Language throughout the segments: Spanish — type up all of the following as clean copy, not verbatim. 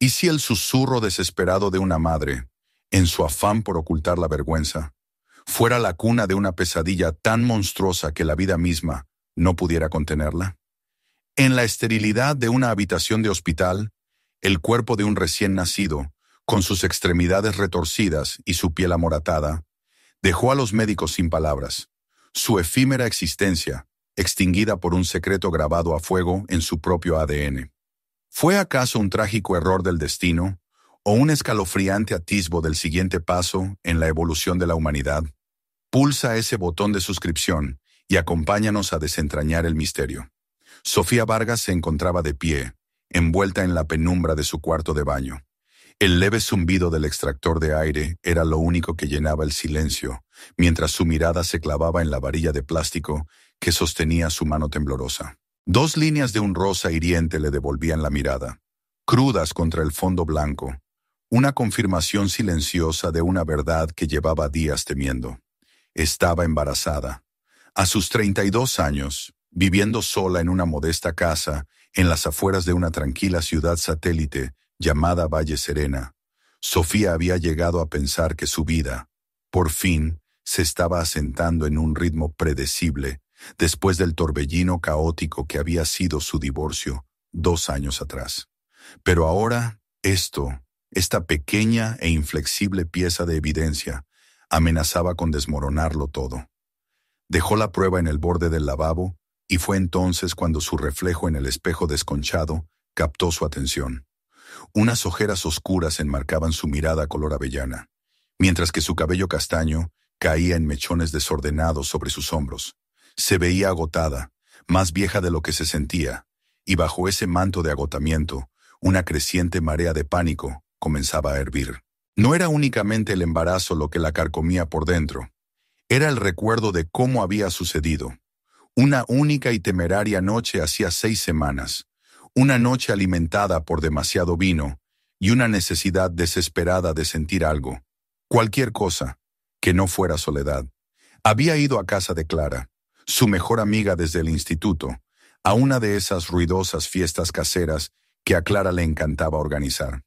¿Y si el susurro desesperado de una madre, en su afán por ocultar la vergüenza, fuera la cuna de una pesadilla tan monstruosa que la vida misma no pudiera contenerla? En la esterilidad de una habitación de hospital, el cuerpo de un recién nacido, con sus extremidades retorcidas y su piel amoratada, dejó a los médicos sin palabras. Su efímera existencia, extinguida por un secreto grabado a fuego en su propio ADN. ¿Fue acaso un trágico error del destino o un escalofriante atisbo del siguiente paso en la evolución de la humanidad? Pulsa ese botón de suscripción y acompáñanos a desentrañar el misterio. Sofía Vargas se encontraba de pie, envuelta en la penumbra de su cuarto de baño. El leve zumbido del extractor de aire era lo único que llenaba el silencio, mientras su mirada se clavaba en la varilla de plástico que sostenía su mano temblorosa. 2 líneas de un rosa hiriente le devolvían la mirada, crudas contra el fondo blanco, una confirmación silenciosa de una verdad que llevaba días temiendo. Estaba embarazada. A sus 32 años, viviendo sola en una modesta casa en las afueras de una tranquila ciudad satélite llamada Valle Serena, Sofía había llegado a pensar que su vida, por fin, se estaba asentando en un ritmo predecible después del torbellino caótico que había sido su divorcio 2 años atrás. Pero ahora, esta pequeña e inflexible pieza de evidencia, amenazaba con desmoronarlo todo. Dejó la prueba en el borde del lavabo y fue entonces cuando su reflejo en el espejo desconchado captó su atención. Unas ojeras oscuras enmarcaban su mirada color avellana, mientras que su cabello castaño caía en mechones desordenados sobre sus hombros. Se veía agotada, más vieja de lo que se sentía, y bajo ese manto de agotamiento, una creciente marea de pánico comenzaba a hervir. No era únicamente el embarazo lo que la carcomía por dentro, era el recuerdo de cómo había sucedido. Una única y temeraria noche hacía 6 semanas, una noche alimentada por demasiado vino y una necesidad desesperada de sentir algo, cualquier cosa, que no fuera soledad. Había ido a casa de Clara, su mejor amiga desde el instituto, a una de esas ruidosas fiestas caseras que a Clara le encantaba organizar.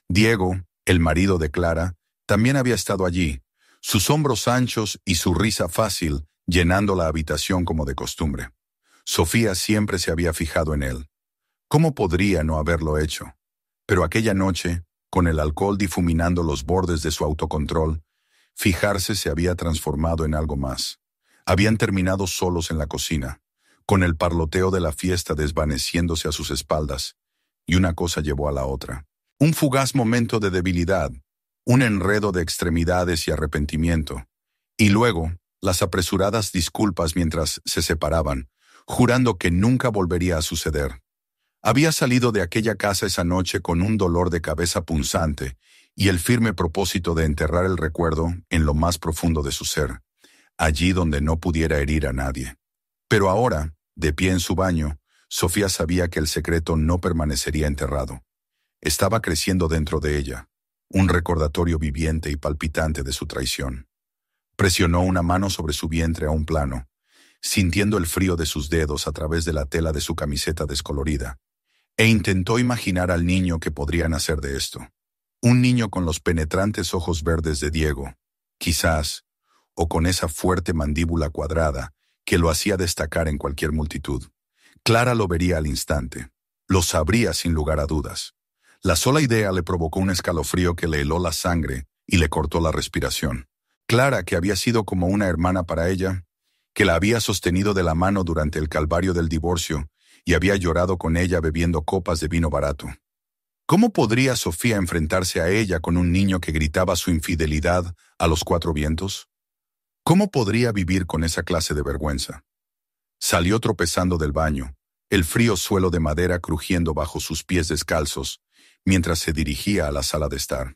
Diego, el marido de Clara, también había estado allí, sus hombros anchos y su risa fácil llenando la habitación como de costumbre. Sofía siempre se había fijado en él. ¿Cómo podría no haberlo hecho? Pero aquella noche, con el alcohol difuminando los bordes de su autocontrol, fijarse se había transformado en algo más. Habían terminado solos en la cocina, con el parloteo de la fiesta desvaneciéndose a sus espaldas, y una cosa llevó a la otra. Un fugaz momento de debilidad, un enredo de extremidades y arrepentimiento, y luego las apresuradas disculpas mientras se separaban, jurando que nunca volvería a suceder. Había salido de aquella casa esa noche con un dolor de cabeza punzante y el firme propósito de enterrar el recuerdo en lo más profundo de su ser, allí donde no pudiera herir a nadie. Pero ahora, de pie en su baño, Sofía sabía que el secreto no permanecería enterrado. Estaba creciendo dentro de ella, un recordatorio viviente y palpitante de su traición. Presionó una mano sobre su vientre a un plano, sintiendo el frío de sus dedos a través de la tela de su camiseta descolorida, e intentó imaginar al niño que podría nacer de esto. Un niño con los penetrantes ojos verdes de Diego, quizás, o con esa fuerte mandíbula cuadrada que lo hacía destacar en cualquier multitud. Clara lo vería al instante. Lo sabría sin lugar a dudas. La sola idea le provocó un escalofrío que le heló la sangre y le cortó la respiración. Clara, que había sido como una hermana para ella, que la había sostenido de la mano durante el calvario del divorcio y había llorado con ella bebiendo copas de vino barato. ¿Cómo podría Sofía enfrentarse a ella con un niño que gritaba su infidelidad a los 4 vientos? ¿Cómo podría vivir con esa clase de vergüenza? Salió tropezando del baño, el frío suelo de madera crujiendo bajo sus pies descalzos, mientras se dirigía a la sala de estar.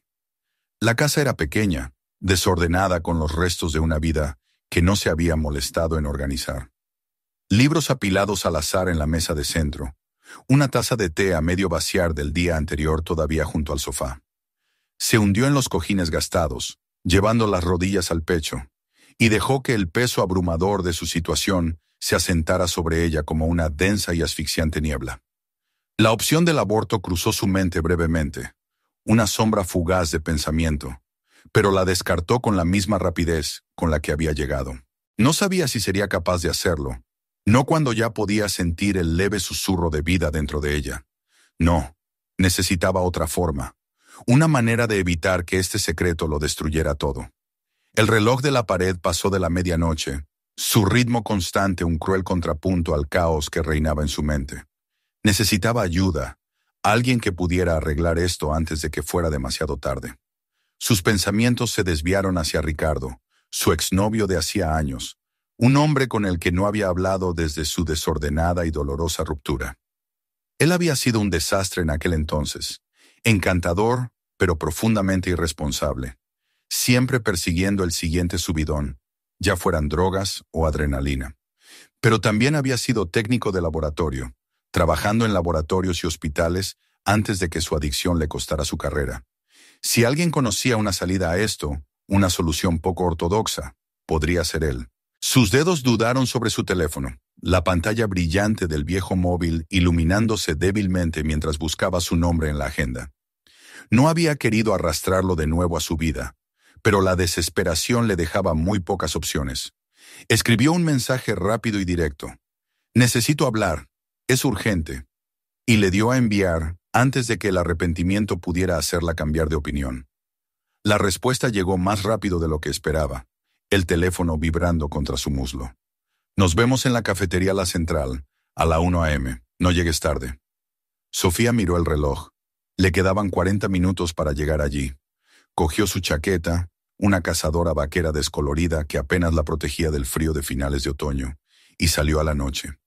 La casa era pequeña, desordenada con los restos de una vida que no se había molestado en organizar. Libros apilados al azar en la mesa de centro, una taza de té a medio vaciar del día anterior todavía junto al sofá. Se hundió en los cojines gastados, llevando las rodillas al pecho, y dejó que el peso abrumador de su situación se asentara sobre ella como una densa y asfixiante niebla. La opción del aborto cruzó su mente brevemente, una sombra fugaz de pensamiento, pero la descartó con la misma rapidez con la que había llegado. No sabía si sería capaz de hacerlo, no cuando ya podía sentir el leve susurro de vida dentro de ella. No, necesitaba otra forma, una manera de evitar que este secreto lo destruyera todo. El reloj de la pared pasó de la medianoche, su ritmo constante un cruel contrapunto al caos que reinaba en su mente. Necesitaba ayuda, alguien que pudiera arreglar esto antes de que fuera demasiado tarde. Sus pensamientos se desviaron hacia Ricardo, su exnovio de hacía años, un hombre con el que no había hablado desde su desordenada y dolorosa ruptura. Él había sido un desastre en aquel entonces, encantador, pero profundamente irresponsable, siempre persiguiendo el siguiente subidón, ya fueran drogas o adrenalina. Pero también había sido técnico de laboratorio, trabajando en laboratorios y hospitales antes de que su adicción le costara su carrera. Si alguien conocía una salida a esto, una solución poco ortodoxa, podría ser él. Sus dedos dudaron sobre su teléfono, la pantalla brillante del viejo móvil iluminándose débilmente mientras buscaba su nombre en la agenda. No había querido arrastrarlo de nuevo a su vida, pero la desesperación le dejaba muy pocas opciones. Escribió un mensaje rápido y directo. «Necesito hablar, es urgente», y le dio a enviar antes de que el arrepentimiento pudiera hacerla cambiar de opinión. La respuesta llegó más rápido de lo que esperaba, el teléfono vibrando contra su muslo. «Nos vemos en la cafetería La Central, a la 1 a.m. No llegues tarde». Sofía miró el reloj. Le quedaban 40 minutos para llegar allí. Cogió su chaqueta, una cazadora vaquera descolorida que apenas la protegía del frío de finales de otoño, y salió a la noche.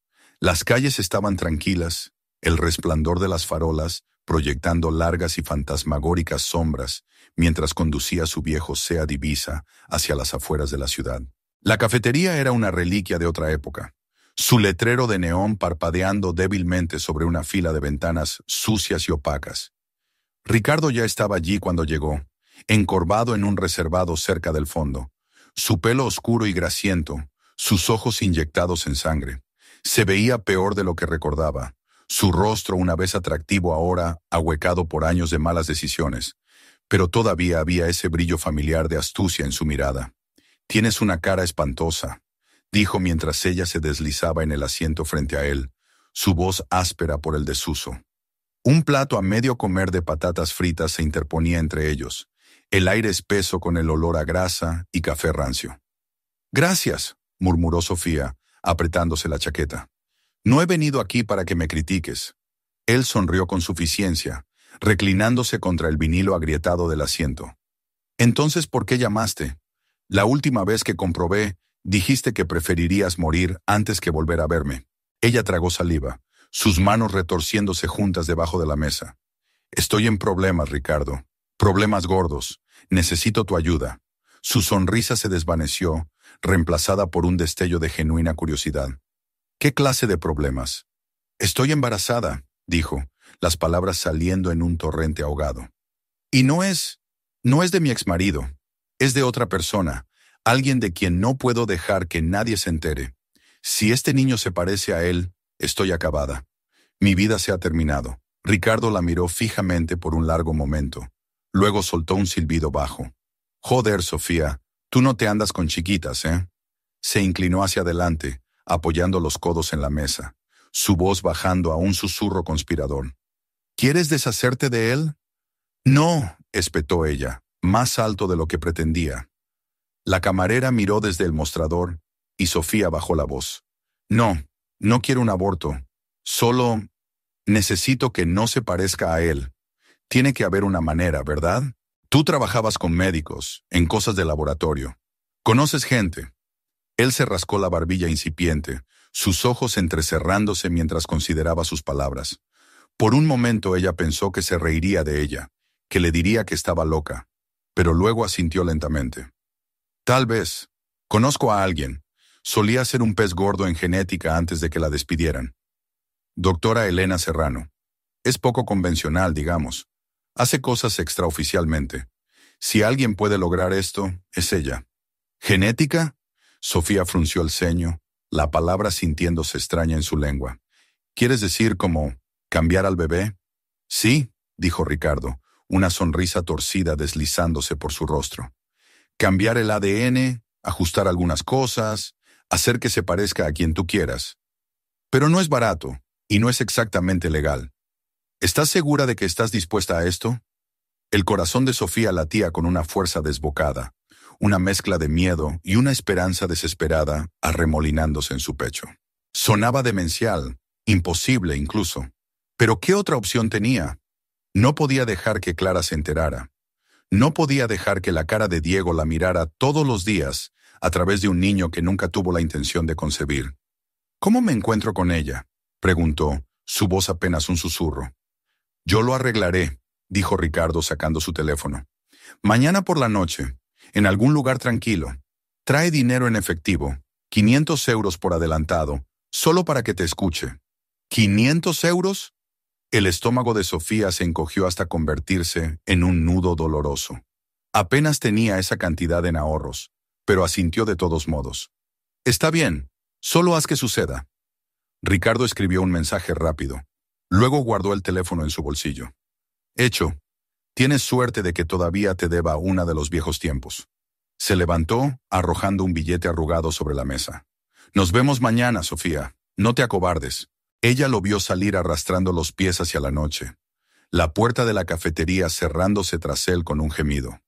Las calles estaban tranquilas, el resplandor de las farolas proyectando largas y fantasmagóricas sombras mientras conducía su viejo Seat Ibiza hacia las afueras de la ciudad. La cafetería era una reliquia de otra época, su letrero de neón parpadeando débilmente sobre una fila de ventanas sucias y opacas. Ricardo ya estaba allí cuando llegó, encorvado en un reservado cerca del fondo, su pelo oscuro y grasiento, sus ojos inyectados en sangre. Se veía peor de lo que recordaba, su rostro una vez atractivo ahora ahuecado por años de malas decisiones, pero todavía había ese brillo familiar de astucia en su mirada. «Tienes una cara espantosa», dijo mientras ella se deslizaba en el asiento frente a él, su voz áspera por el desuso. Un plato a medio comer de patatas fritas se interponía entre ellos, el aire espeso con el olor a grasa y café rancio. «Gracias», murmuró Sofía, apretándose la chaqueta. «No he venido aquí para que me critiques». Él sonrió con suficiencia, reclinándose contra el vinilo agrietado del asiento. «Entonces, ¿por qué llamaste? La última vez que comprobé, dijiste que preferirías morir antes que volver a verme». Ella tragó saliva, sus manos retorciéndose juntas debajo de la mesa. «Estoy en problemas, Ricardo. Problemas gordos. Necesito tu ayuda». Su sonrisa se desvaneció, reemplazada por un destello de genuina curiosidad. «¿Qué clase de problemas?» «Estoy embarazada», dijo, las palabras saliendo en un torrente ahogado. «Y no es de mi exmarido. Es de otra persona, alguien de quien no puedo dejar que nadie se entere. Si este niño se parece a él, estoy acabada. Mi vida se ha terminado». Ricardo la miró fijamente por un largo momento. Luego soltó un silbido bajo. «Joder, Sofía, tú no te andas con chiquitas, ¿eh?» Se inclinó hacia adelante, apoyando los codos en la mesa, su voz bajando a un susurro conspirador. «¿Quieres deshacerte de él?» «No», espetó ella, más alto de lo que pretendía. La camarera miró desde el mostrador y Sofía bajó la voz. «No, no quiero un aborto. Solo necesito que no se parezca a él. Tiene que haber una manera, ¿verdad? Tú trabajabas con médicos, en cosas de laboratorio. Conoces gente». Él se rascó la barbilla incipiente, sus ojos entrecerrándose mientras consideraba sus palabras. Por un momento ella pensó que se reiría de ella, que le diría que estaba loca, pero luego asintió lentamente. «Tal vez. Conozco a alguien. Solía ser un pez gordo en genética antes de que la despidieran. Doctora Elena Serrano. Es poco convencional, digamos. Hace cosas extraoficialmente. Si alguien puede lograr esto, es ella». «¿Genética?» Sofía frunció el ceño, la palabra sintiéndose extraña en su lengua. «¿Quieres decir como cambiar al bebé?» «Sí», dijo Ricardo, una sonrisa torcida deslizándose por su rostro. Cambiar el ADN, ajustar algunas cosas, hacer que se parezca a quien tú quieras. Pero no es barato, y no es exactamente legal. ¿Estás segura de que estás dispuesta a esto? El corazón de Sofía latía con una fuerza desbocada, una mezcla de miedo y una esperanza desesperada arremolinándose en su pecho. Sonaba demencial, imposible incluso. Pero ¿qué otra opción tenía? No podía dejar que Clara se enterara. No podía dejar que la cara de Diego la mirara todos los días a través de un niño que nunca tuvo la intención de concebir. ¿Cómo me encuentro con ella?, preguntó, su voz apenas un susurro. Yo lo arreglaré, dijo Ricardo sacando su teléfono. Mañana por la noche, en algún lugar tranquilo. Trae dinero en efectivo, 500 euros por adelantado, solo para que te escuche. ¿500 euros? El estómago de Sofía se encogió hasta convertirse en un nudo doloroso. Apenas tenía esa cantidad en ahorros, pero asintió de todos modos. Está bien, solo haz que suceda. Ricardo escribió un mensaje rápido. Luego guardó el teléfono en su bolsillo. Hecho. Tienes suerte de que todavía te deba una de los viejos tiempos. Se levantó, arrojando un billete arrugado sobre la mesa. Nos vemos mañana, Sofía. No te acobardes. Ella lo vio salir arrastrando los pies hacia la noche, la puerta de la cafetería cerrándose tras él con un gemido.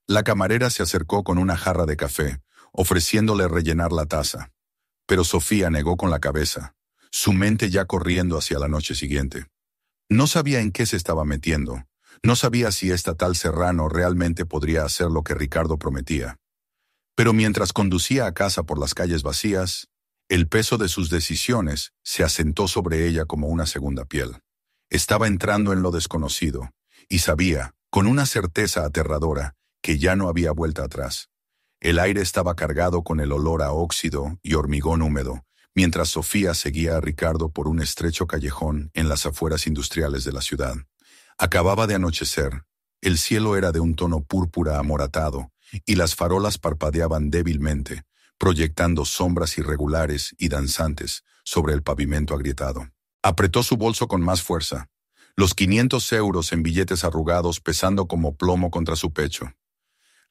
La camarera se acercó con una jarra de café, ofreciéndole rellenar la taza. Pero Sofía negó con la cabeza, su mente ya corriendo hacia la noche siguiente. No sabía en qué se estaba metiendo, no sabía si esta tal Serrano realmente podría hacer lo que Ricardo prometía. Pero mientras conducía a casa por las calles vacías, el peso de sus decisiones se asentó sobre ella como una segunda piel. Estaba entrando en lo desconocido, y sabía, con una certeza aterradora, que ya no había vuelta atrás. El aire estaba cargado con el olor a óxido y hormigón húmedo, mientras Sofía seguía a Ricardo por un estrecho callejón en las afueras industriales de la ciudad. Acababa de anochecer, el cielo era de un tono púrpura amoratado, y las farolas parpadeaban débilmente, proyectando sombras irregulares y danzantes sobre el pavimento agrietado. Apretó su bolso con más fuerza, los 500 euros en billetes arrugados pesando como plomo contra su pecho.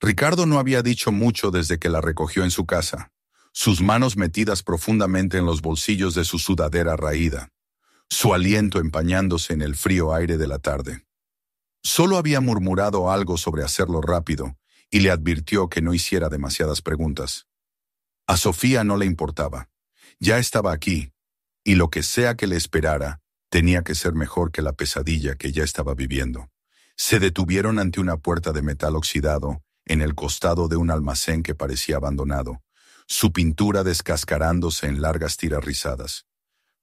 Ricardo no había dicho mucho desde que la recogió en su casa, sus manos metidas profundamente en los bolsillos de su sudadera raída, su aliento empañándose en el frío aire de la tarde. Solo había murmurado algo sobre hacerlo rápido y le advirtió que no hiciera demasiadas preguntas. A Sofía no le importaba. Ya estaba aquí, y lo que sea que le esperara, tenía que ser mejor que la pesadilla que ya estaba viviendo. Se detuvieron ante una puerta de metal oxidado, en el costado de un almacén que parecía abandonado, su pintura descascarándose en largas tiras rizadas.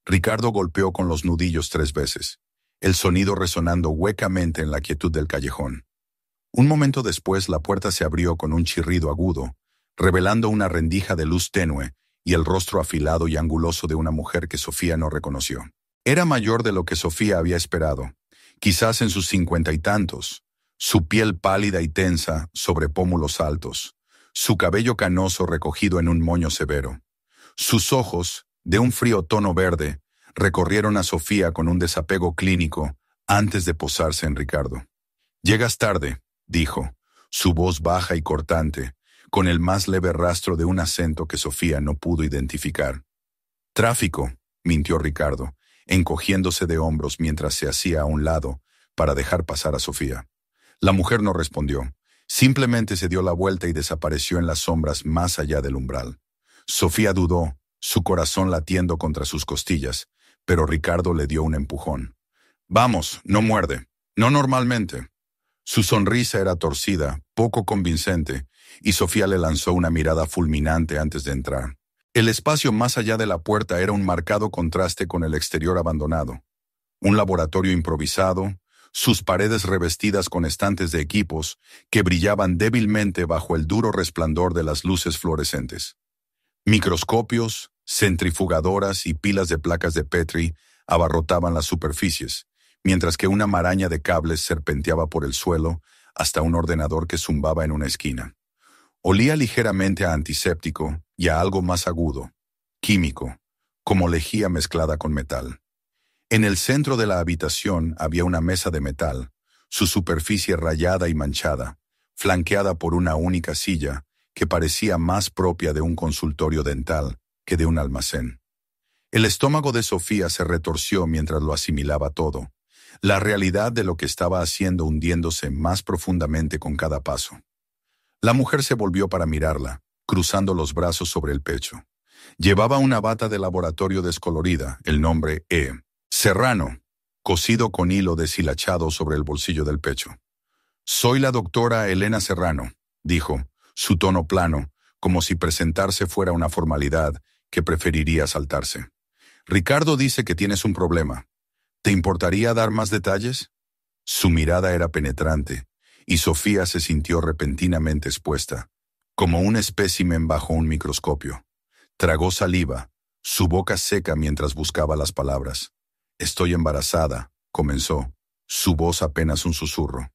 Ricardo golpeó con los nudillos 3 veces, el sonido resonando huecamente en la quietud del callejón. Un momento después la puerta se abrió con un chirrido agudo, revelando una rendija de luz tenue y el rostro afilado y anguloso de una mujer que Sofía no reconoció. Era mayor de lo que Sofía había esperado, quizás en sus 50 y tantos, su piel pálida y tensa sobre pómulos altos, su cabello canoso recogido en un moño severo. Sus ojos, de un frío tono verde, recorrieron a Sofía con un desapego clínico antes de posarse en Ricardo. «Llegas tarde», dijo, su voz baja y cortante, con el más leve rastro de un acento que Sofía no pudo identificar. «Tráfico», mintió Ricardo, encogiéndose de hombros mientras se hacía a un lado para dejar pasar a Sofía. La mujer no respondió, simplemente se dio la vuelta y desapareció en las sombras más allá del umbral. Sofía dudó, su corazón latiendo contra sus costillas, pero Ricardo le dio un empujón. «Vamos, no muerde, no normalmente». Su sonrisa era torcida, poco convincente, y Sofía le lanzó una mirada fulminante antes de entrar. El espacio más allá de la puerta era un marcado contraste con el exterior abandonado. Un laboratorio improvisado, sus paredes revestidas con estantes de equipos que brillaban débilmente bajo el duro resplandor de las luces fluorescentes. Microscopios, centrifugadoras y pilas de placas de Petri abarrotaban las superficies, mientras que una maraña de cables serpenteaba por el suelo hasta un ordenador que zumbaba en una esquina. Olía ligeramente a antiséptico y a algo más agudo, químico, como lejía mezclada con metal. En el centro de la habitación había una mesa de metal, su superficie rayada y manchada, flanqueada por una única silla que parecía más propia de un consultorio dental que de un almacén. El estómago de Sofía se retorció mientras lo asimilaba todo, la realidad de lo que estaba haciendo hundiéndose más profundamente con cada paso. La mujer se volvió para mirarla, cruzando los brazos sobre el pecho. Llevaba una bata de laboratorio descolorida, el nombre Serrano, cosido con hilo deshilachado sobre el bolsillo del pecho. «Soy la doctora Elena Serrano», dijo, su tono plano, como si presentarse fuera una formalidad que preferiría saltarse. «Ricardo dice que tienes un problema. ¿Te importaría dar más detalles?» Su mirada era penetrante, y Sofía se sintió repentinamente expuesta, como un espécimen bajo un microscopio. Tragó saliva, su boca seca mientras buscaba las palabras. «Estoy embarazada», comenzó, su voz apenas un susurro.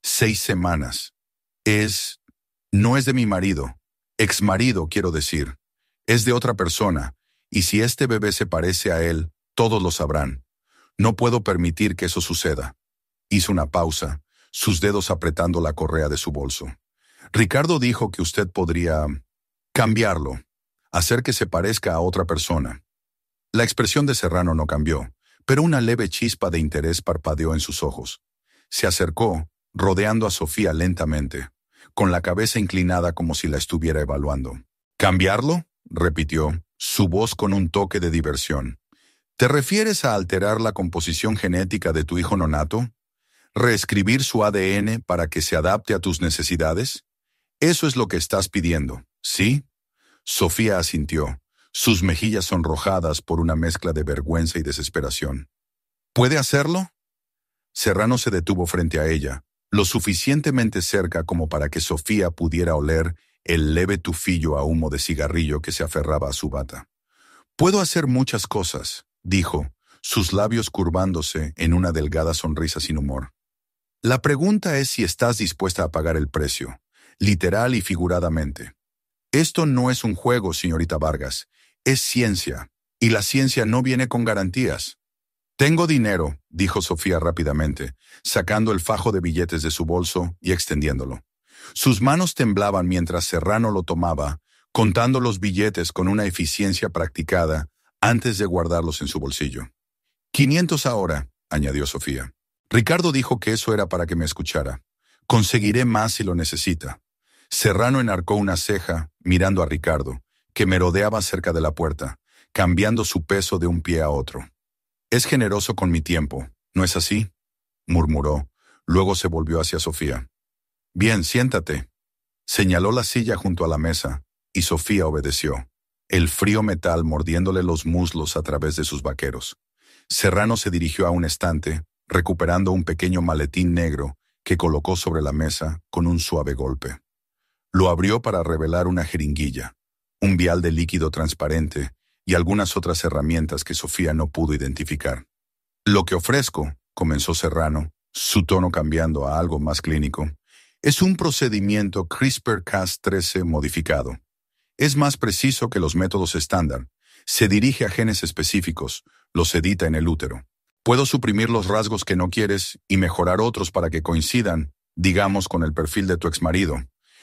6 semanas. No es de mi marido. Exmarido, quiero decir. Es de otra persona, y si este bebé se parece a él, todos lo sabrán. No puedo permitir que eso suceda. Hizo una pausa, sus dedos apretando la correa de su bolso. «Ricardo dijo que usted podría cambiarlo, hacer que se parezca a otra persona». La expresión de Serrano no cambió, pero una leve chispa de interés parpadeó en sus ojos. Se acercó, rodeando a Sofía lentamente, con la cabeza inclinada como si la estuviera evaluando. «¿Cambiarlo?», repitió, su voz con un toque de diversión. «¿Te refieres a alterar la composición genética de tu hijo nonato? ¿Reescribir su ADN para que se adapte a tus necesidades? Eso es lo que estás pidiendo, ¿sí?» Sofía asintió, sus mejillas sonrojadas por una mezcla de vergüenza y desesperación. «¿Puede hacerlo?». Serrano se detuvo frente a ella, lo suficientemente cerca como para que Sofía pudiera oler el leve tufillo a humo de cigarrillo que se aferraba a su bata. «Puedo hacer muchas cosas», dijo, sus labios curvándose en una delgada sonrisa sin humor. «La pregunta es si estás dispuesta a pagar el precio, literal y figuradamente. Esto no es un juego, señorita Vargas, es ciencia, y la ciencia no viene con garantías». «Tengo dinero», dijo Sofía rápidamente, sacando el fajo de billetes de su bolso y extendiéndolo. Sus manos temblaban mientras Serrano lo tomaba, contando los billetes con una eficiencia practicada antes de guardarlos en su bolsillo. «500 ahora», añadió Sofía. «Ricardo dijo que eso era para que me escuchara. Conseguiré más si lo necesita». Serrano enarcó una ceja, mirando a Ricardo, que merodeaba cerca de la puerta, cambiando su peso de un pie a otro. «Es generoso con mi tiempo, ¿no es así?», murmuró. Luego se volvió hacia Sofía. «Bien, siéntate». Señaló la silla junto a la mesa, y Sofía obedeció, el frío metal mordiéndole los muslos a través de sus vaqueros. Serrano se dirigió a un estante, recuperando un pequeño maletín negro que colocó sobre la mesa con un suave golpe. Lo abrió para revelar una jeringuilla, un vial de líquido transparente y algunas otras herramientas que Sofía no pudo identificar. «Lo que ofrezco», comenzó Serrano, su tono cambiando a algo más clínico, «es un procedimiento CRISPR-Cas13 modificado. Es más preciso que los métodos estándar. Se dirige a genes específicos, los edita en el útero. Puedo suprimir los rasgos que no quieres y mejorar otros para que coincidan, digamos, con el perfil de tu exmarido.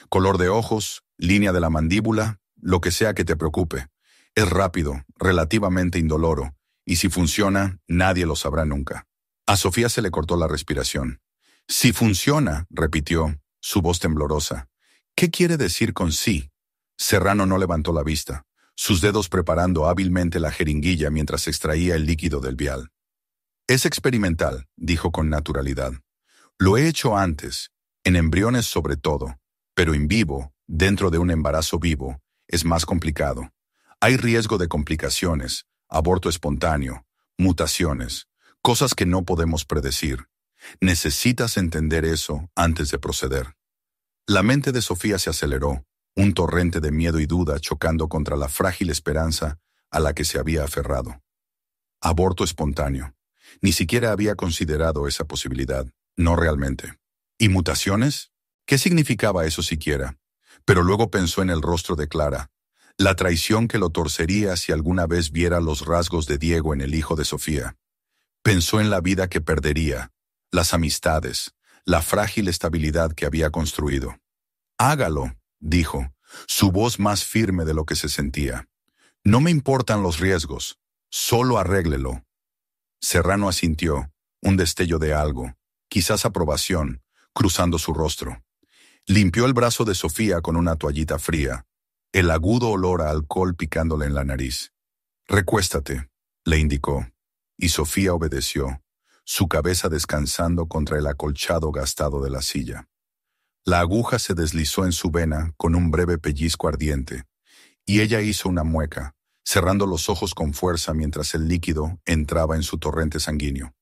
Color de ojos, línea de la mandíbula, lo que sea que te preocupe. Es rápido, relativamente indoloro, y si funciona, nadie lo sabrá nunca». A Sofía se le cortó la respiración. «Si funciona», repitió, su voz temblorosa. «¿Qué quiere decir con sí?». Serrano no levantó la vista, sus dedos preparando hábilmente la jeringuilla mientras extraía el líquido del vial. «Es experimental», dijo con naturalidad. «Lo he hecho antes, en embriones sobre todo, pero en vivo, dentro de un embarazo vivo, es más complicado. Hay riesgo de complicaciones, aborto espontáneo, mutaciones, cosas que no podemos predecir. Necesitas entender eso antes de proceder». La mente de Sofía se aceleró, un torrente de miedo y duda chocando contra la frágil esperanza a la que se había aferrado. Aborto espontáneo. Ni siquiera había considerado esa posibilidad, no realmente. ¿Y mutaciones? ¿Qué significaba eso siquiera? Pero luego pensó en el rostro de Clara, la traición que lo torcería si alguna vez viera los rasgos de Diego en el hijo de Sofía. Pensó en la vida que perdería, las amistades, la frágil estabilidad que había construido. «Hágalo», dijo, su voz más firme de lo que se sentía. «No me importan los riesgos, solo arréglelo». Serrano asintió, un destello de algo, quizás aprobación, cruzando su rostro. Limpió el brazo de Sofía con una toallita fría, el agudo olor a alcohol picándole en la nariz. «Recuéstate», le indicó, y Sofía obedeció, su cabeza descansando contra el acolchado gastado de la silla. La aguja se deslizó en su vena con un breve pellizco ardiente, y ella hizo una mueca, cerrando los ojos con fuerza mientras el líquido entraba en su torrente sanguíneo.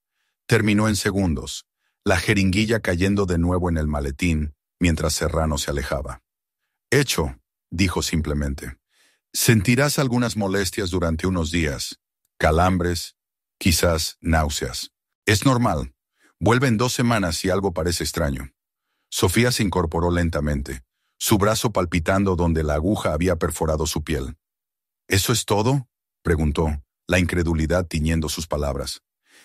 Terminó en segundos, la jeringuilla cayendo de nuevo en el maletín mientras Serrano se alejaba. «Hecho», dijo simplemente. «Sentirás algunas molestias durante unos días, calambres, quizás náuseas. Es normal. Vuelve en 2 semanas si algo parece extraño». Sofía se incorporó lentamente, su brazo palpitando donde la aguja había perforado su piel. «¿Eso es todo?», preguntó, la incredulidad tiñendo sus palabras.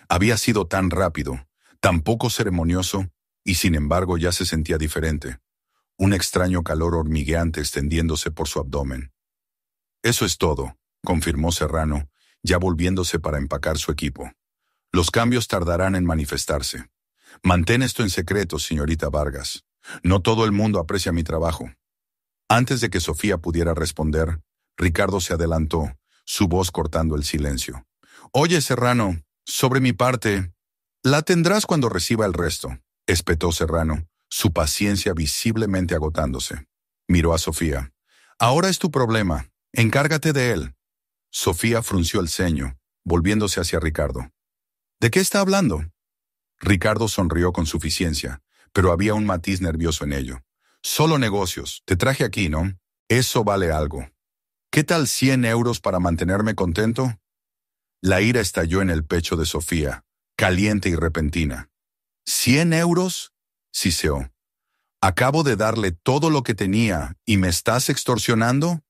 Había sido tan rápido, tan poco ceremonioso, y sin embargo ya se sentía diferente. Un extraño calor hormigueante extendiéndose por su abdomen. «Eso es todo», confirmó Serrano, ya volviéndose para empacar su equipo. «Los cambios tardarán en manifestarse. Mantén esto en secreto, señorita Vargas. No todo el mundo aprecia mi trabajo». Antes de que Sofía pudiera responder, Ricardo se adelantó, su voz cortando el silencio. «Oye, Serrano, sobre mi parte, la tendrás cuando reciba el resto», espetó Serrano, su paciencia visiblemente agotándose. Miró a Sofía. «Ahora es tu problema. Encárgate de él». Sofía frunció el ceño, volviéndose hacia Ricardo. «¿De qué está hablando?». Ricardo sonrió con suficiencia, pero había un matiz nervioso en ello. «Solo negocios. Te traje aquí, ¿no? Eso vale algo. ¿Qué tal 100 euros para mantenerme contento?». La ira estalló en el pecho de Sofía, caliente y repentina. «¿100 euros?», siseó. «Acabo de darle todo lo que tenía y me estás extorsionando».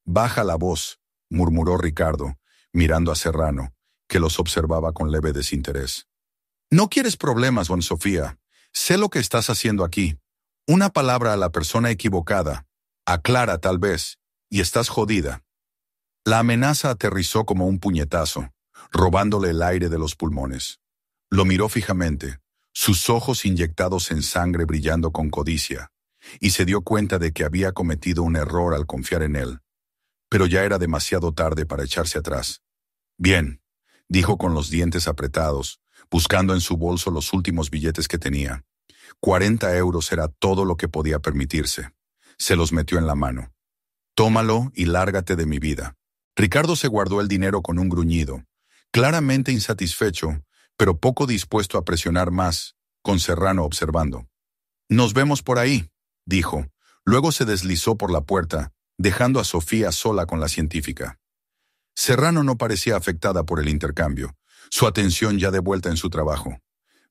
«Baja la voz», murmuró Ricardo, mirando a Serrano, que los observaba con leve desinterés. «No quieres problemas, don Sofía. Sé lo que estás haciendo aquí. Una palabra a la persona equivocada, a Clara tal vez, y estás jodida». La amenaza aterrizó como un puñetazo, robándole el aire de los pulmones. Lo miró fijamente, sus ojos inyectados en sangre brillando con codicia, y se dio cuenta de que había cometido un error al confiar en él. Pero ya era demasiado tarde para echarse atrás. «Bien», dijo con los dientes apretados, buscando en su bolso los últimos billetes que tenía. 40 euros era todo lo que podía permitirse. Se los metió en la mano. «Tómalo y lárgate de mi vida». Ricardo se guardó el dinero con un gruñido, claramente insatisfecho, pero poco dispuesto a presionar más, con Serrano observando. «Nos vemos por ahí», dijo. Luego se deslizó por la puerta, dejando a Sofía sola con la científica. Serrano no parecía afectada por el intercambio, su atención ya de vuelta en su trabajo.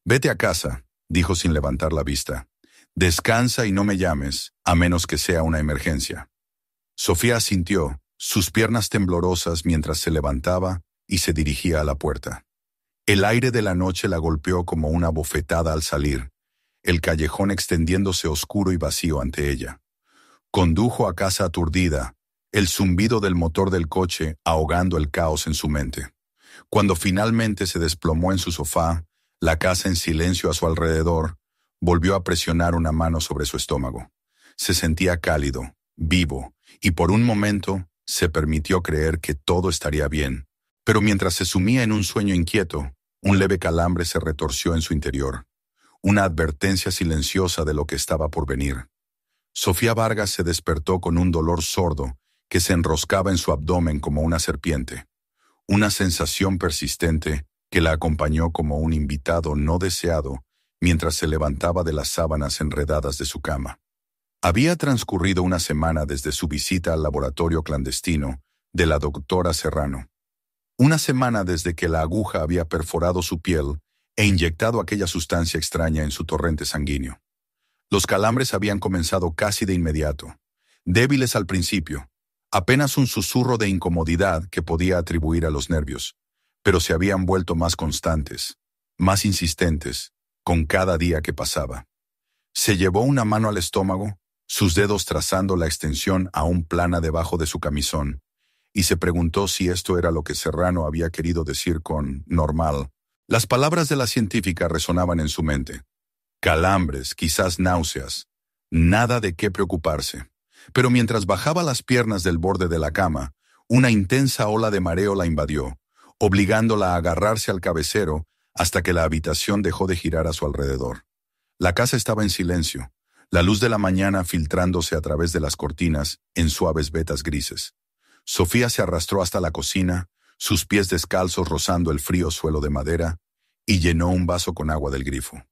«Vete a casa», dijo sin levantar la vista. «Descansa y no me llames, a menos que sea una emergencia». Sofía asintió, sus piernas temblorosas mientras se levantaba y se dirigía a la puerta. El aire de la noche la golpeó como una bofetada al salir, el callejón extendiéndose oscuro y vacío ante ella. Condujo a casa aturdida, el zumbido del motor del coche ahogando el caos en su mente. Cuando finalmente se desplomó en su sofá, la casa en silencio a su alrededor, volvió a presionar una mano sobre su estómago. Se sentía cálido, vivo, y por un momento se permitió creer que todo estaría bien. Pero mientras se sumía en un sueño inquieto, un leve calambre se retorció en su interior, una advertencia silenciosa de lo que estaba por venir. Sofía Vargas se despertó con un dolor sordo que se enroscaba en su abdomen como una serpiente, una sensación persistente que la acompañó como un invitado no deseado mientras se levantaba de las sábanas enredadas de su cama. Había transcurrido una semana desde su visita al laboratorio clandestino de la doctora Serrano. Una semana desde que la aguja había perforado su piel e inyectado aquella sustancia extraña en su torrente sanguíneo. Los calambres habían comenzado casi de inmediato, débiles al principio, apenas un susurro de incomodidad que podía atribuir a los nervios, pero se habían vuelto más constantes, más insistentes, con cada día que pasaba. Se llevó una mano al estómago, sus dedos trazando la extensión aún plana debajo de su camisón, y se preguntó si esto era lo que Serrano había querido decir con normal. Las palabras de la científica resonaban en su mente. Calambres, quizás náuseas. Nada de qué preocuparse. Pero mientras bajaba las piernas del borde de la cama, una intensa ola de mareo la invadió, obligándola a agarrarse al cabecero hasta que la habitación dejó de girar a su alrededor. La casa estaba en silencio, la luz de la mañana filtrándose a través de las cortinas en suaves vetas grises. Sofía se arrastró hasta la cocina, sus pies descalzos rozando el frío suelo de madera, y llenó un vaso con agua del grifo.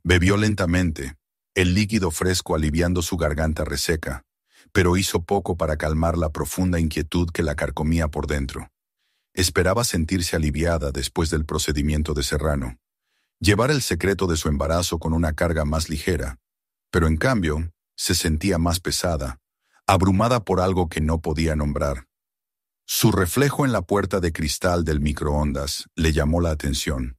Bebió lentamente, el líquido fresco aliviando su garganta reseca, pero hizo poco para calmar la profunda inquietud que la carcomía por dentro. Esperaba sentirse aliviada después del procedimiento de Serrano, llevar el secreto de su embarazo con una carga más ligera, pero en cambio se sentía más pesada, abrumada por algo que no podía nombrar. Su reflejo en la puerta de cristal del microondas le llamó la atención.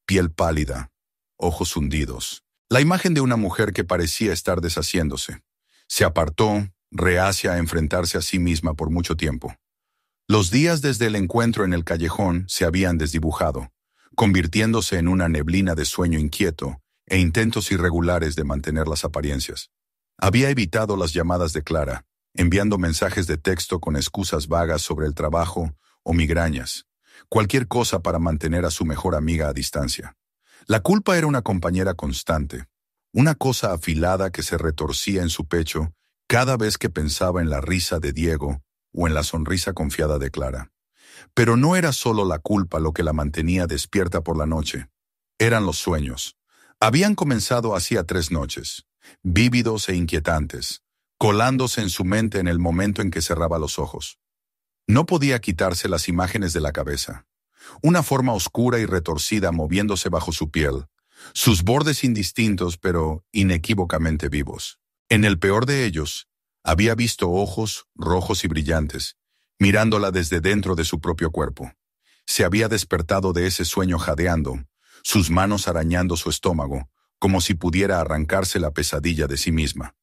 Piel pálida, ojos hundidos. La imagen de una mujer que parecía estar deshaciéndose. Se apartó, reacia a enfrentarse a sí misma por mucho tiempo. Los días desde el encuentro en el callejón se habían desdibujado, convirtiéndose en una neblina de sueño inquieto e intentos irregulares de mantener las apariencias. Había evitado las llamadas de Clara, enviando mensajes de texto con excusas vagas sobre el trabajo o migrañas, cualquier cosa para mantener a su mejor amiga a distancia. La culpa era una compañera constante, una cosa afilada que se retorcía en su pecho cada vez que pensaba en la risa de Diego o en la sonrisa confiada de Clara. Pero no era solo la culpa lo que la mantenía despierta por la noche. Eran los sueños. Habían comenzado hacía 3 noches, vívidos e inquietantes, colándose en su mente en el momento en que cerraba los ojos. No podía quitarse las imágenes de la cabeza. Una forma oscura y retorcida moviéndose bajo su piel, sus bordes indistintos pero inequívocamente vivos. En el peor de ellos, había visto ojos rojos y brillantes, mirándola desde dentro de su propio cuerpo. Se había despertado de ese sueño jadeando, sus manos arañando su estómago, como si pudiera arrancarse la pesadilla de sí misma.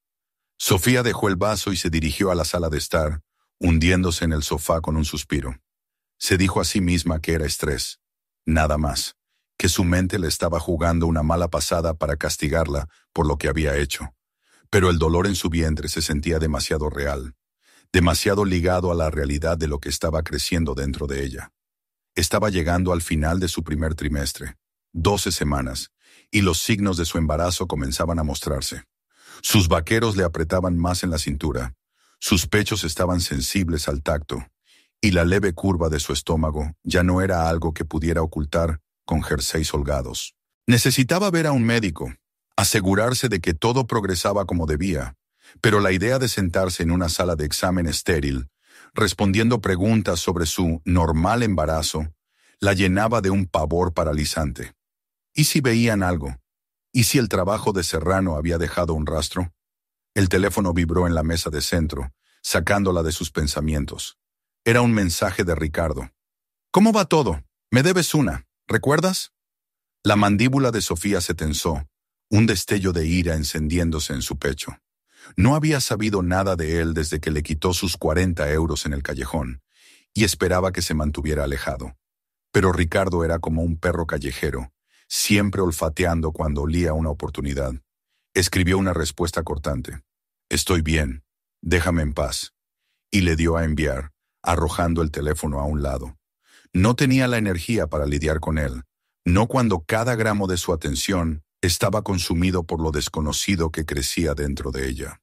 Sofía dejó el vaso y se dirigió a la sala de estar, hundiéndose en el sofá con un suspiro. Se dijo a sí misma que era estrés, nada más, que su mente le estaba jugando una mala pasada para castigarla por lo que había hecho. Pero el dolor en su vientre se sentía demasiado real, demasiado ligado a la realidad de lo que estaba creciendo dentro de ella. Estaba llegando al final de su primer trimestre, 12 semanas, y los signos de su embarazo comenzaban a mostrarse. Sus vaqueros le apretaban más en la cintura, sus pechos estaban sensibles al tacto, y la leve curva de su estómago ya no era algo que pudiera ocultar con jerseys holgados. Necesitaba ver a un médico, asegurarse de que todo progresaba como debía, pero la idea de sentarse en una sala de examen estéril, respondiendo preguntas sobre su normal embarazo, la llenaba de un pavor paralizante. ¿Y si veían algo? ¿Y si el trabajo de Serrano había dejado un rastro? El teléfono vibró en la mesa de centro, sacándola de sus pensamientos. Era un mensaje de Ricardo. «¿Cómo va todo? Me debes una, ¿recuerdas?» La mandíbula de Sofía se tensó, un destello de ira encendiéndose en su pecho. No había sabido nada de él desde que le quitó sus 40 euros en el callejón, y esperaba que se mantuviera alejado. Pero Ricardo era como un perro callejero, siempre olfateando cuando olía una oportunidad. Escribió una respuesta cortante. «Estoy bien, déjame en paz», y le dio a enviar, arrojando el teléfono a un lado. No tenía la energía para lidiar con él, no cuando cada gramo de su atención estaba consumido por lo desconocido que crecía dentro de ella.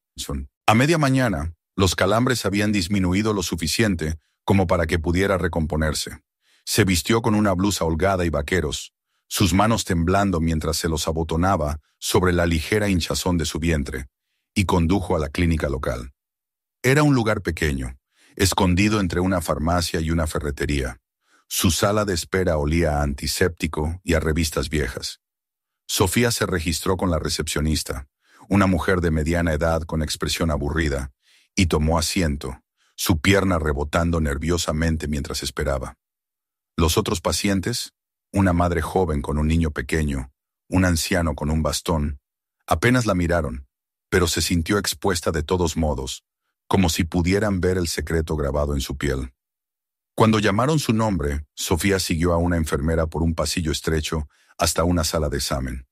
A media mañana, los calambres habían disminuido lo suficiente como para que pudiera recomponerse. Se vistió con una blusa holgada y vaqueros, sus manos temblando mientras se los abotonaba sobre la ligera hinchazón de su vientre, y condujo a la clínica local. Era un lugar pequeño, escondido entre una farmacia y una ferretería. Su sala de espera olía a antiséptico y a revistas viejas. Sofía se registró con la recepcionista, una mujer de mediana edad con expresión aburrida, y tomó asiento, su pierna rebotando nerviosamente mientras esperaba. Los otros pacientes, una madre joven con un niño pequeño, un anciano con un bastón, Apenas la miraron, pero se sintió expuesta de todos modos, como si pudieran ver el secreto grabado en su piel. Cuando llamaron su nombre, Sofía siguió a una enfermera por un pasillo estrecho hasta una sala de examen.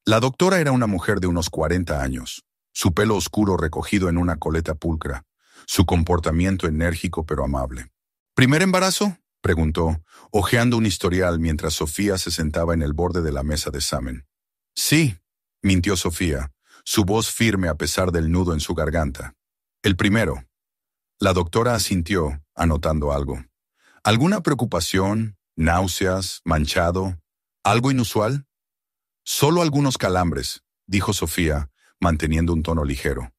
La doctora era una mujer de unos 40 años, su pelo oscuro recogido en una coleta pulcra, su comportamiento enérgico pero amable. ¿Primer embarazo?, preguntó, hojeando un historial mientras Sofía se sentaba en el borde de la mesa de examen. Sí, mintió Sofía, su voz firme a pesar del nudo en su garganta. El primero. La doctora asintió, anotando algo. ¿Alguna preocupación, náuseas, manchado, algo inusual? Solo algunos calambres, dijo Sofía, manteniendo un tono ligero.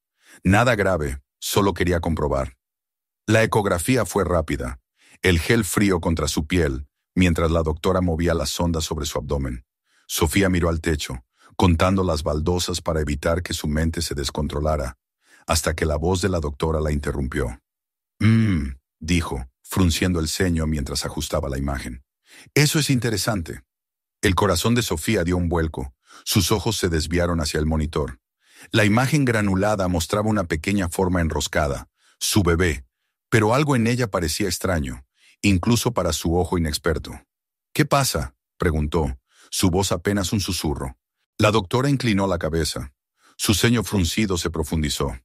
Nada grave, solo quería comprobar. La ecografía fue rápida, el gel frío contra su piel, mientras la doctora movía la sonda sobre su abdomen. Sofía miró al techo, contando las baldosas para evitar que su mente se descontrolara, hasta que la voz de la doctora la interrumpió. Dijo, frunciendo el ceño mientras ajustaba la imagen. Eso es interesante. El corazón de Sofía dio un vuelco, sus ojos se desviaron hacia el monitor. La imagen granulada mostraba una pequeña forma enroscada, su bebé, pero algo en ella parecía extraño, incluso para su ojo inexperto. ¿Qué pasa?, preguntó, su voz apenas un susurro. La doctora inclinó la cabeza. Su ceño fruncido se profundizó.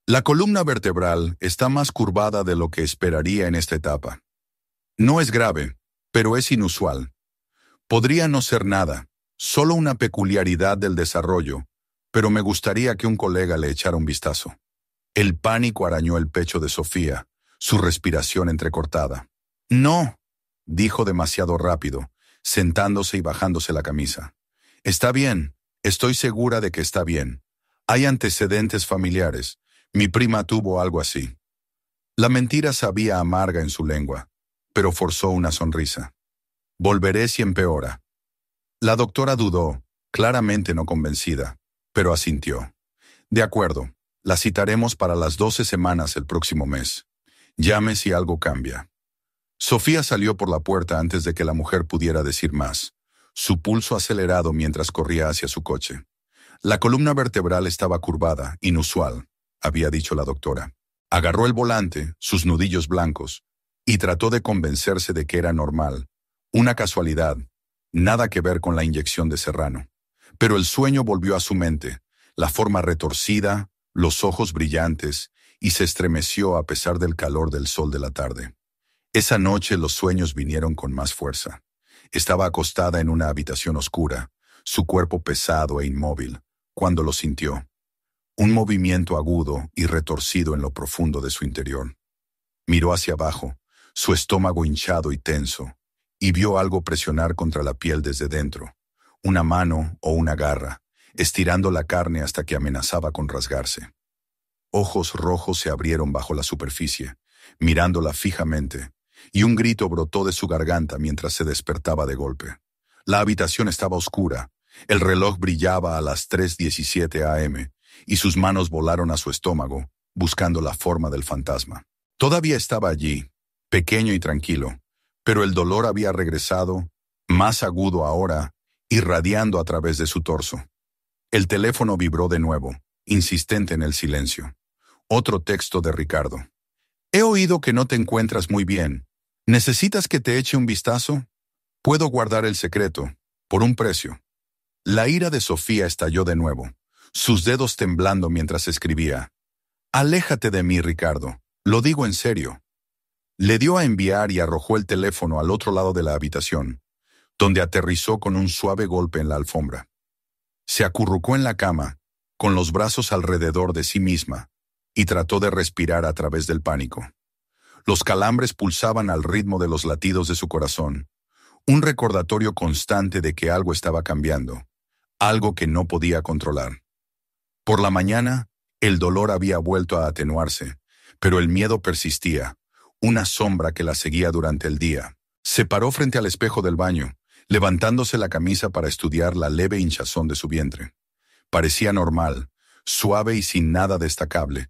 La columna vertebral está más curvada de lo que esperaría en esta etapa. No es grave, pero es inusual. Podría no ser nada, solo una peculiaridad del desarrollo, pero me gustaría que un colega le echara un vistazo. El pánico arañó el pecho de Sofía, su respiración entrecortada. No, dijo demasiado rápido, sentándose y bajándose la camisa. Está bien, estoy segura de que está bien. Hay antecedentes familiares. Mi prima tuvo algo así. La mentira sabía amarga en su lengua, pero forzó una sonrisa. Volveré si empeora. La doctora dudó, claramente no convencida, pero asintió. De acuerdo, la citaremos para las 12 semanas el próximo mes. Llame si algo cambia. Sofía salió por la puerta antes de que la mujer pudiera decir más, su pulso acelerado mientras corría hacia su coche. La columna vertebral estaba curvada, inusual, había dicho la doctora. Agarró el volante, sus nudillos blancos, y trató de convencerse de que era normal, una casualidad, nada que ver con la inyección de Serrano. Pero el sueño volvió a su mente, la forma retorcida, los ojos brillantes, y se estremeció a pesar del calor del sol de la tarde. Esa noche los sueños vinieron con más fuerza. Estaba acostada en una habitación oscura, su cuerpo pesado e inmóvil, cuando lo sintió. Un movimiento agudo y retorcido en lo profundo de su interior. Miró hacia abajo, su estómago hinchado y tenso, y vio algo presionar contra la piel desde dentro, una mano o una garra, estirando la carne hasta que amenazaba con rasgarse. Ojos rojos se abrieron bajo la superficie, mirándola fijamente, y un grito brotó de su garganta mientras se despertaba de golpe. La habitación estaba oscura, el reloj brillaba a las 3:17 a.m., y sus manos volaron a su estómago, buscando la forma del fantasma. Todavía estaba allí, pequeño y tranquilo, pero el dolor había regresado, más agudo ahora, irradiando a través de su torso. El teléfono vibró de nuevo, insistente en el silencio. Otro texto de Ricardo. He oído que no te encuentras muy bien. ¿Necesitas que te eche un vistazo? Puedo guardar el secreto, por un precio. La ira de Sofía estalló de nuevo, sus dedos temblando mientras escribía. Aléjate de mí, Ricardo, lo digo en serio. Le dio a enviar y arrojó el teléfono al otro lado de la habitación, donde aterrizó con un suave golpe en la alfombra. Se acurrucó en la cama, con los brazos alrededor de sí misma, y trató de respirar a través del pánico. Los calambres pulsaban al ritmo de los latidos de su corazón, un recordatorio constante de que algo estaba cambiando, algo que no podía controlar. Por la mañana, el dolor había vuelto a atenuarse, pero el miedo persistía, una sombra que la seguía durante el día. Se paró frente al espejo del baño, levantándose la camisa para estudiar la leve hinchazón de su vientre. Parecía normal, suave y sin nada destacable,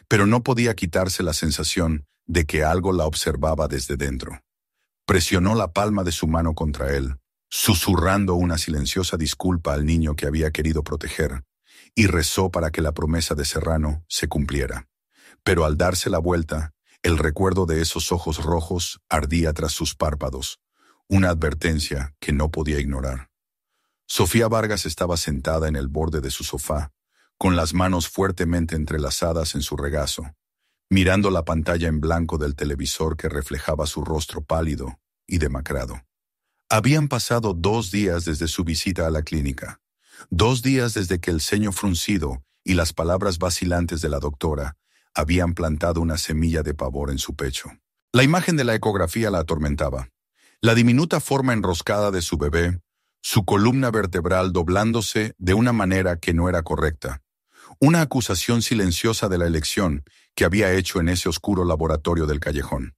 pero no podía quitarse la sensación de que algo la observaba desde dentro. Presionó la palma de su mano contra él, susurrando una silenciosa disculpa al niño que había querido proteger, y rezó para que la promesa de Serrano se cumpliera. Pero al darse la vuelta, el recuerdo de esos ojos rojos ardía tras sus párpados, una advertencia que no podía ignorar. Sofía Vargas estaba sentada en el borde de su sofá, con las manos fuertemente entrelazadas en su regazo, mirando la pantalla en blanco del televisor que reflejaba su rostro pálido y demacrado. Habían pasado 2 días desde su visita a la clínica, 2 días desde que el ceño fruncido y las palabras vacilantes de la doctora habían plantado una semilla de pavor en su pecho. La imagen de la ecografía la atormentaba. La diminuta forma enroscada de su bebé, su columna vertebral doblándose de una manera que no era correcta. Una acusación silenciosa de la elección que había hecho en ese oscuro laboratorio del callejón.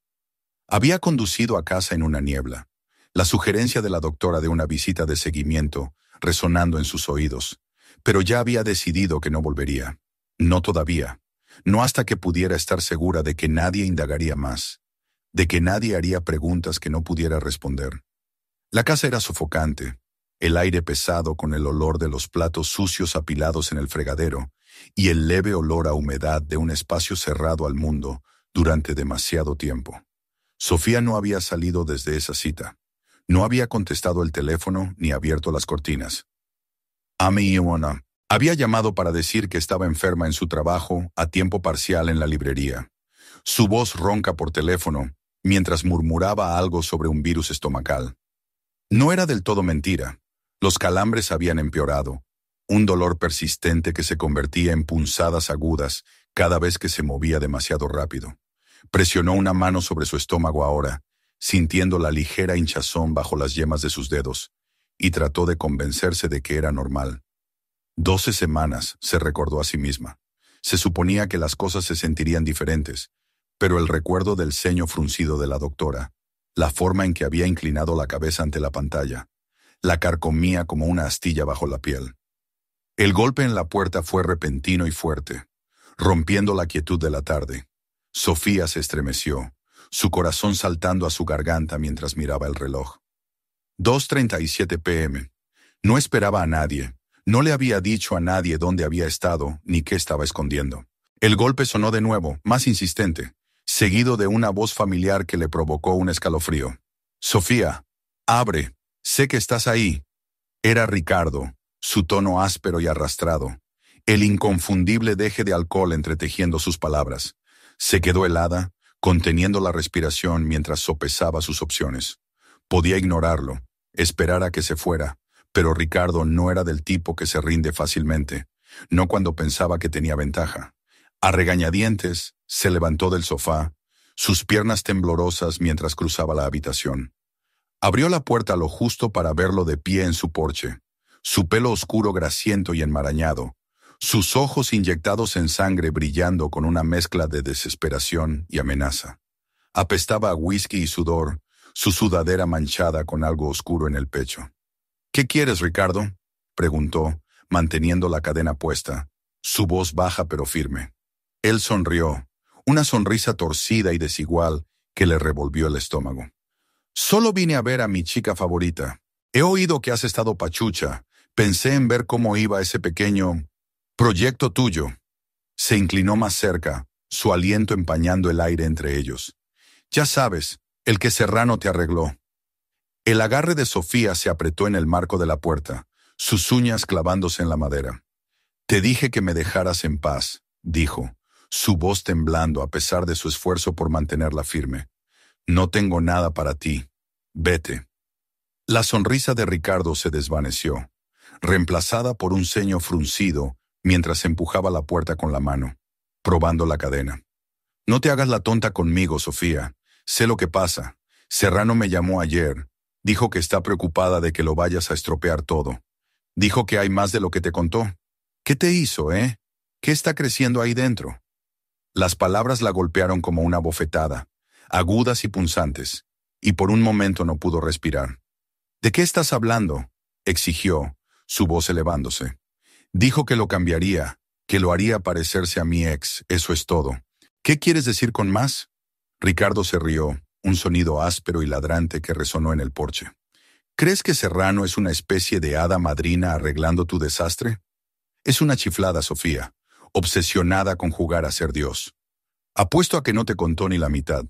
Había conducido a casa en una niebla. La sugerencia de la doctora de una visita de seguimiento resonando en sus oídos, pero ya había decidido que no volvería. No todavía. No hasta que pudiera estar segura de que nadie indagaría más, de que nadie haría preguntas que no pudiera responder. La casa era sofocante, el aire pesado con el olor de los platos sucios apilados en el fregadero y el leve olor a humedad de un espacio cerrado al mundo durante demasiado tiempo. Sofía no había salido desde esa cita. No había contestado el teléfono ni abierto las cortinas. Amy Iwana había llamado para decir que estaba enferma en su trabajo a tiempo parcial en la librería. Su voz ronca por teléfono mientras murmuraba algo sobre un virus estomacal. No era del todo mentira. Los calambres habían empeorado. Un dolor persistente que se convertía en punzadas agudas cada vez que se movía demasiado rápido. Presionó una mano sobre su estómago ahora, sintiendo la ligera hinchazón bajo las yemas de sus dedos, y trató de convencerse de que era normal. 12 semanas, se recordó a sí misma. Se suponía que las cosas se sentirían diferentes, pero el recuerdo del ceño fruncido de la doctora, la forma en que había inclinado la cabeza ante la pantalla, la carcomía como una astilla bajo la piel. El golpe en la puerta fue repentino y fuerte, rompiendo la quietud de la tarde. Sofía se estremeció, su corazón saltando a su garganta mientras miraba el reloj. 2:37 p.m. No esperaba a nadie. No le había dicho a nadie dónde había estado ni qué estaba escondiendo. El golpe sonó de nuevo, más insistente, seguido de una voz familiar que le provocó un escalofrío. «Sofía, abre, sé que estás ahí». Era Ricardo, su tono áspero y arrastrado, el inconfundible deje de alcohol entretejiendo sus palabras. Se quedó helada, conteniendo la respiración mientras sopesaba sus opciones. Podía ignorarlo, esperar a que se fuera, pero Ricardo no era del tipo que se rinde fácilmente, no cuando pensaba que tenía ventaja. A regañadientes, se levantó del sofá, sus piernas temblorosas mientras cruzaba la habitación. Abrió la puerta lo justo para verlo de pie en su porche, su pelo oscuro grasiento y enmarañado, sus ojos inyectados en sangre brillando con una mezcla de desesperación y amenaza. Apestaba a whisky y sudor, su sudadera manchada con algo oscuro en el pecho. «¿Qué quieres, Ricardo?», preguntó, manteniendo la cadena puesta, su voz baja pero firme. Él sonrió, una sonrisa torcida y desigual que le revolvió el estómago. «Solo vine a ver a mi chica favorita. He oído que has estado pachucha. Pensé en ver cómo iba ese pequeño proyecto tuyo». Se inclinó más cerca, su aliento empañando el aire entre ellos. «Ya sabes, el que Serrano te arregló». El agarre de Sofía se apretó en el marco de la puerta, sus uñas clavándose en la madera. «Te dije que me dejaras en paz», dijo, su voz temblando a pesar de su esfuerzo por mantenerla firme. «No tengo nada para ti. Vete». La sonrisa de Ricardo se desvaneció, reemplazada por un ceño fruncido mientras empujaba la puerta con la mano, probando la cadena. «No te hagas la tonta conmigo, Sofía. Sé lo que pasa. Serrano me llamó ayer. Dijo que está preocupada de que lo vayas a estropear todo. Dijo que hay más de lo que te contó. ¿Qué te hizo, eh? ¿Qué está creciendo ahí dentro?». Las palabras la golpearon como una bofetada, agudas y punzantes, y por un momento no pudo respirar. «¿De qué estás hablando?», exigió, su voz elevándose. «Dijo que lo cambiaría, que lo haría parecerse a mi ex, eso es todo. ¿Qué quieres decir con más?». Ricardo se rió, un sonido áspero y ladrante que resonó en el porche. «¿Crees que Serrano es una especie de hada madrina arreglando tu desastre? Es una chiflada, Sofía, obsesionada con jugar a ser Dios. Apuesto a que no te contó ni la mitad.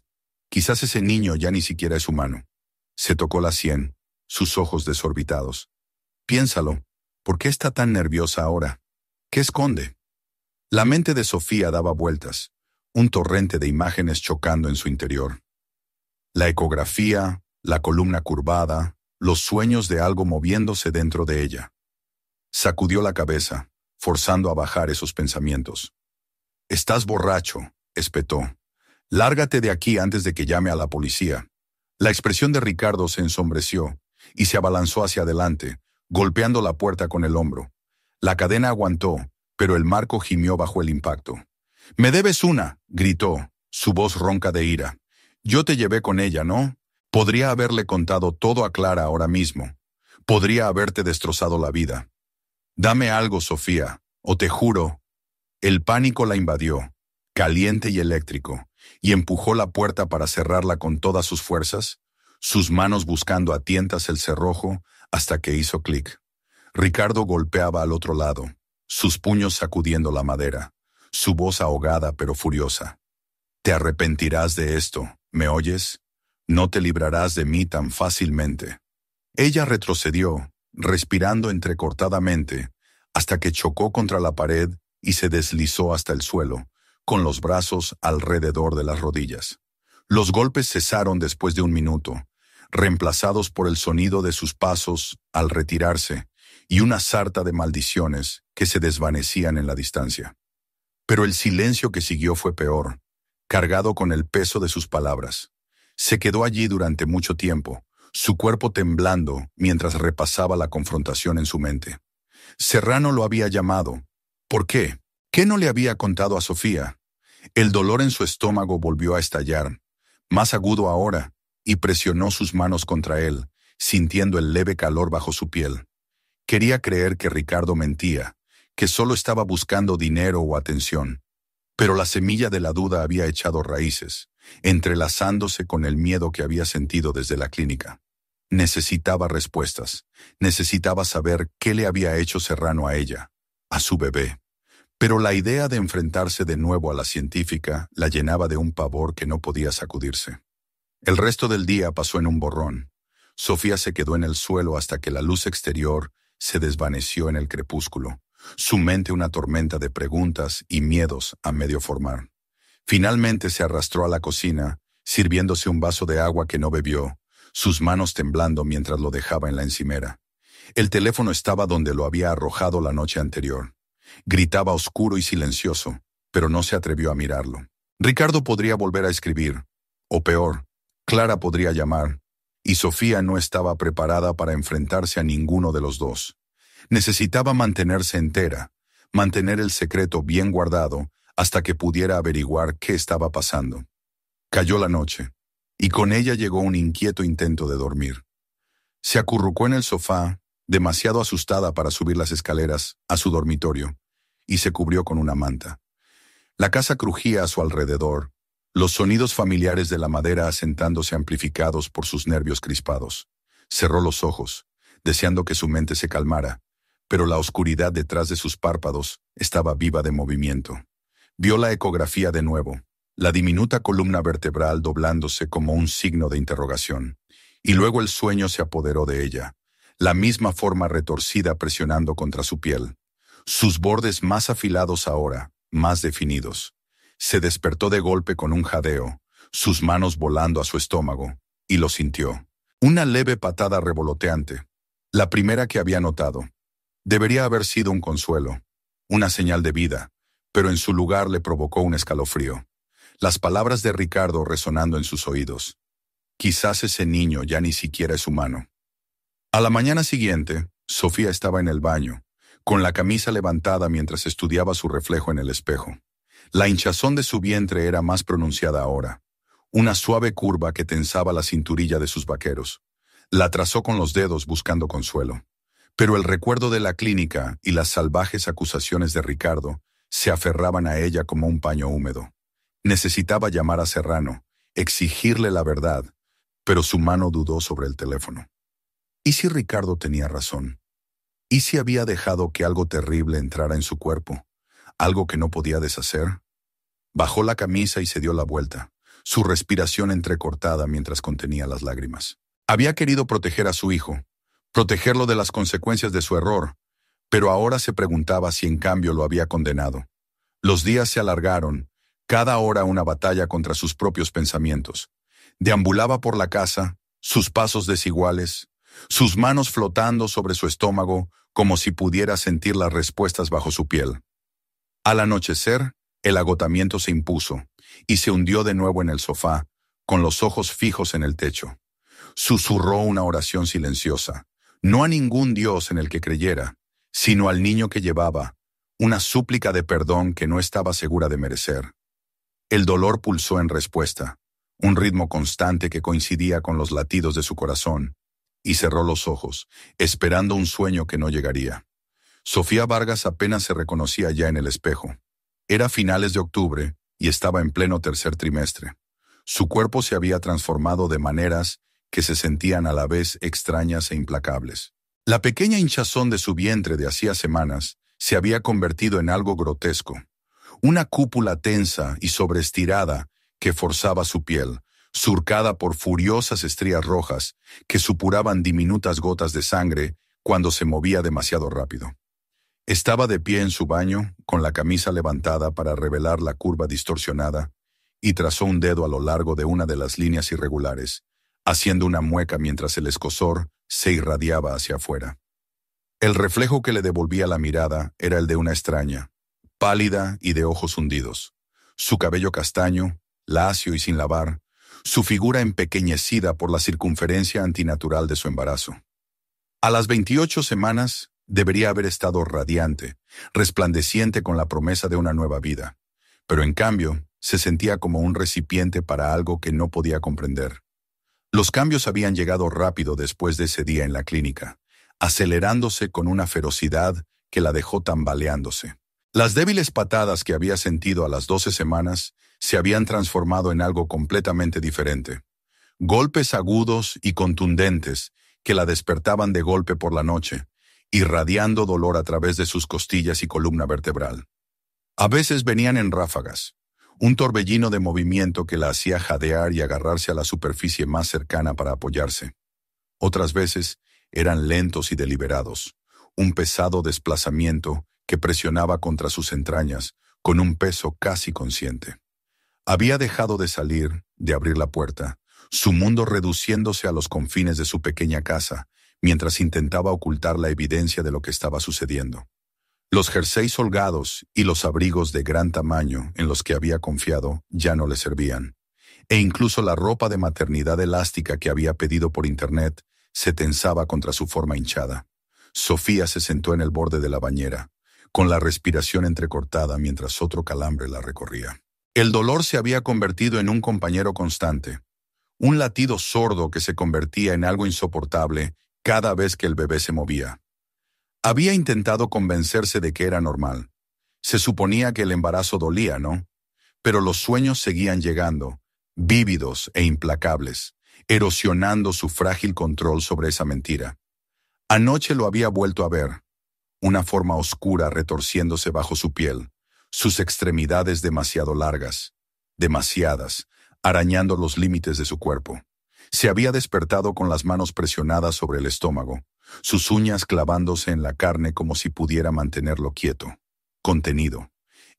Quizás ese niño ya ni siquiera es humano. Se tocó la sien, sus ojos desorbitados. Piénsalo, ¿por qué está tan nerviosa ahora? ¿Qué esconde? La mente de Sofía daba vueltas, un torrente de imágenes chocando en su interior. La ecografía, la columna curvada, los sueños de algo moviéndose dentro de ella. Sacudió la cabeza, forzando a bajar esos pensamientos. «Estás borracho», espetó. «Lárgate de aquí antes de que llame a la policía». La expresión de Ricardo se ensombreció y se abalanzó hacia adelante, golpeando la puerta con el hombro. La cadena aguantó, pero el marco gimió bajo el impacto. «Me debes una», gritó, su voz ronca de ira. «Yo te llevé con ella, ¿no? Podría haberle contado todo a Clara ahora mismo. Podría haberte destrozado la vida. Dame algo, Sofía, o te juro». El pánico la invadió, caliente y eléctrico, y empujó la puerta para cerrarla con todas sus fuerzas, sus manos buscando a tientas el cerrojo hasta que hizo clic. Ricardo golpeaba al otro lado, sus puños sacudiendo la madera, su voz ahogada pero furiosa. «Te arrepentirás de esto, ¿me oyes? No te librarás de mí tan fácilmente». Ella retrocedió, respirando entrecortadamente, hasta que chocó contra la pared y se deslizó hasta el suelo, con los brazos alrededor de las rodillas. Los golpes cesaron después de un minuto, reemplazados por el sonido de sus pasos al retirarse y una sarta de maldiciones que se desvanecían en la distancia. Pero el silencio que siguió fue peor, cargado con el peso de sus palabras. Se quedó allí durante mucho tiempo, su cuerpo temblando mientras repasaba la confrontación en su mente. Serrano lo había llamado. ¿Por qué? ¿Qué no le había contado a Sofía? El dolor en su estómago volvió a estallar, más agudo ahora, y presionó sus manos contra él, sintiendo el leve calor bajo su piel. Quería creer que Ricardo mentía, que solo estaba buscando dinero o atención. Pero la semilla de la duda había echado raíces, entrelazándose con el miedo que había sentido desde la clínica. Necesitaba respuestas, necesitaba saber qué le había hecho Serrano a ella, a su bebé. Pero la idea de enfrentarse de nuevo a la científica la llenaba de un pavor que no podía sacudirse. El resto del día pasó en un borrón. Sofía se quedó en el suelo hasta que la luz exterior se desvaneció en el crepúsculo, su mente una tormenta de preguntas y miedos a medio formar. Finalmente se arrastró a la cocina, sirviéndose un vaso de agua que no bebió, sus manos temblando mientras lo dejaba en la encimera. El teléfono estaba donde lo había arrojado la noche anterior. Gritaba oscuro y silencioso, pero no se atrevió a mirarlo. Ricardo podría volver a escribir, o peor, Clara podría llamar, y Sofía no estaba preparada para enfrentarse a ninguno de los dos. Necesitaba mantenerse entera, mantener el secreto bien guardado hasta que pudiera averiguar qué estaba pasando. Cayó la noche, y con ella llegó un inquieto intento de dormir. Se acurrucó en el sofá, demasiado asustada para subir las escaleras a su dormitorio, y se cubrió con una manta. La casa crujía a su alrededor, los sonidos familiares de la madera asentándose amplificados por sus nervios crispados. Cerró los ojos, deseando que su mente se calmara, pero la oscuridad detrás de sus párpados estaba viva de movimiento. Vio la ecografía de nuevo, la diminuta columna vertebral doblándose como un signo de interrogación, y luego el sueño se apoderó de ella, la misma forma retorcida presionando contra su piel, sus bordes más afilados ahora, más definidos. Se despertó de golpe con un jadeo, sus manos volando a su estómago, y lo sintió. Una leve patada revoloteante, la primera que había notado. Debería haber sido un consuelo, una señal de vida, pero en su lugar le provocó un escalofrío. Las palabras de Ricardo resonando en sus oídos. Quizás ese niño ya ni siquiera es humano. A la mañana siguiente, Sofía estaba en el baño, con la camisa levantada mientras estudiaba su reflejo en el espejo. La hinchazón de su vientre era más pronunciada ahora, una suave curva que tensaba la cinturilla de sus vaqueros. La trazó con los dedos buscando consuelo. Pero el recuerdo de la clínica y las salvajes acusaciones de Ricardo se aferraban a ella como un paño húmedo. Necesitaba llamar a Serrano, exigirle la verdad, pero su mano dudó sobre el teléfono. ¿Y si Ricardo tenía razón? ¿Y si había dejado que algo terrible entrara en su cuerpo? ¿Algo que no podía deshacer? Bajó la camisa y se dio la vuelta, su respiración entrecortada mientras contenía las lágrimas. Había querido proteger a su hijo, protegerlo de las consecuencias de su error, pero ahora se preguntaba si en cambio lo había condenado. Los días se alargaron, cada hora una batalla contra sus propios pensamientos. Deambulaba por la casa, sus pasos desiguales, sus manos flotando sobre su estómago como si pudiera sentir las respuestas bajo su piel. Al anochecer, el agotamiento se impuso y se hundió de nuevo en el sofá, con los ojos fijos en el techo. Susurró una oración silenciosa, no a ningún Dios en el que creyera, sino al niño que llevaba, una súplica de perdón que no estaba segura de merecer. El dolor pulsó en respuesta, un ritmo constante que coincidía con los latidos de su corazón, y cerró los ojos, esperando un sueño que no llegaría. Sofía Vargas apenas se reconocía ya en el espejo. Era finales de octubre y estaba en pleno tercer trimestre. Su cuerpo se había transformado de maneras que se sentían a la vez extrañas e implacables. La pequeña hinchazón de su vientre de hacía semanas se había convertido en algo grotesco. Una cúpula tensa y sobreestirada que forzaba su piel, surcada por furiosas estrías rojas que supuraban diminutas gotas de sangre cuando se movía demasiado rápido. Estaba de pie en su baño, con la camisa levantada para revelar la curva distorsionada, y trazó un dedo a lo largo de una de las líneas irregulares, haciendo una mueca mientras el escozor se irradiaba hacia afuera. El reflejo que le devolvía la mirada era el de una extraña, pálida y de ojos hundidos. Su cabello castaño, lacio y sin lavar, su figura empequeñecida por la circunferencia antinatural de su embarazo. A las 28 semanas, debería haber estado radiante, resplandeciente con la promesa de una nueva vida, pero en cambio se sentía como un recipiente para algo que no podía comprender. Los cambios habían llegado rápido después de ese día en la clínica, acelerándose con una ferocidad que la dejó tambaleándose. Las débiles patadas que había sentido a las 12 semanas se habían transformado en algo completamente diferente. Golpes agudos y contundentes que la despertaban de golpe por la noche, irradiando dolor a través de sus costillas y columna vertebral. A veces venían en ráfagas, un torbellino de movimiento que la hacía jadear y agarrarse a la superficie más cercana para apoyarse. Otras veces eran lentos y deliberados, un pesado desplazamiento que presionaba contra sus entrañas con un peso casi consciente. Había dejado de salir, de abrir la puerta, su mundo reduciéndose a los confines de su pequeña casa, mientras intentaba ocultar la evidencia de lo que estaba sucediendo. Los jerseys holgados y los abrigos de gran tamaño en los que había confiado ya no le servían, e incluso la ropa de maternidad elástica que había pedido por internet se tensaba contra su forma hinchada. Sofía se sentó en el borde de la bañera, con la respiración entrecortada mientras otro calambre la recorría. El dolor se había convertido en un compañero constante, un latido sordo que se convertía en algo insoportable cada vez que el bebé se movía. Había intentado convencerse de que era normal. Se suponía que el embarazo dolía, ¿no? Pero los sueños seguían llegando, vívidos e implacables, erosionando su frágil control sobre esa mentira. Anoche lo había vuelto a ver, una forma oscura retorciéndose bajo su piel, sus extremidades demasiado largas, demasiadas, arañando los límites de su cuerpo. Se había despertado con las manos presionadas sobre el estómago, sus uñas clavándose en la carne como si pudiera mantenerlo quieto, contenido.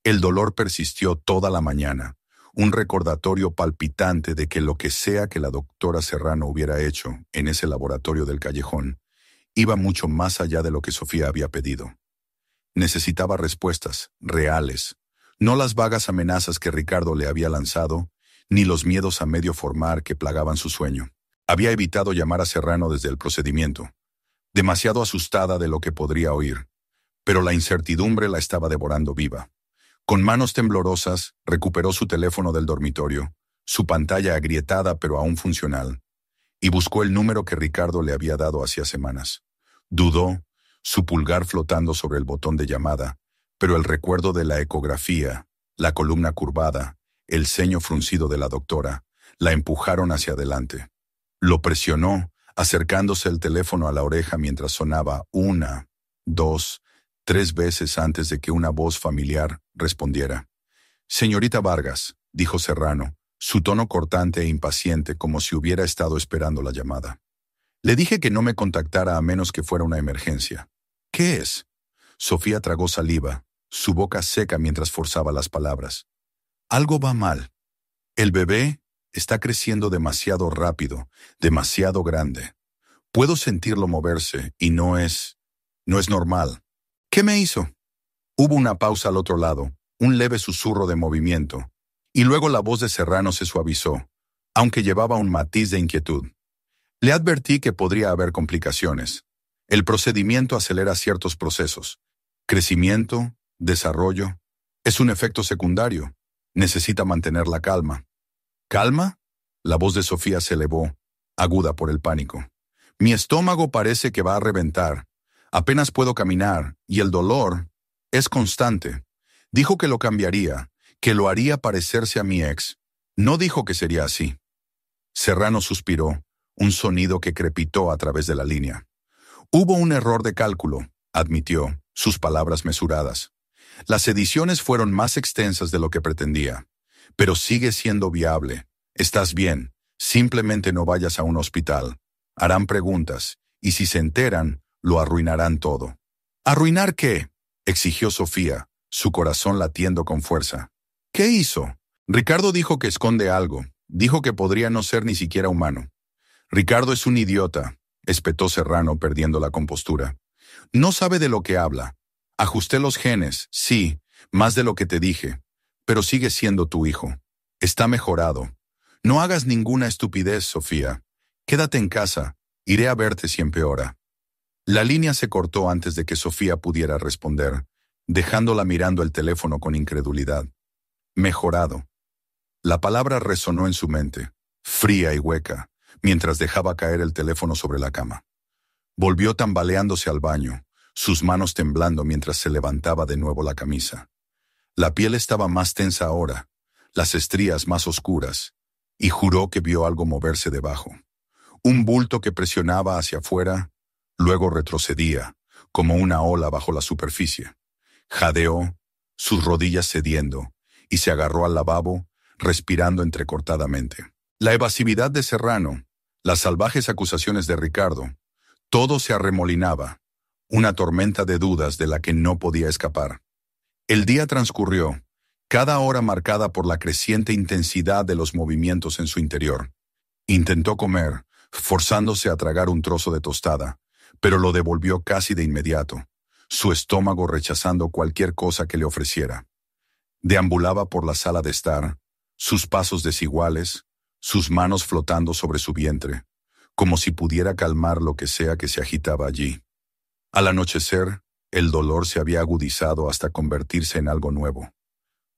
El dolor persistió toda la mañana, un recordatorio palpitante de que lo que sea que la doctora Serrano hubiera hecho en ese laboratorio del callejón iba mucho más allá de lo que Sofía había pedido. Necesitaba respuestas reales, no las vagas amenazas que Ricardo le había lanzado, ni los miedos a medio formar que plagaban su sueño. Había evitado llamar a Serrano desde el procedimiento, demasiado asustada de lo que podría oír, pero la incertidumbre la estaba devorando viva. Con manos temblorosas, recuperó su teléfono del dormitorio, su pantalla agrietada pero aún funcional, y buscó el número que Ricardo le había dado hacía semanas. Dudó, su pulgar flotando sobre el botón de llamada, pero el recuerdo de la ecografía, la columna curvada, el ceño fruncido de la doctora, la empujaron hacia adelante. Lo presionó, acercándose el teléfono a la oreja mientras sonaba 1, 2, 3 veces antes de que una voz familiar respondiera. «Señorita Vargas», dijo Serrano, su tono cortante e impaciente como si hubiera estado esperando la llamada. «Le dije que no me contactara a menos que fuera una emergencia». «¿Qué es?». Sofía tragó saliva, su boca seca mientras forzaba las palabras. «Algo va mal. El bebé está creciendo demasiado rápido, demasiado grande. Puedo sentirlo moverse y no es normal». «¿Qué me hizo?». Hubo una pausa al otro lado, un leve susurro de movimiento, y luego la voz de Serrano se suavizó, aunque llevaba un matiz de inquietud. «Le advertí que podría haber complicaciones. El procedimiento acelera ciertos procesos. Crecimiento, desarrollo. Es un efecto secundario. Necesita mantener la calma». «¿Calma?». La voz de Sofía se elevó, aguda por el pánico. «Mi estómago parece que va a reventar. Apenas puedo caminar, y el dolor es constante. Dijo que lo cambiaría, que lo haría parecerse a mi ex. No dijo que sería así». Serrano suspiró, un sonido que crepitó a través de la línea. «Hubo un error de cálculo», admitió, sus palabras mesuradas. «Las ediciones fueron más extensas de lo que pretendía. Pero sigue siendo viable. Estás bien. Simplemente no vayas a un hospital. Harán preguntas, y si se enteran, lo arruinarán todo». «¿Arruinar qué?», exigió Sofía, su corazón latiendo con fuerza. «¿Qué hizo?». «Ricardo dijo que esconde algo. Dijo que podría no ser ni siquiera humano». «Ricardo es un idiota», espetó Serrano perdiendo la compostura. «No sabe de lo que habla. Ajusté los genes, sí, más de lo que te dije, pero sigue siendo tu hijo. Está mejorado. No hagas ninguna estupidez, Sofía. Quédate en casa. Iré a verte si empeora». La línea se cortó antes de que Sofía pudiera responder, dejándola mirando el teléfono con incredulidad. «Mejorado». La palabra resonó en su mente, fría y hueca, mientras dejaba caer el teléfono sobre la cama. Volvió tambaleándose al baño, sus manos temblando mientras se levantaba de nuevo la camisa. La piel estaba más tensa ahora, las estrías más oscuras, y juró que vio algo moverse debajo. Un bulto que presionaba hacia afuera, luego retrocedía, como una ola bajo la superficie. Jadeó, sus rodillas cediendo, y se agarró al lavabo, respirando entrecortadamente. La evasividad de Serrano, las salvajes acusaciones de Ricardo, todo se arremolinaba, una tormenta de dudas de la que no podía escapar. El día transcurrió, cada hora marcada por la creciente intensidad de los movimientos en su interior. Intentó comer, forzándose a tragar un trozo de tostada, pero lo devolvió casi de inmediato, su estómago rechazando cualquier cosa que le ofreciera. Deambulaba por la sala de estar, sus pasos desiguales, sus manos flotando sobre su vientre, como si pudiera calmar lo que sea que se agitaba allí. Al anochecer, el dolor se había agudizado hasta convertirse en algo nuevo.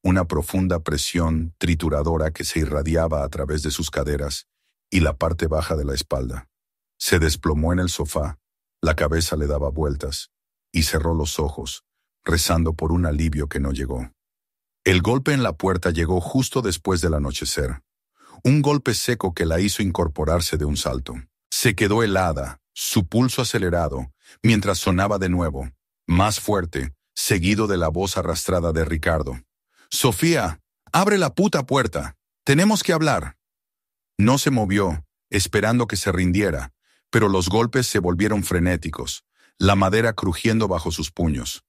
Una profunda presión trituradora que se irradiaba a través de sus caderas y la parte baja de la espalda. Se desplomó en el sofá, la cabeza le daba vueltas, y cerró los ojos, rezando por un alivio que no llegó. El golpe en la puerta llegó justo después del anochecer. Un golpe seco que la hizo incorporarse de un salto. Se quedó helada, su pulso acelerado, mientras sonaba de nuevo, más fuerte, seguido de la voz arrastrada de Ricardo. «Sofía, abre la puta puerta. Tenemos que hablar». No se movió, esperando que se rindiera, pero los golpes se volvieron frenéticos, la madera crujiendo bajo sus puños.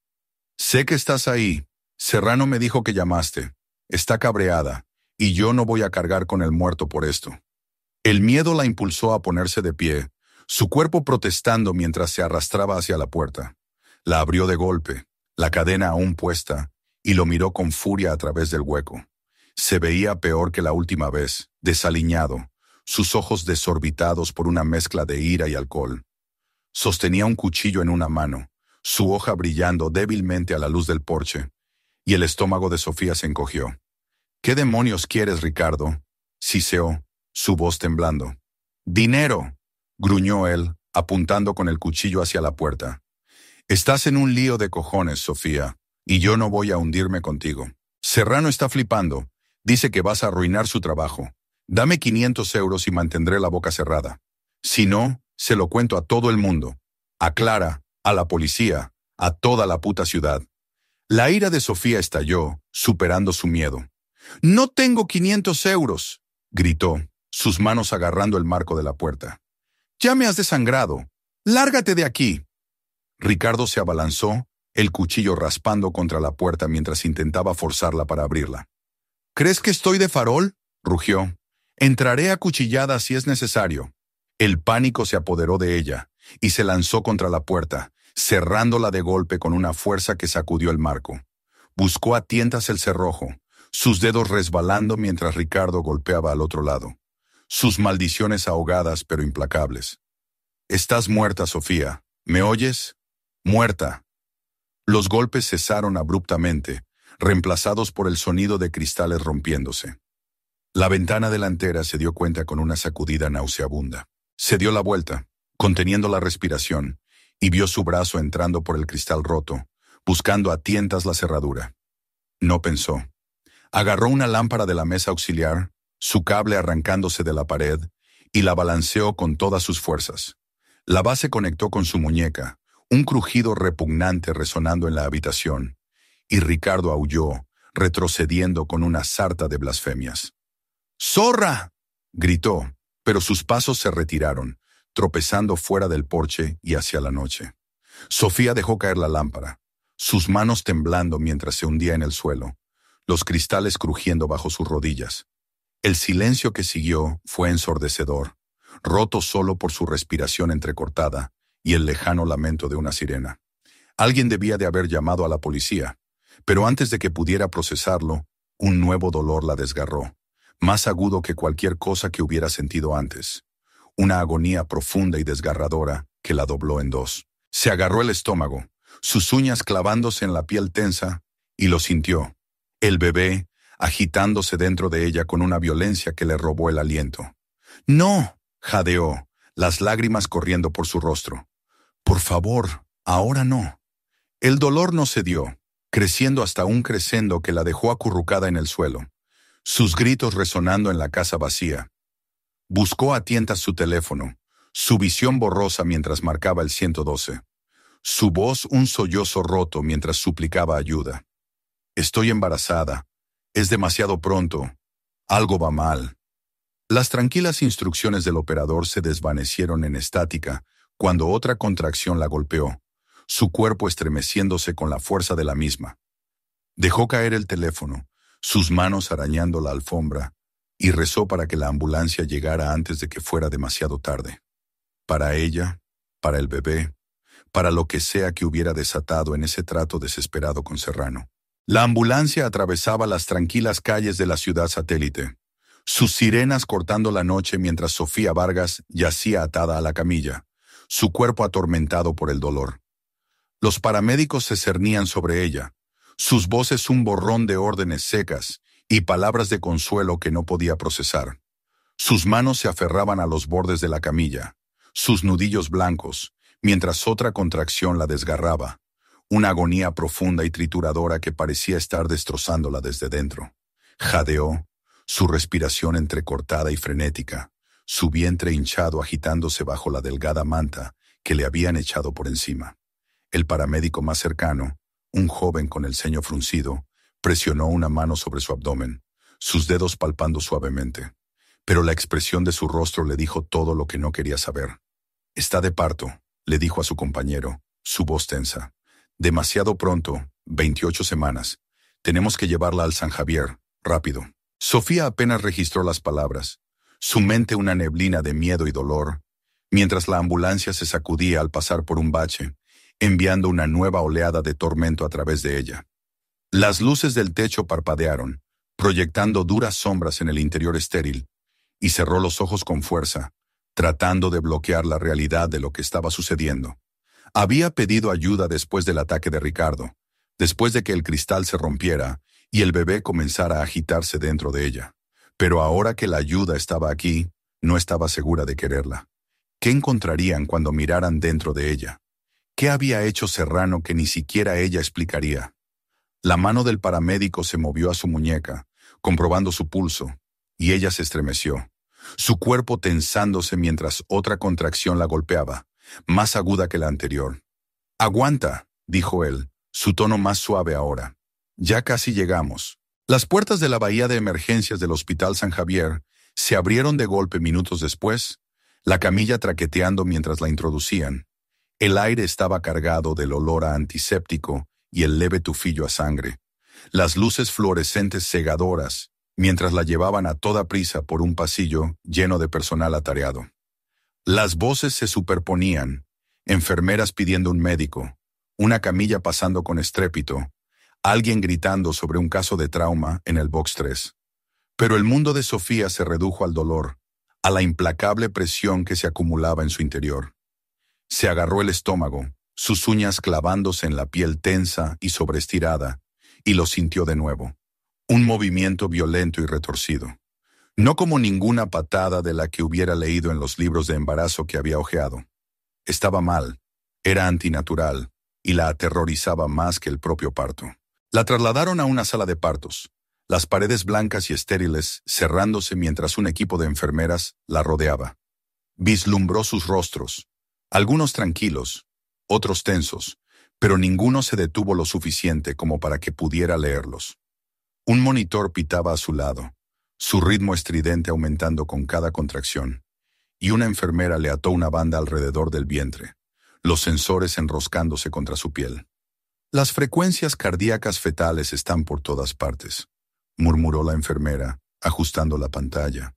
«Sé que estás ahí. Serrano me dijo que llamaste. Está cabreada, y yo no voy a cargar con el muerto por esto». El miedo la impulsó a ponerse de pie, su cuerpo protestando mientras se arrastraba hacia la puerta. La abrió de golpe, la cadena aún puesta, y lo miró con furia a través del hueco. Se veía peor que la última vez, desaliñado, sus ojos desorbitados por una mezcla de ira y alcohol. Sostenía un cuchillo en una mano, su hoja brillando débilmente a la luz del porche, y el estómago de Sofía se encogió. «¿Qué demonios quieres, Ricardo?», siseó, su voz temblando. «¡Dinero!», gruñó él, apuntando con el cuchillo hacia la puerta. «Estás en un lío de cojones, Sofía, y yo no voy a hundirme contigo. Serrano está flipando. Dice que vas a arruinar su trabajo. Dame 500 euros y mantendré la boca cerrada. Si no, se lo cuento a todo el mundo. A Clara, a la policía, a toda la puta ciudad. La ira de Sofía estalló, superando su miedo. «¡No tengo 500 euros!», gritó, sus manos agarrando el marco de la puerta. «Ya me has desangrado. ¡Lárgate de aquí!». Ricardo se abalanzó, el cuchillo raspando contra la puerta mientras intentaba forzarla para abrirla. «¿Crees que estoy de farol?», rugió. «Entraré a cuchilladas si es necesario». El pánico se apoderó de ella y se lanzó contra la puerta, cerrándola de golpe con una fuerza que sacudió el marco. Buscó a tientas el cerrojo, sus dedos resbalando mientras Ricardo golpeaba al otro lado. Sus maldiciones ahogadas pero implacables. «Estás muerta, Sofía. ¿Me oyes? Muerta». Los golpes cesaron abruptamente, reemplazados por el sonido de cristales rompiéndose. La ventana delantera se dio cuenta con una sacudida nauseabunda. Se dio la vuelta, conteniendo la respiración, y vio su brazo entrando por el cristal roto, buscando a tientas la cerradura. No pensó. Agarró una lámpara de la mesa auxiliar, su cable arrancándose de la pared, y la balanceó con todas sus fuerzas. La base conectó con su muñeca, un crujido repugnante resonando en la habitación, y Ricardo aulló, retrocediendo con una sarta de blasfemias. «¡Zorra!», gritó, pero sus pasos se retiraron, tropezando fuera del porche y hacia la noche. Sofía dejó caer la lámpara, sus manos temblando mientras se hundía en el suelo, los cristales crujiendo bajo sus rodillas. El silencio que siguió fue ensordecedor, roto solo por su respiración entrecortada y el lejano lamento de una sirena. Alguien debía de haber llamado a la policía, pero antes de que pudiera procesarlo, un nuevo dolor la desgarró, más agudo que cualquier cosa que hubiera sentido antes. Una agonía profunda y desgarradora que la dobló en dos. Se agarró el estómago, sus uñas clavándose en la piel tensa, y lo sintió. El bebé, agitándose dentro de ella con una violencia que le robó el aliento. «¡No!», jadeó, las lágrimas corriendo por su rostro. «Por favor, ahora no». El dolor no cedió, creciendo hasta un crescendo que la dejó acurrucada en el suelo, sus gritos resonando en la casa vacía. Buscó a tientas su teléfono, su visión borrosa mientras marcaba el 112. Su voz un sollozo roto mientras suplicaba ayuda. «Estoy embarazada. Es demasiado pronto. Algo va mal». Las tranquilas instrucciones del operador se desvanecieron en estática cuando otra contracción la golpeó, su cuerpo estremeciéndose con la fuerza de la misma. Dejó caer el teléfono, sus manos arañando la alfombra, y rezó para que la ambulancia llegara antes de que fuera demasiado tarde. Para ella, para el bebé, para lo que sea que hubiera desatado en ese trato desesperado con Serrano. La ambulancia atravesaba las tranquilas calles de la ciudad satélite, sus sirenas cortando la noche mientras Sofía Vargas yacía atada a la camilla, su cuerpo atormentado por el dolor. Los paramédicos se cernían sobre ella, sus voces un borrón de órdenes secas y palabras de consuelo que no podía procesar. Sus manos se aferraban a los bordes de la camilla, sus nudillos blancos, mientras otra contracción la desgarraba, una agonía profunda y trituradora que parecía estar destrozándola desde dentro. Jadeó, su respiración entrecortada y frenética, su vientre hinchado agitándose bajo la delgada manta que le habían echado por encima. El paramédico más cercano, un joven con el ceño fruncido, presionó una mano sobre su abdomen, sus dedos palpando suavemente. Pero la expresión de su rostro le dijo todo lo que no quería saber. «Está de parto», le dijo a su compañero, su voz tensa. «Demasiado pronto, 28 semanas. Tenemos que llevarla al San Javier, rápido». Sofía apenas registró las palabras, su mente una neblina de miedo y dolor, mientras la ambulancia se sacudía al pasar por un bache, enviando una nueva oleada de tormento a través de ella. Las luces del techo parpadearon, proyectando duras sombras en el interior estéril, y cerró los ojos con fuerza, tratando de bloquear la realidad de lo que estaba sucediendo. Había pedido ayuda después del ataque de Ricardo, después de que el cristal se rompiera y el bebé comenzara a agitarse dentro de ella. Pero ahora que la ayuda estaba aquí, no estaba segura de quererla. ¿Qué encontrarían cuando miraran dentro de ella? ¿Qué había hecho Serrano que ni siquiera ella explicaría? La mano del paramédico se movió a su muñeca, comprobando su pulso, y ella se estremeció, su cuerpo tensándose mientras otra contracción la golpeaba, más aguda que la anterior. «¡Aguanta!», dijo él, su tono más suave ahora. Ya casi llegamos. Las puertas de la bahía de emergencias del Hospital San Javier se abrieron de golpe minutos después, la camilla traqueteando mientras la introducían. El aire estaba cargado del olor a antiséptico y el leve tufillo a sangre. Las luces fluorescentes cegadoras, mientras la llevaban a toda prisa por un pasillo lleno de personal atareado. Las voces se superponían, enfermeras pidiendo un médico, una camilla pasando con estrépito, alguien gritando sobre un caso de trauma en el box 3. Pero el mundo de Sofía se redujo al dolor, a la implacable presión que se acumulaba en su interior. Se agarró el estómago, sus uñas clavándose en la piel tensa y sobreestirada, y lo sintió de nuevo. Un movimiento violento y retorcido. No como ninguna patada de la que hubiera leído en los libros de embarazo que había hojeado. Estaba mal, era antinatural, y la aterrorizaba más que el propio parto. La trasladaron a una sala de partos, las paredes blancas y estériles cerrándose mientras un equipo de enfermeras la rodeaba. Vislumbró sus rostros, algunos tranquilos, otros tensos, pero ninguno se detuvo lo suficiente como para que pudiera leerlos. Un monitor pitaba a su lado, su ritmo estridente aumentando con cada contracción, y una enfermera le ató una banda alrededor del vientre, los sensores enroscándose contra su piel. Las frecuencias cardíacas fetales están por todas partes, murmuró la enfermera, ajustando la pantalla,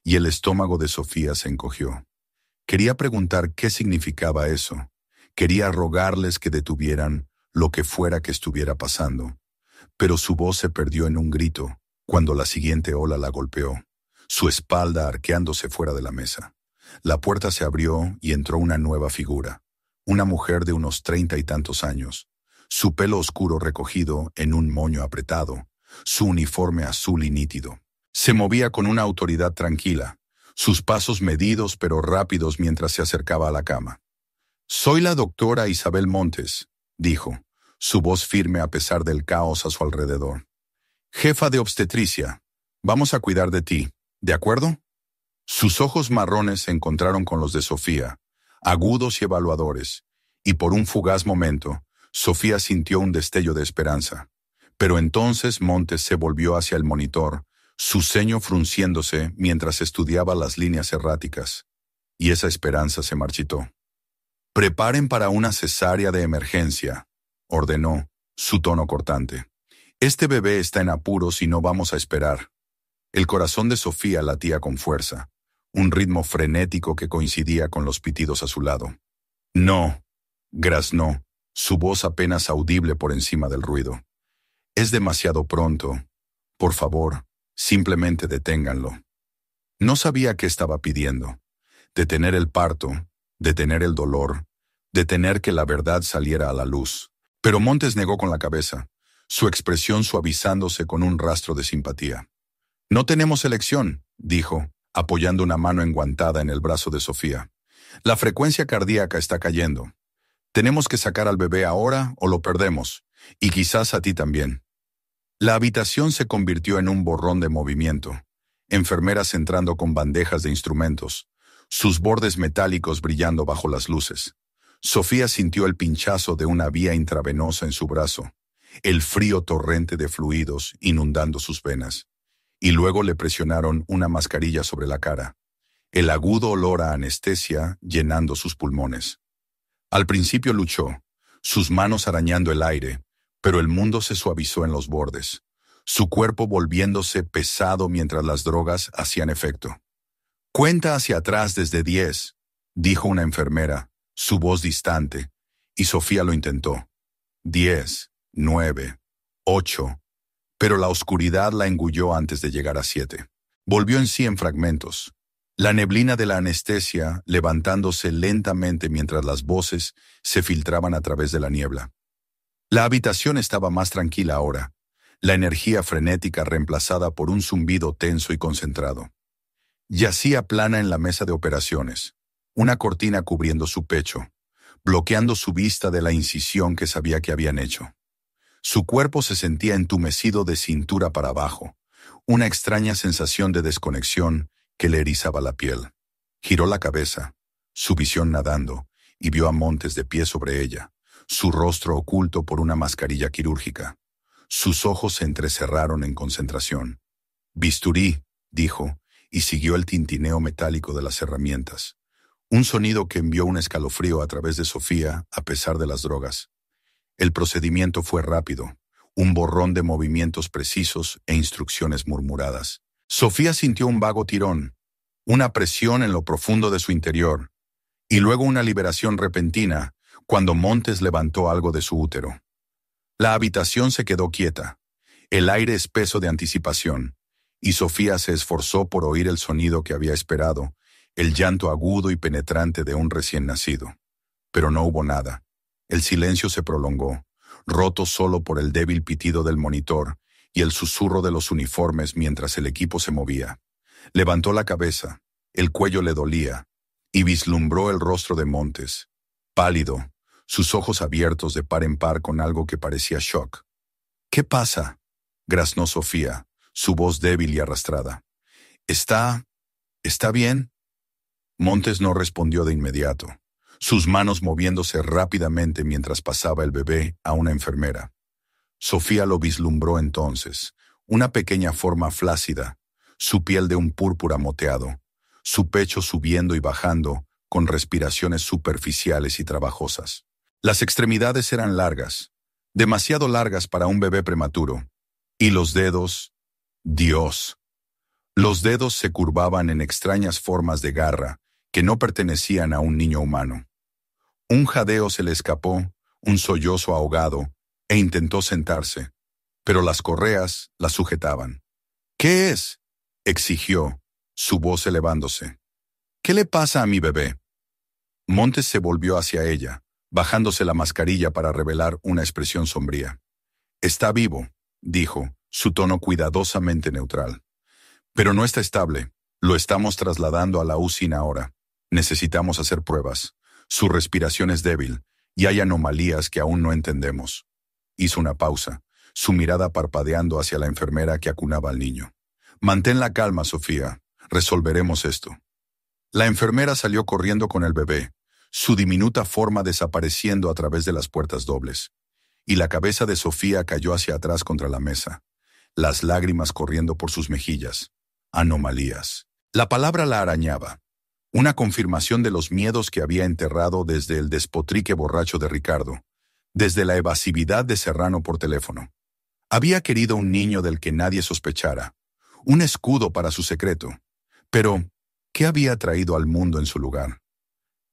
y el estómago de Sofía se encogió. Quería preguntar qué significaba eso. Quería rogarles que detuvieran lo que fuera que estuviera pasando, pero su voz se perdió en un grito cuando la siguiente ola la golpeó, su espalda arqueándose fuera de la mesa. La puerta se abrió y entró una nueva figura, una mujer de unos 30 y tantos años, su pelo oscuro recogido en un moño apretado, su uniforme azul y nítido. Se movía con una autoridad tranquila, sus pasos medidos pero rápidos mientras se acercaba a la cama. «Soy la doctora Isabel Montes», dijo, su voz firme a pesar del caos a su alrededor. «Jefa de obstetricia, vamos a cuidar de ti, ¿de acuerdo?» Sus ojos marrones se encontraron con los de Sofía, agudos y evaluadores, y por un fugaz momento, Sofía sintió un destello de esperanza. Pero entonces Montes se volvió hacia el monitor, su ceño frunciéndose mientras estudiaba las líneas erráticas, y esa esperanza se marchitó. «Preparen para una cesárea de emergencia», ordenó, su tono cortante. «Este bebé está en apuros y no vamos a esperar». El corazón de Sofía latía con fuerza, un ritmo frenético que coincidía con los pitidos a su lado. «No», graznó, su voz apenas audible por encima del ruido. «Es demasiado pronto. Por favor, simplemente deténganlo». No sabía qué estaba pidiendo. Detener el parto, detener el dolor, detener que la verdad saliera a la luz. Pero Montes negó con la cabeza, su expresión suavizándose con un rastro de simpatía. «No tenemos elección», dijo, apoyando una mano enguantada en el brazo de Sofía. «La frecuencia cardíaca está cayendo. Tenemos que sacar al bebé ahora o lo perdemos, y quizás a ti también». La habitación se convirtió en un borrón de movimiento, enfermeras entrando con bandejas de instrumentos, sus bordes metálicos brillando bajo las luces. Sofía sintió el pinchazo de una vía intravenosa en su brazo, el frío torrente de fluidos inundando sus venas, y luego le presionaron una mascarilla sobre la cara, el agudo olor a anestesia llenando sus pulmones. Al principio luchó, sus manos arañando el aire, pero el mundo se suavizó en los bordes, su cuerpo volviéndose pesado mientras las drogas hacían efecto. «Cuenta hacia atrás desde 10», dijo una enfermera, su voz distante, y Sofía lo intentó. 10, 9, 8, pero la oscuridad la engulló antes de llegar a 7. Volvió en sí en fragmentos, la neblina de la anestesia levantándose lentamente mientras las voces se filtraban a través de la niebla. La habitación estaba más tranquila ahora, la energía frenética reemplazada por un zumbido tenso y concentrado. Yacía plana en la mesa de operaciones, una cortina cubriendo su pecho, bloqueando su vista de la incisión que sabía que habían hecho. Su cuerpo se sentía entumecido de cintura para abajo, una extraña sensación de desconexión que le erizaba la piel. Giró la cabeza, su visión nadando, y vio a Montes de pie sobre ella, su rostro oculto por una mascarilla quirúrgica. Sus ojos se entrecerraron en concentración. «Bisturí», dijo, y siguió el tintineo metálico de las herramientas. Un sonido que envió un escalofrío a través de Sofía a pesar de las drogas. El procedimiento fue rápido, un borrón de movimientos precisos e instrucciones murmuradas. Sofía sintió un vago tirón, una presión en lo profundo de su interior, y luego una liberación repentina cuando Montes levantó algo de su útero. La habitación se quedó quieta, el aire espeso de anticipación, y Sofía se esforzó por oír el sonido que había esperado, el llanto agudo y penetrante de un recién nacido. Pero no hubo nada. El silencio se prolongó, roto solo por el débil pitido del monitor y el susurro de los uniformes mientras el equipo se movía. Levantó la cabeza, el cuello le dolía, y vislumbró el rostro de Montes, pálido, sus ojos abiertos de par en par con algo que parecía shock. «¿Qué pasa?», graznó Sofía, su voz débil y arrastrada. ¿Está bien?» Montes no respondió de inmediato, sus manos moviéndose rápidamente mientras pasaba el bebé a una enfermera. Sofía lo vislumbró entonces, una pequeña forma flácida, su piel de un púrpura moteado, su pecho subiendo y bajando con respiraciones superficiales y trabajosas. Las extremidades eran largas, demasiado largas para un bebé prematuro, y los dedos, Dios. Los dedos se curvaban en extrañas formas de garra que no pertenecían a un niño humano. Un jadeo se le escapó, un sollozo ahogado, e intentó sentarse, pero las correas la sujetaban. «¿Qué es?», exigió, su voz elevándose. «¿Qué le pasa a mi bebé?». Montes se volvió hacia ella, bajándose la mascarilla para revelar una expresión sombría. «Está vivo», dijo, su tono cuidadosamente neutral. «Pero no está estable. Lo estamos trasladando a la UCI ahora. Necesitamos hacer pruebas. Su respiración es débil, y hay anomalías que aún no entendemos». Hizo una pausa, su mirada parpadeando hacia la enfermera que acunaba al niño. «Mantén la calma, Sofía. Resolveremos esto». La enfermera salió corriendo con el bebé, su diminuta forma desapareciendo a través de las puertas dobles. Y la cabeza de Sofía cayó hacia atrás contra la mesa, las lágrimas corriendo por sus mejillas. Anomalías. La palabra la arañaba. Una confirmación de los miedos que había enterrado desde el despotrique borracho de Ricardo, desde la evasividad de Serrano por teléfono. Había querido un niño del que nadie sospechara, un escudo para su secreto. Pero, ¿qué había traído al mundo en su lugar?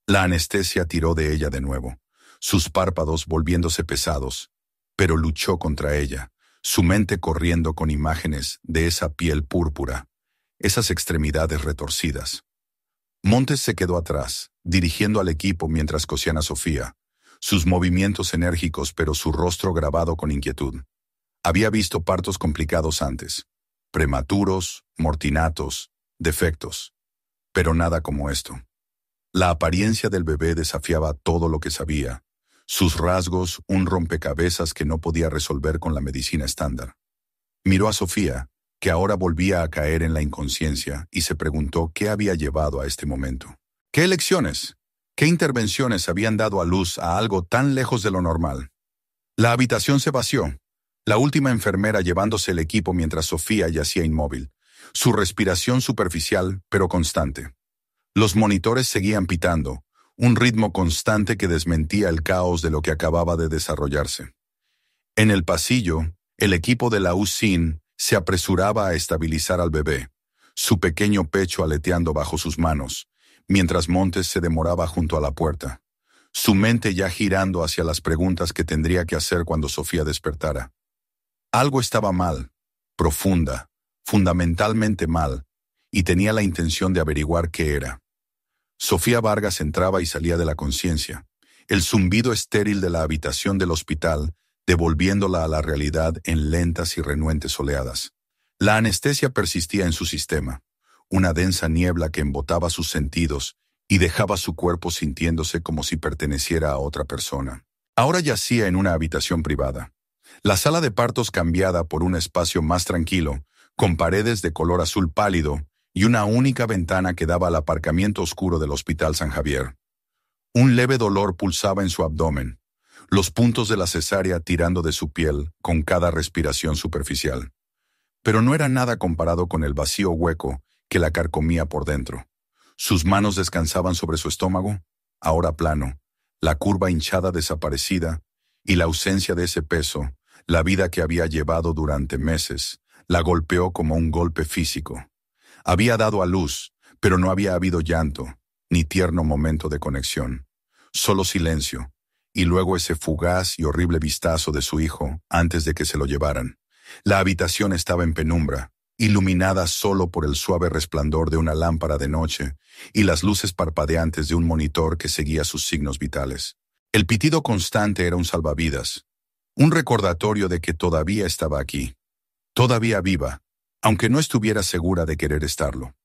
La anestesia tiró de ella de nuevo, sus párpados volviéndose pesados, pero luchó contra ella, su mente corriendo con imágenes de esa piel púrpura, esas extremidades retorcidas. Montes se quedó atrás, dirigiendo al equipo mientras cosían a Sofía, sus movimientos enérgicos pero su rostro grabado con inquietud. Había visto partos complicados antes, prematuros, mortinatos, defectos, pero nada como esto. La apariencia del bebé desafiaba todo lo que sabía, sus rasgos un rompecabezas que no podía resolver con la medicina estándar. Miró a Sofía, que ahora volvía a caer en la inconsciencia, y se preguntó qué había llevado a este momento. ¿Qué elecciones? ¿Qué intervenciones habían dado a luz a algo tan lejos de lo normal? La habitación se vació, la última enfermera llevándose el equipo mientras Sofía yacía inmóvil, su respiración superficial pero constante. Los monitores seguían pitando, un ritmo constante que desmentía el caos de lo que acababa de desarrollarse. En el pasillo, el equipo de la UCIN se apresuraba a estabilizar al bebé, su pequeño pecho aleteando bajo sus manos, mientras Montes se demoraba junto a la puerta, su mente ya girando hacia las preguntas que tendría que hacer cuando Sofía despertara. Algo estaba mal, profunda, fundamentalmente mal, y tenía la intención de averiguar qué era. Sofía Vargas entraba y salía de la conciencia, el zumbido estéril de la habitación del hospital, devolviéndola a la realidad en lentas y renuentes oleadas. La anestesia persistía en su sistema, una densa niebla que embotaba sus sentidos y dejaba su cuerpo sintiéndose como si perteneciera a otra persona. Ahora yacía en una habitación privada. La sala de partos cambiada por un espacio más tranquilo, con paredes de color azul pálido y una única ventana que daba al aparcamiento oscuro del Hospital San Javier. Un leve dolor pulsaba en su abdomen, los puntos de la cesárea tirando de su piel con cada respiración superficial. Pero no era nada comparado con el vacío hueco que la carcomía por dentro. Sus manos descansaban sobre su estómago, ahora plano, la curva hinchada desaparecida, y la ausencia de ese peso, la vida que había llevado durante meses, la golpeó como un golpe físico. Había dado a luz, pero no había habido llanto, ni tierno momento de conexión. Solo silencio, y luego ese fugaz y horrible vistazo de su hijo antes de que se lo llevaran. La habitación estaba en penumbra, iluminada solo por el suave resplandor de una lámpara de noche y las luces parpadeantes de un monitor que seguía sus signos vitales. El pitido constante era un salvavidas, un recordatorio de que todavía estaba aquí, todavía viva, aunque no estuviera segura de querer estarlo.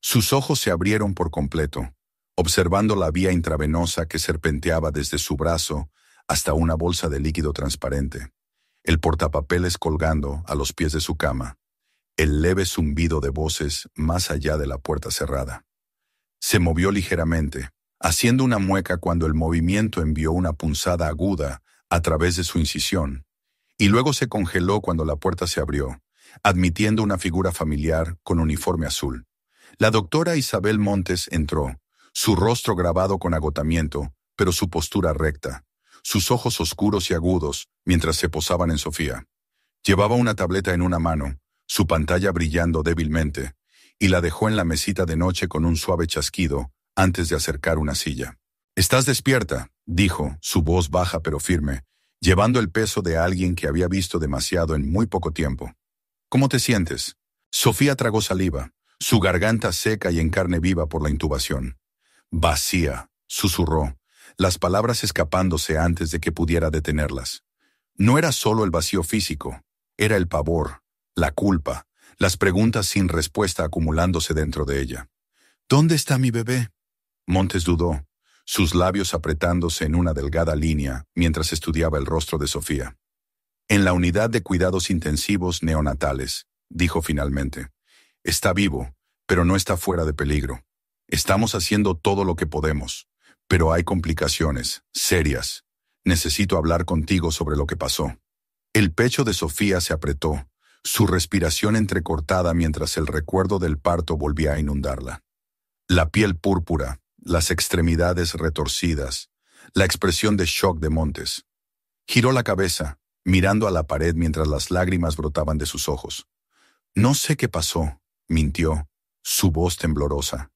Sus ojos se abrieron por completo, observando la vía intravenosa que serpenteaba desde su brazo hasta una bolsa de líquido transparente, el portapapeles colgando a los pies de su cama, el leve zumbido de voces más allá de la puerta cerrada. Se movió ligeramente, haciendo una mueca cuando el movimiento envió una punzada aguda a través de su incisión, y luego se congeló cuando la puerta se abrió, admitiendo una figura familiar con uniforme azul. La doctora Isabel Montes entró, su rostro grabado con agotamiento, pero su postura recta, sus ojos oscuros y agudos mientras se posaban en Sofía. Llevaba una tableta en una mano, su pantalla brillando débilmente, y la dejó en la mesita de noche con un suave chasquido antes de acercar una silla. «¿Estás despierta?», dijo, su voz baja pero firme, llevando el peso de alguien que había visto demasiado en muy poco tiempo. «¿Cómo te sientes?». Sofía tragó saliva, su garganta seca y en carne viva por la intubación. «Vacía», susurró, las palabras escapándose antes de que pudiera detenerlas. No era solo el vacío físico, era el pavor, la culpa, las preguntas sin respuesta acumulándose dentro de ella. «¿Dónde está mi bebé?». Montes dudó, sus labios apretándose en una delgada línea mientras estudiaba el rostro de Sofía. «En la unidad de cuidados intensivos neonatales», dijo finalmente. «Está vivo, pero no está fuera de peligro. Estamos haciendo todo lo que podemos, pero hay complicaciones, serias. Necesito hablar contigo sobre lo que pasó». El pecho de Sofía se apretó, su respiración entrecortada mientras el recuerdo del parto volvía a inundarla. La piel púrpura, las extremidades retorcidas, la expresión de shock de Montes. Giró la cabeza, mirando a la pared mientras las lágrimas brotaban de sus ojos. «No sé qué pasó», mintió, su voz temblorosa.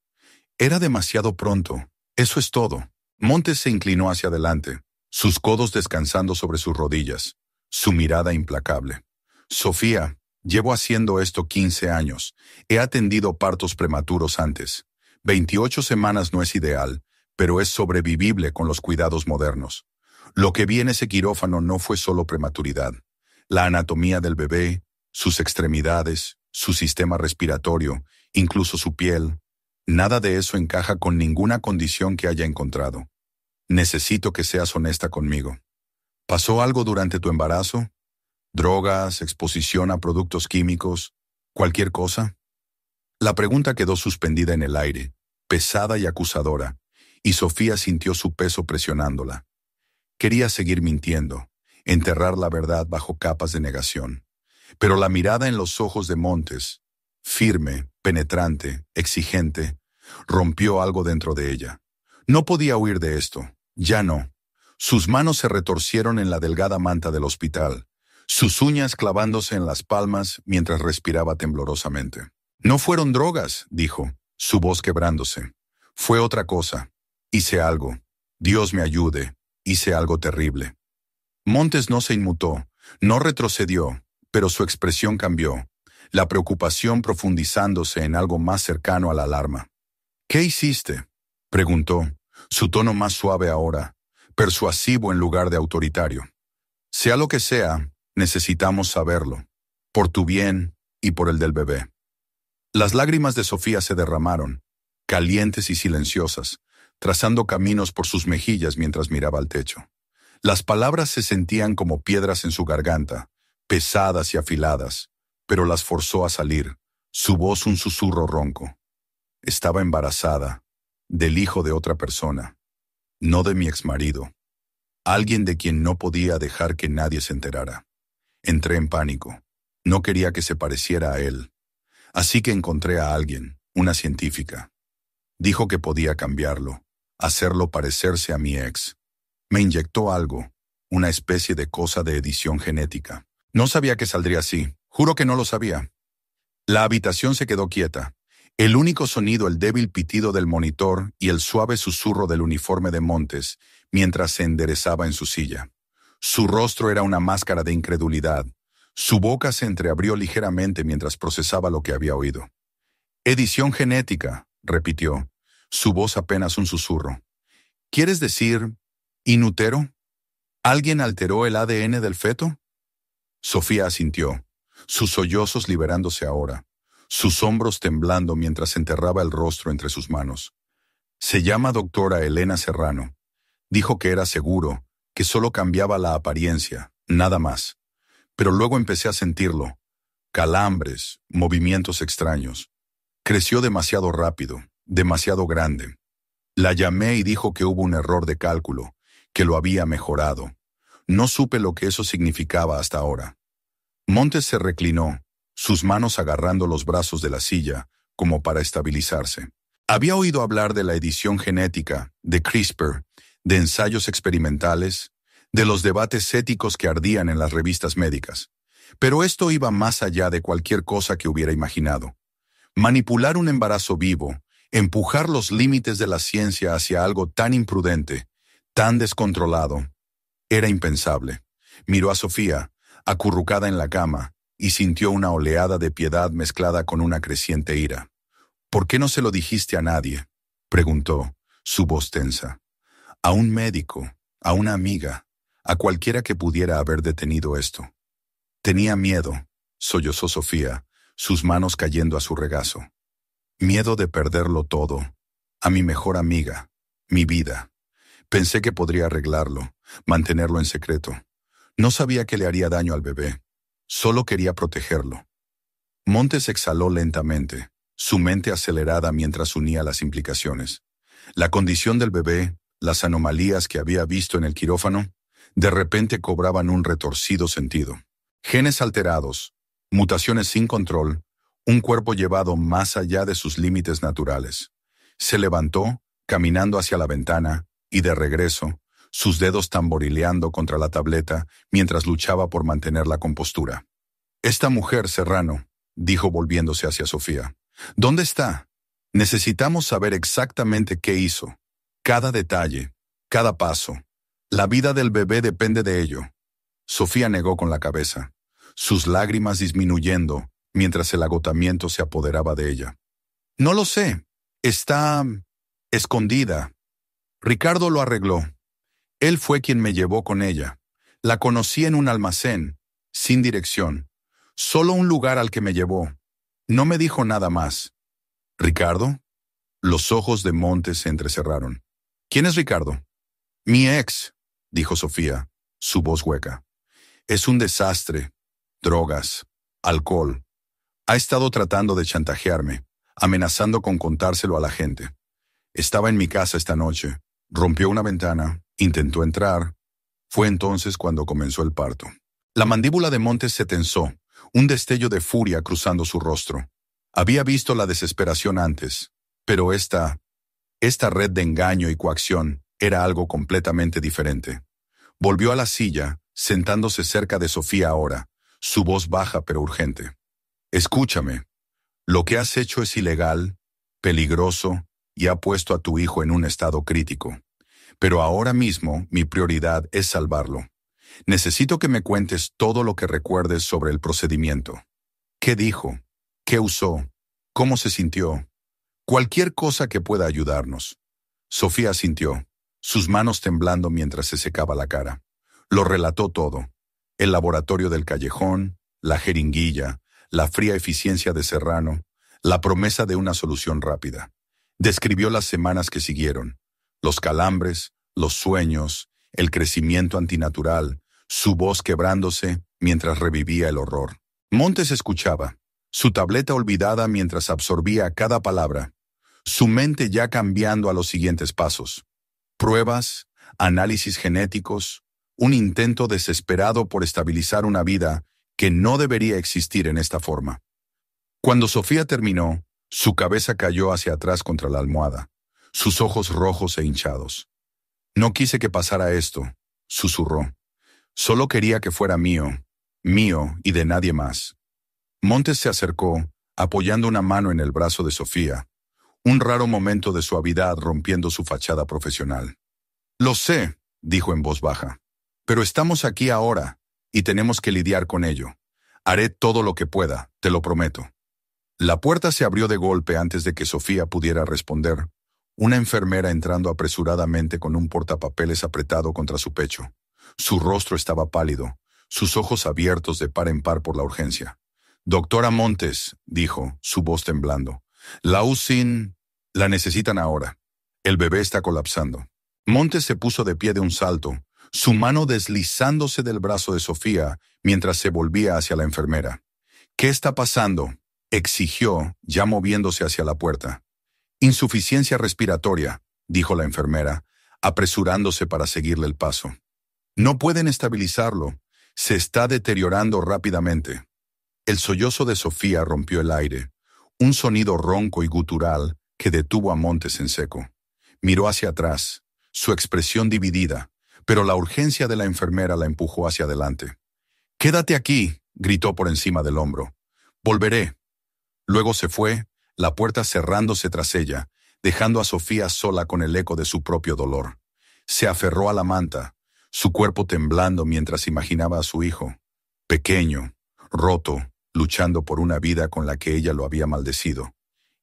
«Era demasiado pronto, eso es todo». Montes se inclinó hacia adelante, sus codos descansando sobre sus rodillas, su mirada implacable. «Sofía, llevo haciendo esto 15 años. He atendido partos prematuros antes. 28 semanas no es ideal, pero es sobrevivible con los cuidados modernos. Lo que vi en ese quirófano no fue solo prematuridad. La anatomía del bebé, sus extremidades, su sistema respiratorio, incluso su piel, nada de eso encaja con ninguna condición que haya encontrado. Necesito que seas honesta conmigo. ¿Pasó algo durante tu embarazo? ¿Drogas, exposición a productos químicos, cualquier cosa?» La pregunta quedó suspendida en el aire, pesada y acusadora, y Sofía sintió su peso presionándola. Quería seguir mintiendo, enterrar la verdad bajo capas de negación. Pero la mirada en los ojos de Montes, firme, penetrante, exigente, rompió algo dentro de ella. No podía huir de esto, ya no. Sus manos se retorcieron en la delgada manta del hospital, sus uñas clavándose en las palmas mientras respiraba temblorosamente. «No fueron drogas», dijo, su voz quebrándose. «Fue otra cosa. Hice algo. Dios me ayude. Hice algo terrible». Montes no se inmutó, no retrocedió, pero su expresión cambió, la preocupación profundizándose en algo más cercano a la alarma. «¿Qué hiciste?», preguntó, su tono más suave ahora, persuasivo en lugar de autoritario. «Sea lo que sea, necesitamos saberlo, por tu bien y por el del bebé». Las lágrimas de Sofía se derramaron, calientes y silenciosas, trazando caminos por sus mejillas mientras miraba al techo. Las palabras se sentían como piedras en su garganta, pesadas y afiladas, pero las forzó a salir, su voz un susurro ronco. Estaba embarazada, del hijo de otra persona, no de mi exmarido. Alguien de quien no podía dejar que nadie se enterara. Entré en pánico. No quería que se pareciera a él. Así que encontré a alguien, una científica. Dijo que podía cambiarlo, hacerlo parecerse a mi ex. Me inyectó algo, una especie de cosa de edición genética. No sabía que saldría así, juro que no lo sabía. La habitación se quedó quieta. El único sonido, el débil pitido del monitor y el suave susurro del uniforme de Montes mientras se enderezaba en su silla. Su rostro era una máscara de incredulidad. Su boca se entreabrió ligeramente mientras procesaba lo que había oído. Edición genética, repitió, su voz apenas un susurro. ¿Quieres decir inútero? ¿Alguien alteró el ADN del feto? Sofía asintió, sus sollozos liberándose ahora, sus hombros temblando mientras enterraba el rostro entre sus manos. Se llama doctora Elena Serrano. Dijo que era seguro, que solo cambiaba la apariencia, nada más. Pero luego empecé a sentirlo. Calambres, movimientos extraños. Creció demasiado rápido, demasiado grande. La llamé y dijo que hubo un error de cálculo, que lo había mejorado. No supe lo que eso significaba hasta ahora. Montes se reclinó, sus manos agarrando los brazos de la silla, como para estabilizarse. Había oído hablar de la edición genética, de CRISPR, de ensayos experimentales, de los debates éticos que ardían en las revistas médicas. Pero esto iba más allá de cualquier cosa que hubiera imaginado. Manipular un embarazo vivo, empujar los límites de la ciencia hacia algo tan imprudente, tan descontrolado, era impensable. Miró a Sofía, acurrucada en la cama, y sintió una oleada de piedad mezclada con una creciente ira. ¿Por qué no se lo dijiste a nadie?, preguntó, su voz tensa. A un médico, a una amiga, a cualquiera que pudiera haber detenido esto. Tenía miedo, sollozó Sofía, sus manos cayendo a su regazo. Miedo de perderlo todo, a mi mejor amiga, mi vida. Pensé que podría arreglarlo, mantenerlo en secreto. No sabía que le haría daño al bebé. Solo quería protegerlo. Montes exhaló lentamente, su mente acelerada mientras unía las implicaciones. La condición del bebé, las anomalías que había visto en el quirófano, de repente cobraban un retorcido sentido. Genes alterados, mutaciones sin control, un cuerpo llevado más allá de sus límites naturales. Se levantó, caminando hacia la ventana, y de regreso, sus dedos tamborileando contra la tableta mientras luchaba por mantener la compostura. «Esta mujer, Serrano», dijo volviéndose hacia Sofía. «¿Dónde está? Necesitamos saber exactamente qué hizo. Cada detalle, cada paso. La vida del bebé depende de ello». Sofía negó con la cabeza, sus lágrimas disminuyendo mientras el agotamiento se apoderaba de ella. «No lo sé. Está escondida. Ricardo lo arregló. Él fue quien me llevó con ella. La conocí en un almacén, sin dirección. Solo un lugar al que me llevó. No me dijo nada más». «¿Ricardo?» Los ojos de Montes se entrecerraron. «¿Quién es Ricardo?» «Mi ex», dijo Sofía, su voz hueca. «Es un desastre. Drogas, alcohol. Ha estado tratando de chantajearme, amenazando con contárselo a la gente. Estaba en mi casa esta noche. Rompió una ventana, intentó entrar. Fue entonces cuando comenzó el parto». La mandíbula de Montes se tensó, un destello de furia cruzando su rostro. Había visto la desesperación antes, pero esta red de engaño y coacción era algo completamente diferente. Volvió a la silla, sentándose cerca de Sofía ahora, su voz baja pero urgente. «Escúchame. Lo que has hecho es ilegal, peligroso y ha puesto a tu hijo en un estado crítico. Pero ahora mismo mi prioridad es salvarlo. Necesito que me cuentes todo lo que recuerdes sobre el procedimiento. ¿Qué dijo? ¿Qué usó? ¿Cómo se sintió? Cualquier cosa que pueda ayudarnos». Sofía asintió, sus manos temblando mientras se secaba la cara. Lo relató todo. El laboratorio del callejón, la jeringuilla, la fría eficiencia de Serrano, la promesa de una solución rápida. Describió las semanas que siguieron, los calambres, los sueños, el crecimiento antinatural, su voz quebrándose mientras revivía el horror. Montes escuchaba, su tableta olvidada mientras absorbía cada palabra, su mente ya cambiando a los siguientes pasos. Pruebas, análisis genéticos, un intento desesperado por estabilizar una vida que no debería existir en esta forma. Cuando Sofía terminó, su cabeza cayó hacia atrás contra la almohada, sus ojos rojos e hinchados. No quise que pasara esto, susurró. Solo quería que fuera mío, mío y de nadie más. Montes se acercó, apoyando una mano en el brazo de Sofía, un raro momento de suavidad rompiendo su fachada profesional. Lo sé, dijo en voz baja, pero estamos aquí ahora y tenemos que lidiar con ello. Haré todo lo que pueda, te lo prometo. La puerta se abrió de golpe antes de que Sofía pudiera responder, una enfermera entrando apresuradamente con un portapapeles apretado contra su pecho. Su rostro estaba pálido, sus ojos abiertos de par en par por la urgencia. «Doctora Montes», dijo, su voz temblando. «La UCI la necesitan ahora. El bebé está colapsando». Montes se puso de pie de un salto, su mano deslizándose del brazo de Sofía mientras se volvía hacia la enfermera. «¿Qué está pasando?», exigió, ya moviéndose hacia la puerta. «Insuficiencia respiratoria», dijo la enfermera, apresurándose para seguirle el paso. «No pueden estabilizarlo. Se está deteriorando rápidamente». El sollozo de Sofía rompió el aire, un sonido ronco y gutural que detuvo a Montes en seco. Miró hacia atrás, su expresión dividida, pero la urgencia de la enfermera la empujó hacia adelante. «Quédate aquí», gritó por encima del hombro. «Volveré». Luego se fue, la puerta cerrándose tras ella, dejando a Sofía sola con el eco de su propio dolor. Se aferró a la manta, su cuerpo temblando mientras imaginaba a su hijo, pequeño, roto, luchando por una vida con la que ella lo había maldecido,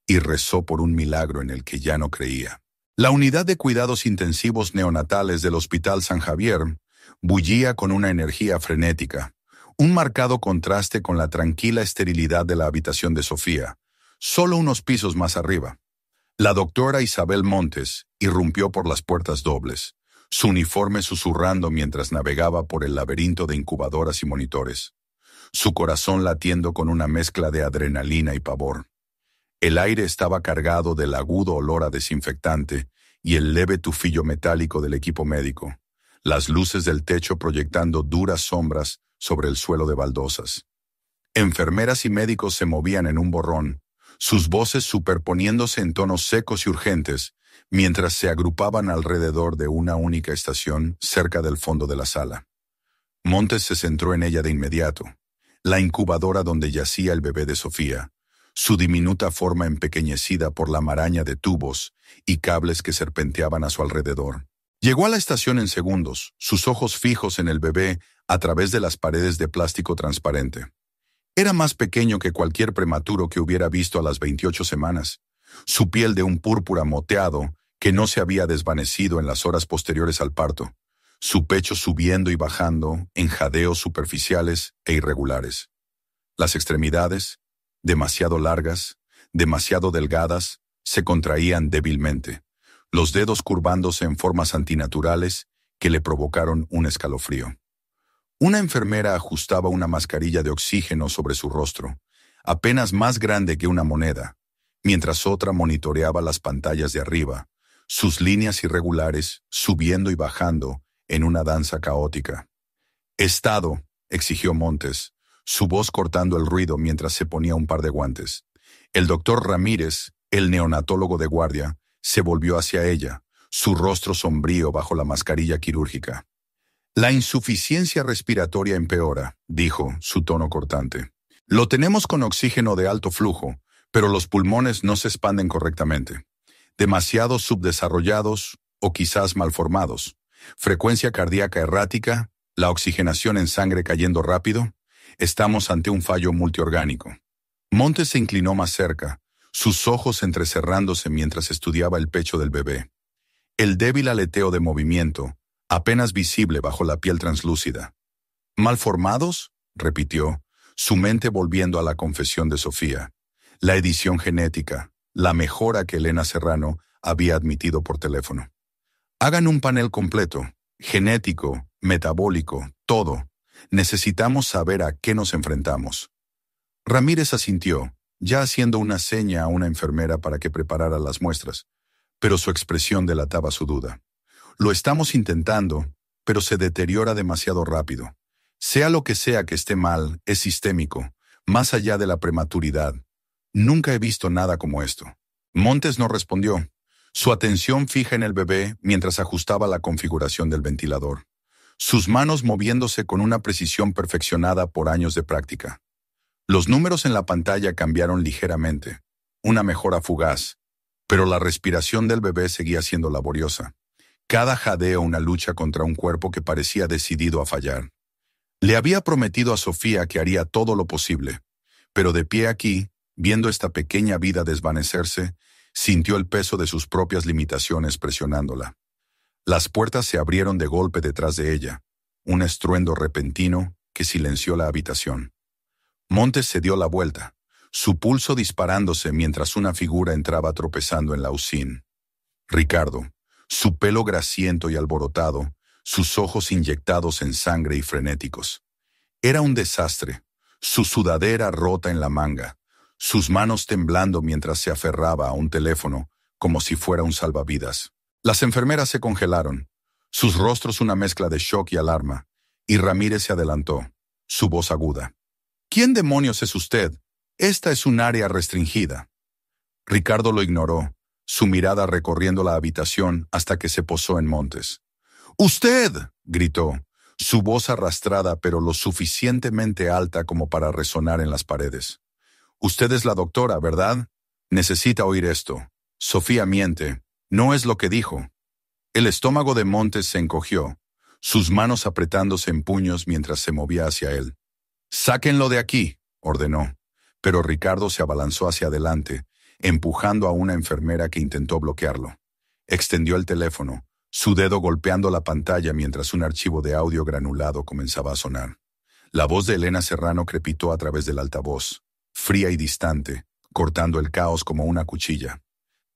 y rezó por un milagro en el que ya no creía. La unidad de cuidados intensivos neonatales del Hospital San Javier bullía con una energía frenética, un marcado contraste con la tranquila esterilidad de la habitación de Sofía, solo unos pisos más arriba. La doctora Isabel Montes irrumpió por las puertas dobles, su uniforme susurrando mientras navegaba por el laberinto de incubadoras y monitores, su corazón latiendo con una mezcla de adrenalina y pavor. El aire estaba cargado del agudo olor a desinfectante y el leve tufillo metálico del equipo médico, las luces del techo proyectando duras sombras sobre el suelo de baldosas. Enfermeras y médicos se movían en un borrón, sus voces superponiéndose en tonos secos y urgentes, mientras se agrupaban alrededor de una única estación cerca del fondo de la sala. Montes se centró en ella de inmediato, la incubadora donde yacía el bebé de Sofía, su diminuta forma empequeñecida por la maraña de tubos y cables que serpenteaban a su alrededor. Llegó a la estación en segundos, sus ojos fijos en el bebé a través de las paredes de plástico transparente. Era más pequeño que cualquier prematuro que hubiera visto a las 28 semanas, su piel de un púrpura moteado que no se había desvanecido en las horas posteriores al parto, su pecho subiendo y bajando en jadeos superficiales e irregulares. Las extremidades, demasiado largas, demasiado delgadas, se contraían débilmente, los dedos curvándose en formas antinaturales que le provocaron un escalofrío. Una enfermera ajustaba una mascarilla de oxígeno sobre su rostro, apenas más grande que una moneda, mientras otra monitoreaba las pantallas de arriba, sus líneas irregulares subiendo y bajando en una danza caótica. «Estado», exigió Montes, su voz cortando el ruido mientras se ponía un par de guantes. El doctor Ramírez, el neonatólogo de guardia, se volvió hacia ella, su rostro sombrío bajo la mascarilla quirúrgica. «La insuficiencia respiratoria empeora», dijo, su tono cortante. «Lo tenemos con oxígeno de alto flujo, pero los pulmones no se expanden correctamente. Demasiado subdesarrollados o quizás malformados. Frecuencia cardíaca errática, la oxigenación en sangre cayendo rápido. Estamos ante un fallo multiorgánico». Montes se inclinó más cerca, sus ojos entrecerrándose mientras estudiaba el pecho del bebé. El débil aleteo de movimiento, apenas visible bajo la piel translúcida. «¿Malformados?», repitió, su mente volviendo a la confesión de Sofía. La edición genética, la mejora que Elena Serrano había admitido por teléfono. «Hagan un panel completo, genético, metabólico, todo. Necesitamos saber a qué nos enfrentamos». Ramírez asintió, ya haciendo una seña a una enfermera para que preparara las muestras, pero su expresión delataba su duda. Lo estamos intentando, pero se deteriora demasiado rápido. Sea lo que sea que esté mal, es sistémico, más allá de la prematuridad. Nunca he visto nada como esto. Montes no respondió. Su atención fija en el bebé mientras ajustaba la configuración del ventilador. Sus manos moviéndose con una precisión perfeccionada por años de práctica. Los números en la pantalla cambiaron ligeramente. Una mejora fugaz. Pero la respiración del bebé seguía siendo laboriosa. Cada jadeo una lucha contra un cuerpo que parecía decidido a fallar. Le había prometido a Sofía que haría todo lo posible, pero de pie aquí, viendo esta pequeña vida desvanecerse, sintió el peso de sus propias limitaciones presionándola. Las puertas se abrieron de golpe detrás de ella, un estruendo repentino que silenció la habitación. Montes se dio la vuelta, su pulso disparándose mientras una figura entraba tropezando en la usina. Ricardo, su pelo grasiento y alborotado, sus ojos inyectados en sangre y frenéticos. Era un desastre, su sudadera rota en la manga, sus manos temblando mientras se aferraba a un teléfono como si fuera un salvavidas. Las enfermeras se congelaron, sus rostros una mezcla de shock y alarma, y Ramírez se adelantó, su voz aguda. ¿Quién demonios es usted? Esta es un área restringida. Ricardo lo ignoró, su mirada recorriendo la habitación hasta que se posó en Montes. ¡Usted!, gritó, su voz arrastrada pero lo suficientemente alta como para resonar en las paredes. Usted es la doctora, ¿verdad? Necesita oír esto. Sofía miente. No es lo que dijo. El estómago de Montes se encogió, sus manos apretándose en puños mientras se movía hacia él. «Sáquenlo de aquí», ordenó, pero Ricardo se abalanzó hacia adelante, empujando a una enfermera que intentó bloquearlo. Extendió el teléfono, su dedo golpeando la pantalla mientras un archivo de audio granulado comenzaba a sonar. La voz de Elena Serrano crepitó a través del altavoz, fría y distante, cortando el caos como una cuchilla.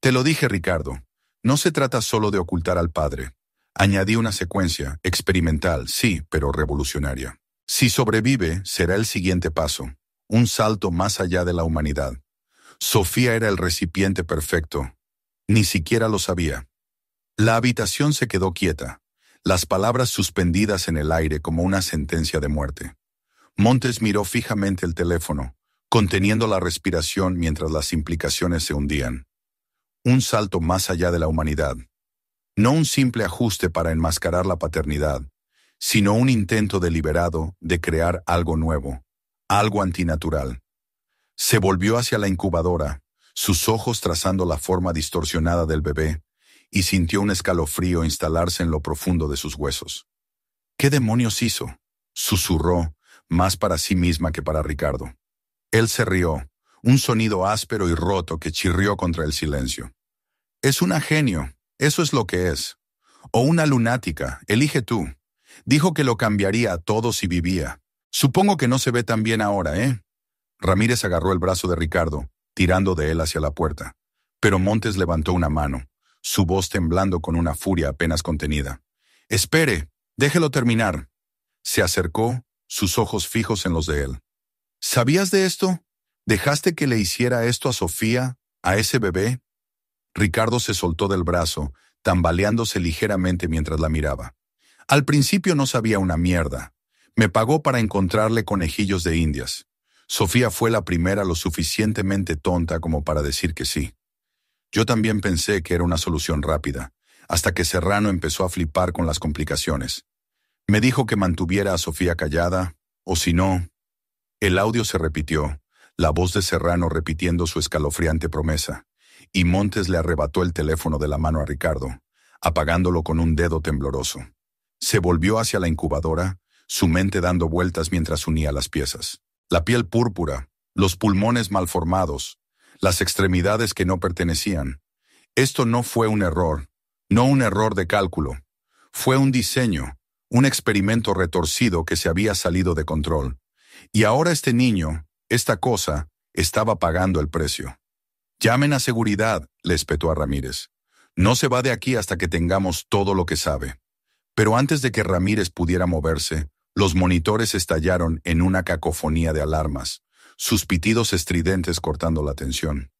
«Te lo dije, Ricardo. No se trata solo de ocultar al padre. Añadí una secuencia, experimental, sí, pero revolucionaria. Si sobrevive, será el siguiente paso, un salto más allá de la humanidad. Sofía era el recipiente perfecto. Ni siquiera lo sabía». La habitación se quedó quieta, las palabras suspendidas en el aire como una sentencia de muerte. Montes miró fijamente el teléfono, conteniendo la respiración mientras las implicaciones se hundían. Un salto más allá de la humanidad. No un simple ajuste para enmascarar la paternidad, sino un intento deliberado de crear algo nuevo, algo antinatural. Se volvió hacia la incubadora, sus ojos trazando la forma distorsionada del bebé, y sintió un escalofrío instalarse en lo profundo de sus huesos. «¿Qué demonios hizo?», susurró, más para sí misma que para Ricardo. Él se rió, un sonido áspero y roto que chirrió contra el silencio. «Es una genio, eso es lo que es. O una lunática, elige tú. Dijo que lo cambiaría a todo si vivía. Supongo que no se ve tan bien ahora, ¿eh?» Ramírez agarró el brazo de Ricardo, tirando de él hacia la puerta. Pero Montes levantó una mano, su voz temblando con una furia apenas contenida. «Espere, déjelo terminar». Se acercó, sus ojos fijos en los de él. «¿Sabías de esto? ¿Dejaste que le hiciera esto a Sofía, a ese bebé?» Ricardo se soltó del brazo, tambaleándose ligeramente mientras la miraba. «Al principio no sabía una mierda. Me pagó para encontrarle conejillos de indias. Sofía fue la primera lo suficientemente tonta como para decir que sí. Yo también pensé que era una solución rápida, hasta que Serrano empezó a flipar con las complicaciones. Me dijo que mantuviera a Sofía callada, o si no...» El audio se repitió, la voz de Serrano repitiendo su escalofriante promesa, y Montes le arrebató el teléfono de la mano a Ricardo, apagándolo con un dedo tembloroso. Se volvió hacia la incubadora, su mente dando vueltas mientras unía las piezas. La piel púrpura, los pulmones malformados, las extremidades que no pertenecían. Esto no fue un error, no un error de cálculo. Fue un diseño, un experimento retorcido que se había salido de control. Y ahora este niño, esta cosa, estaba pagando el precio. «Llamen a seguridad», le espetó a Ramírez. «No se va de aquí hasta que tengamos todo lo que sabe». Pero antes de que Ramírez pudiera moverse, los monitores estallaron en una cacofonía de alarmas, sus pitidos estridentes cortando la tensión.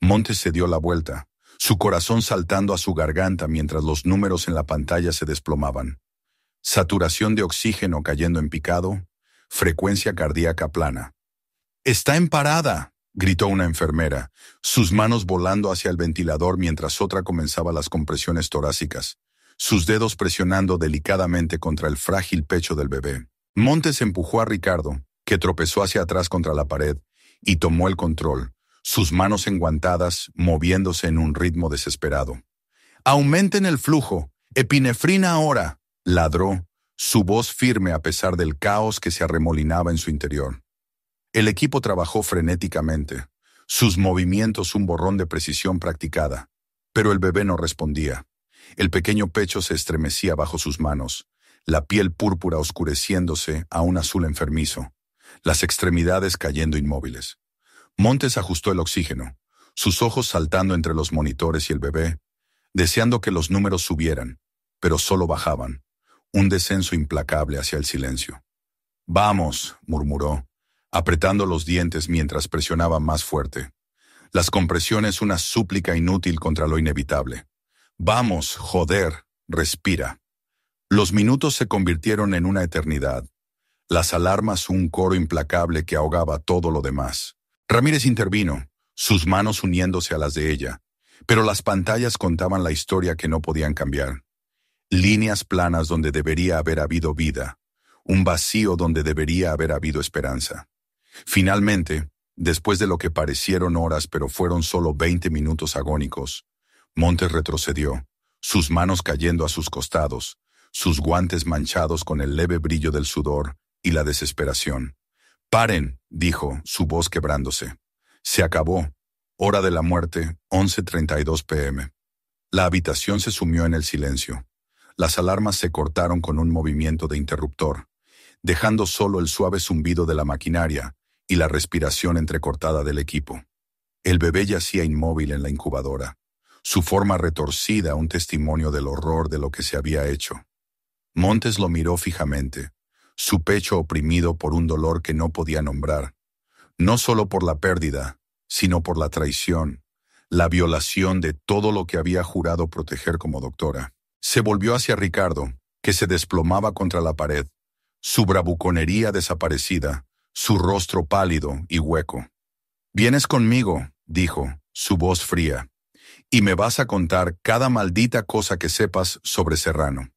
Montes se dio la vuelta, su corazón saltando a su garganta mientras los números en la pantalla se desplomaban. Saturación de oxígeno cayendo en picado, frecuencia cardíaca plana. «¡Está en parada!», gritó una enfermera, sus manos volando hacia el ventilador mientras otra comenzaba las compresiones torácicas, sus dedos presionando delicadamente contra el frágil pecho del bebé. Montes empujó a Ricardo, que tropezó hacia atrás contra la pared, y tomó el control, sus manos enguantadas, moviéndose en un ritmo desesperado. «¡Aumenten el flujo! ¡Epinefrina ahora!», ladró, su voz firme a pesar del caos que se arremolinaba en su interior. El equipo trabajó frenéticamente, sus movimientos un borrón de precisión practicada, pero el bebé no respondía. El pequeño pecho se estremecía bajo sus manos, la piel púrpura oscureciéndose a un azul enfermizo, las extremidades cayendo inmóviles. Montes ajustó el oxígeno, sus ojos saltando entre los monitores y el bebé, deseando que los números subieran, pero solo bajaban, un descenso implacable hacia el silencio. «Vamos», murmuró, apretando los dientes mientras presionaba más fuerte. Las compresiones una súplica inútil contra lo inevitable. «Vamos, joder, respira». Los minutos se convirtieron en una eternidad. Las alarmas un coro implacable que ahogaba todo lo demás. Ramírez intervino, sus manos uniéndose a las de ella, pero las pantallas contaban la historia que no podían cambiar. Líneas planas donde debería haber habido vida, un vacío donde debería haber habido esperanza. Finalmente, después de lo que parecieron horas pero fueron solo 20 minutos agónicos, Montes retrocedió, sus manos cayendo a sus costados, sus guantes manchados con el leve brillo del sudor y la desesperación. «Paren», dijo, su voz quebrándose. «Se acabó. Hora de la muerte, 11:32 p.m». La habitación se sumió en el silencio. Las alarmas se cortaron con un movimiento de interruptor, dejando solo el suave zumbido de la maquinaria y la respiración entrecortada del equipo. El bebé yacía inmóvil en la incubadora, su forma retorcida un testimonio del horror de lo que se había hecho. Montes lo miró fijamente, su pecho oprimido por un dolor que no podía nombrar, no solo por la pérdida, sino por la traición, la violación de todo lo que había jurado proteger como doctora. Se volvió hacia Ricardo, que se desplomaba contra la pared, su bravuconería desaparecida, su rostro pálido y hueco. «Vienes conmigo», dijo, su voz fría, «y me vas a contar cada maldita cosa que sepas sobre Serrano».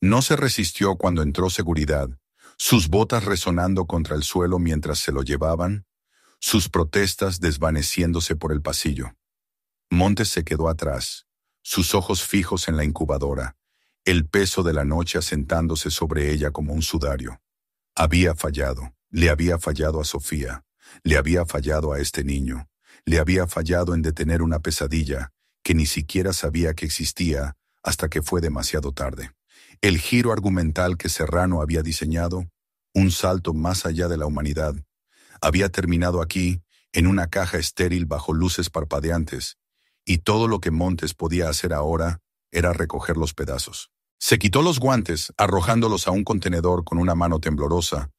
No se resistió cuando entró seguridad, sus botas resonando contra el suelo mientras se lo llevaban, sus protestas desvaneciéndose por el pasillo. Montes se quedó atrás, sus ojos fijos en la incubadora, el peso de la noche asentándose sobre ella como un sudario. Había fallado, le había fallado a Sofía, le había fallado a este niño, le había fallado en detener una pesadilla que ni siquiera sabía que existía hasta que fue demasiado tarde. El giro argumental que Serrano había diseñado, un salto más allá de la humanidad, había terminado aquí, en una caja estéril bajo luces parpadeantes, y todo lo que Montes podía hacer ahora era recoger los pedazos. Se quitó los guantes, arrojándolos a un contenedor con una mano temblorosa,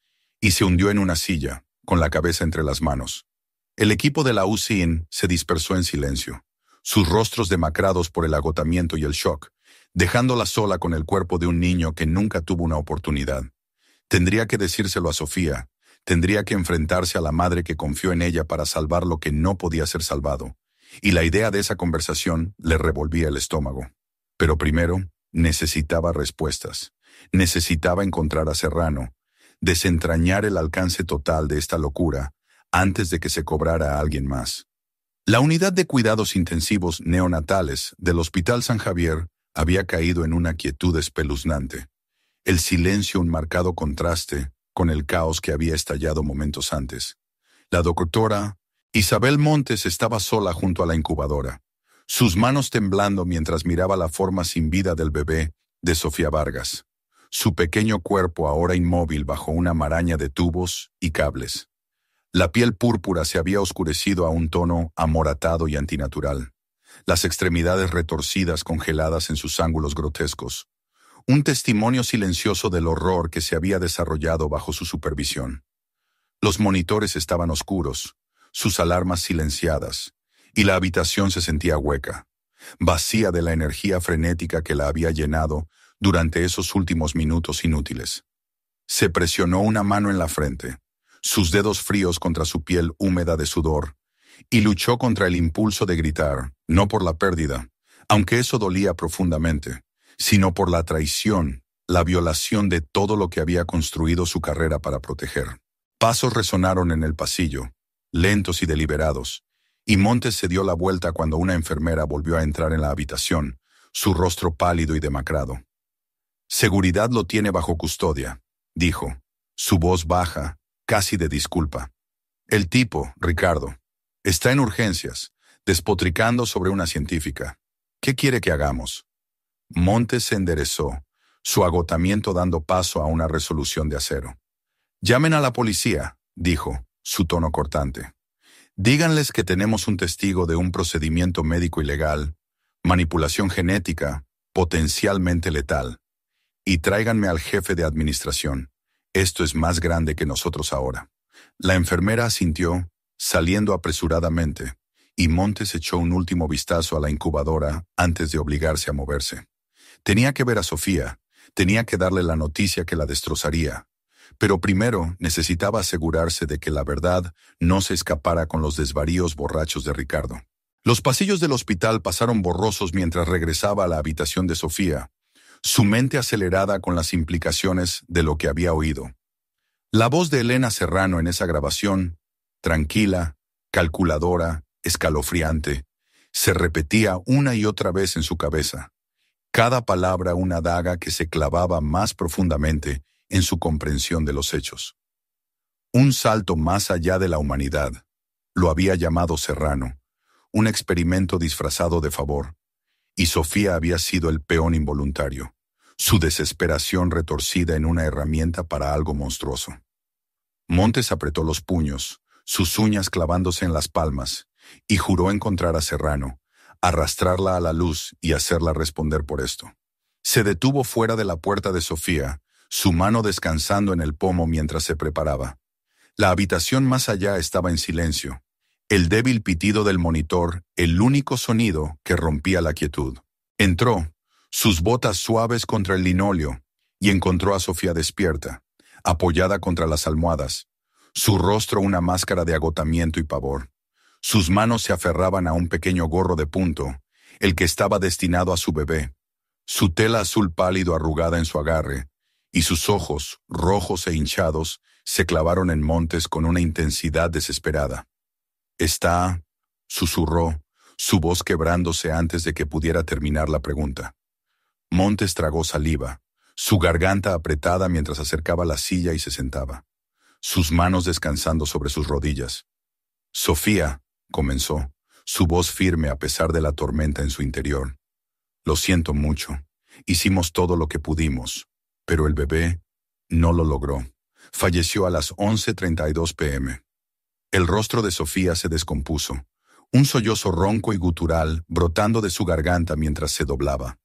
y se hundió en una silla, con la cabeza entre las manos. El equipo de la UCIN se dispersó en silencio, sus rostros demacrados por el agotamiento y el shock, dejándola sola con el cuerpo de un niño que nunca tuvo una oportunidad. Tendría que decírselo a Sofía, tendría que enfrentarse a la madre que confió en ella para salvar lo que no podía ser salvado, y la idea de esa conversación le revolvía el estómago. Pero primero, necesitaba respuestas, necesitaba encontrar a Serrano, desentrañar el alcance total de esta locura antes de que se cobrara a alguien más. La unidad de cuidados intensivos neonatales del Hospital San Javier había caído en una quietud espeluznante, el silencio un marcado contraste con el caos que había estallado momentos antes. La doctora Isabel Montes estaba sola junto a la incubadora, sus manos temblando mientras miraba la forma sin vida del bebé de Sofía Vargas, su pequeño cuerpo ahora inmóvil bajo una maraña de tubos y cables. La piel púrpura se había oscurecido a un tono amoratado y antinatural, las extremidades retorcidas congeladas en sus ángulos grotescos, un testimonio silencioso del horror que se había desarrollado bajo su supervisión. Los monitores estaban oscuros, sus alarmas silenciadas, y la habitación se sentía hueca. vacía de la energía frenética que la había llenado durante esos últimos minutos inútiles. Se presionó una mano en la frente, sus dedos fríos contra su piel húmeda de sudor, y luchó contra el impulso de gritar, no por la pérdida, aunque eso dolía profundamente, sino por la traición, la violación de todo lo que había construido su carrera para proteger. Pasos resonaron en el pasillo, lentos y deliberados, y Montes se dio la vuelta cuando una enfermera volvió a entrar en la habitación, su rostro pálido y demacrado. «Seguridad lo tiene bajo custodia», dijo, su voz baja, casi de disculpa. «El tipo, Ricardo, está en urgencias, despotricando sobre una científica. ¿Qué quiere que hagamos?» Montes se enderezó, su agotamiento dando paso a una resolución de acero. «Llamen a la policía», dijo, su tono cortante. «Díganles que tenemos un testigo de un procedimiento médico ilegal, manipulación genética, potencialmente letal. Y tráiganme al jefe de administración. Esto es más grande que nosotros ahora». La enfermera asintió, saliendo apresuradamente, y Montes echó un último vistazo a la incubadora antes de obligarse a moverse. Tenía que ver a Sofía, tenía que darle la noticia que la destrozaría. Pero primero necesitaba asegurarse de que la verdad no se escapara con los desvaríos borrachos de Ricardo. Los pasillos del hospital pasaron borrosos mientras regresaba a la habitación de Sofía, su mente acelerada con las implicaciones de lo que había oído. La voz de Elena Serrano en esa grabación, tranquila, calculadora, escalofriante, se repetía una y otra vez en su cabeza. Cada palabra una daga que se clavaba más profundamente en su comprensión de los hechos. Un salto más allá de la humanidad, lo había llamado Serrano, un experimento disfrazado de favor, y Sofía había sido el peón involuntario, su desesperación retorcida en una herramienta para algo monstruoso. Montes apretó los puños, sus uñas clavándose en las palmas, y juró encontrar a Serrano, arrastrarla a la luz y hacerla responder por esto. Se detuvo fuera de la puerta de Sofía, su mano descansando en el pomo mientras se preparaba. La habitación más allá estaba en silencio, el débil pitido del monitor, el único sonido que rompía la quietud. Entró, sus botas suaves contra el linóleo, y encontró a Sofía despierta, apoyada contra las almohadas, su rostro una máscara de agotamiento y pavor. Sus manos se aferraban a un pequeño gorro de punto, el que estaba destinado a su bebé, su tela azul pálido arrugada en su agarre, y sus ojos, rojos e hinchados, se clavaron en Montes con una intensidad desesperada. «Está», susurró, su voz quebrándose antes de que pudiera terminar la pregunta. Montes tragó saliva, su garganta apretada mientras acercaba la silla y se sentaba, sus manos descansando sobre sus rodillas. «Sofía», comenzó, su voz firme a pesar de la tormenta en su interior. «Lo siento mucho. Hicimos todo lo que pudimos, pero el bebé no lo logró. Falleció a las 11:32 p.m. El rostro de Sofía se descompuso, un sollozo ronco y gutural brotando de su garganta mientras se doblaba,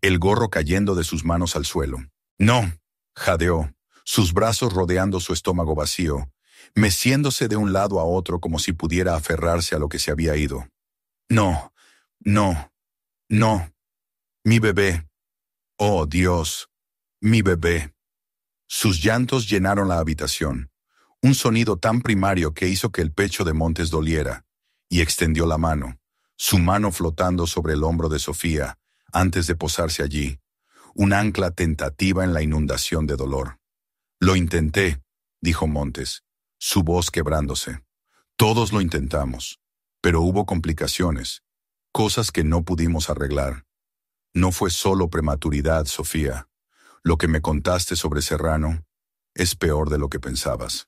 el gorro cayendo de sus manos al suelo. «No», jadeó, sus brazos rodeando su estómago vacío, meciéndose de un lado a otro como si pudiera aferrarse a lo que se había ido. «No, no, no. Mi bebé. Oh, Dios, mi bebé». Sus llantos llenaron la habitación, un sonido tan primario que hizo que el pecho de Montes doliera, y extendió la mano, su mano flotando sobre el hombro de Sofía antes de posarse allí, un ancla tentativa en la inundación de dolor. «Lo intenté», dijo Montes, su voz quebrándose. «Todos lo intentamos, pero hubo complicaciones, cosas que no pudimos arreglar. No fue solo prematuridad, Sofía. Lo que me contaste sobre Serrano es peor de lo que pensabas».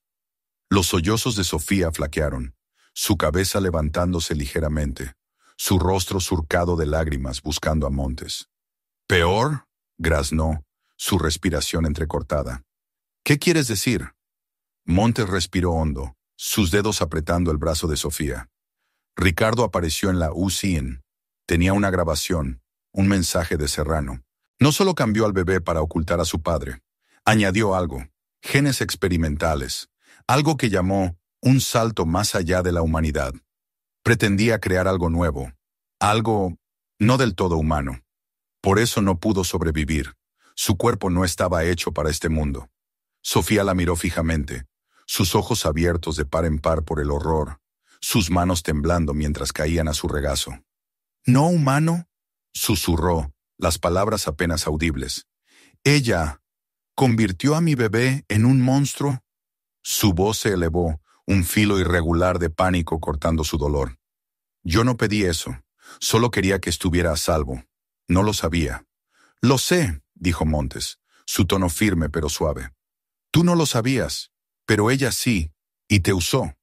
Los sollozos de Sofía flaquearon, su cabeza levantándose ligeramente, su rostro surcado de lágrimas buscando a Montes. «¿Peor?», graznó, su respiración entrecortada. «¿Qué quieres decir?». Montes respiró hondo, sus dedos apretando el brazo de Sofía. Ricardo apareció en la UCI. Tenía una grabación, un mensaje de Serrano. No solo cambió al bebé para ocultar a su padre, añadió algo, genes experimentales, algo que llamó un salto más allá de la humanidad. Pretendía crear algo nuevo, algo no del todo humano. Por eso no pudo sobrevivir. Su cuerpo no estaba hecho para este mundo. Sofía la miró fijamente, sus ojos abiertos de par en par por el horror, sus manos temblando mientras caían a su regazo. ¿No humano?, susurró, las palabras apenas audibles. ¿Ella convirtió a mi bebé en un monstruo? Su voz se elevó, un filo irregular de pánico cortando su dolor. Yo no pedí eso, solo quería que estuviera a salvo. No lo sabía. Lo sé, dijo Montes, su tono firme pero suave. Tú no lo sabías, pero ella sí, y te usó.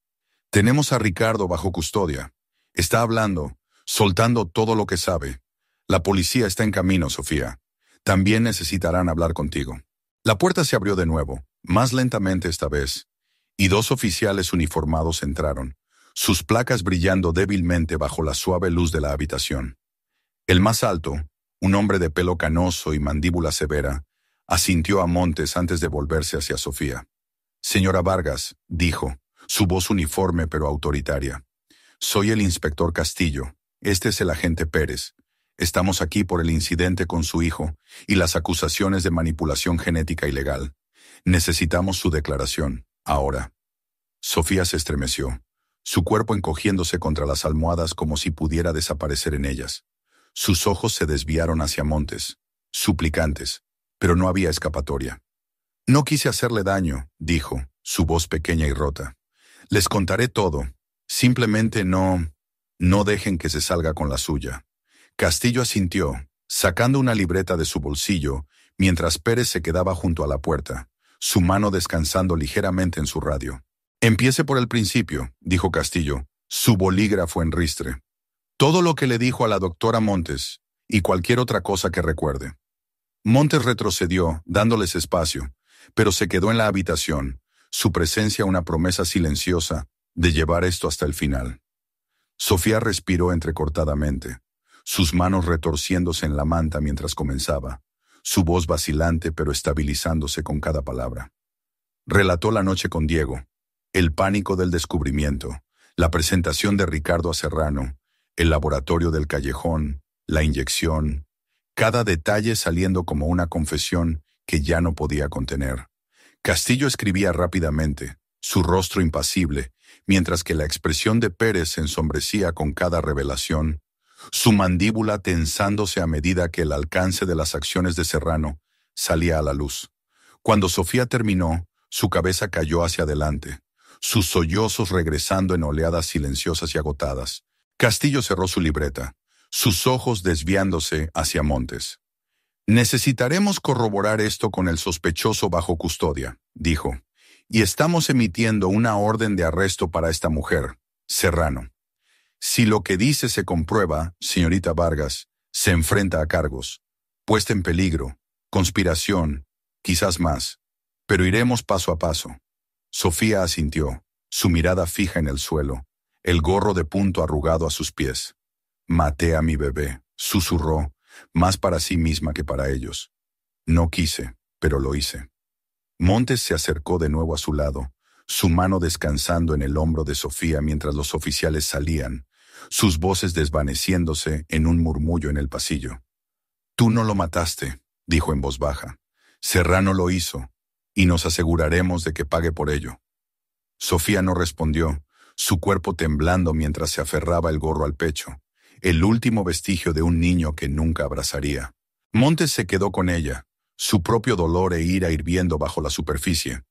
Tenemos a Ricardo bajo custodia. Está hablando, soltando todo lo que sabe. La policía está en camino, Sofía. También necesitarán hablar contigo. La puerta se abrió de nuevo, más lentamente esta vez, y dos oficiales uniformados entraron, sus placas brillando débilmente bajo la suave luz de la habitación. El más alto, un hombre de pelo canoso y mandíbula severa, asintió a Montes antes de volverse hacia Sofía. Señora Vargas, dijo, su voz uniforme pero autoritaria. Soy el inspector Castillo. Este es el agente Pérez. Estamos aquí por el incidente con su hijo y las acusaciones de manipulación genética ilegal. Necesitamos su declaración, ahora. Sofía se estremeció, su cuerpo encogiéndose contra las almohadas como si pudiera desaparecer en ellas. Sus ojos se desviaron hacia Montes, suplicantes, pero no había escapatoria. No quise hacerle daño, dijo, su voz pequeña y rota. Les contaré todo. Simplemente no dejen que se salga con la suya. Castillo asintió, sacando una libreta de su bolsillo, mientras Pérez se quedaba junto a la puerta, su mano descansando ligeramente en su radio. Empiece por el principio, dijo Castillo, su bolígrafo en ristre. Todo lo que le dijo a la doctora Montes, y cualquier otra cosa que recuerde. Montes retrocedió, dándoles espacio, pero se quedó en la habitación, su presencia una promesa silenciosa de llevar esto hasta el final. Sofía respiró entrecortadamente, sus manos retorciéndose en la manta mientras comenzaba, su voz vacilante pero estabilizándose con cada palabra. Relató la noche con Diego, el pánico del descubrimiento, la presentación de Ricardo a Serrano, el laboratorio del callejón, la inyección, cada detalle saliendo como una confesión que ya no podía contener. Castillo escribía rápidamente, su rostro impasible, mientras que la expresión de Pérez se ensombrecía con cada revelación, su mandíbula tensándose a medida que el alcance de las acciones de Serrano salía a la luz. Cuando Sofía terminó, su cabeza cayó hacia adelante, sus sollozos regresando en oleadas silenciosas y agotadas. Castillo cerró su libreta, sus ojos desviándose hacia Montes. Necesitaremos corroborar esto con el sospechoso bajo custodia, dijo, y estamos emitiendo una orden de arresto para esta mujer, Serrano. Si lo que dice se comprueba, señorita Vargas, se enfrenta a cargos, puesta en peligro, conspiración, quizás más, pero iremos paso a paso. Sofía asintió, su mirada fija en el suelo, el gorro de punto arrugado a sus pies. Maté a mi bebé, susurró, más para sí misma que para ellos. No quise, pero lo hice. Montes se acercó de nuevo a su lado, su mano descansando en el hombro de Sofía mientras los oficiales salían, sus voces desvaneciéndose en un murmullo en el pasillo. Tú no lo mataste, dijo en voz baja. Serrano lo hizo, y nos aseguraremos de que pague por ello. Sofía no respondió, su cuerpo temblando mientras se aferraba el gorro al pecho, el último vestigio de un niño que nunca abrazaría. Montes se quedó con ella, su propio dolor e ira hirviendo bajo la superficie,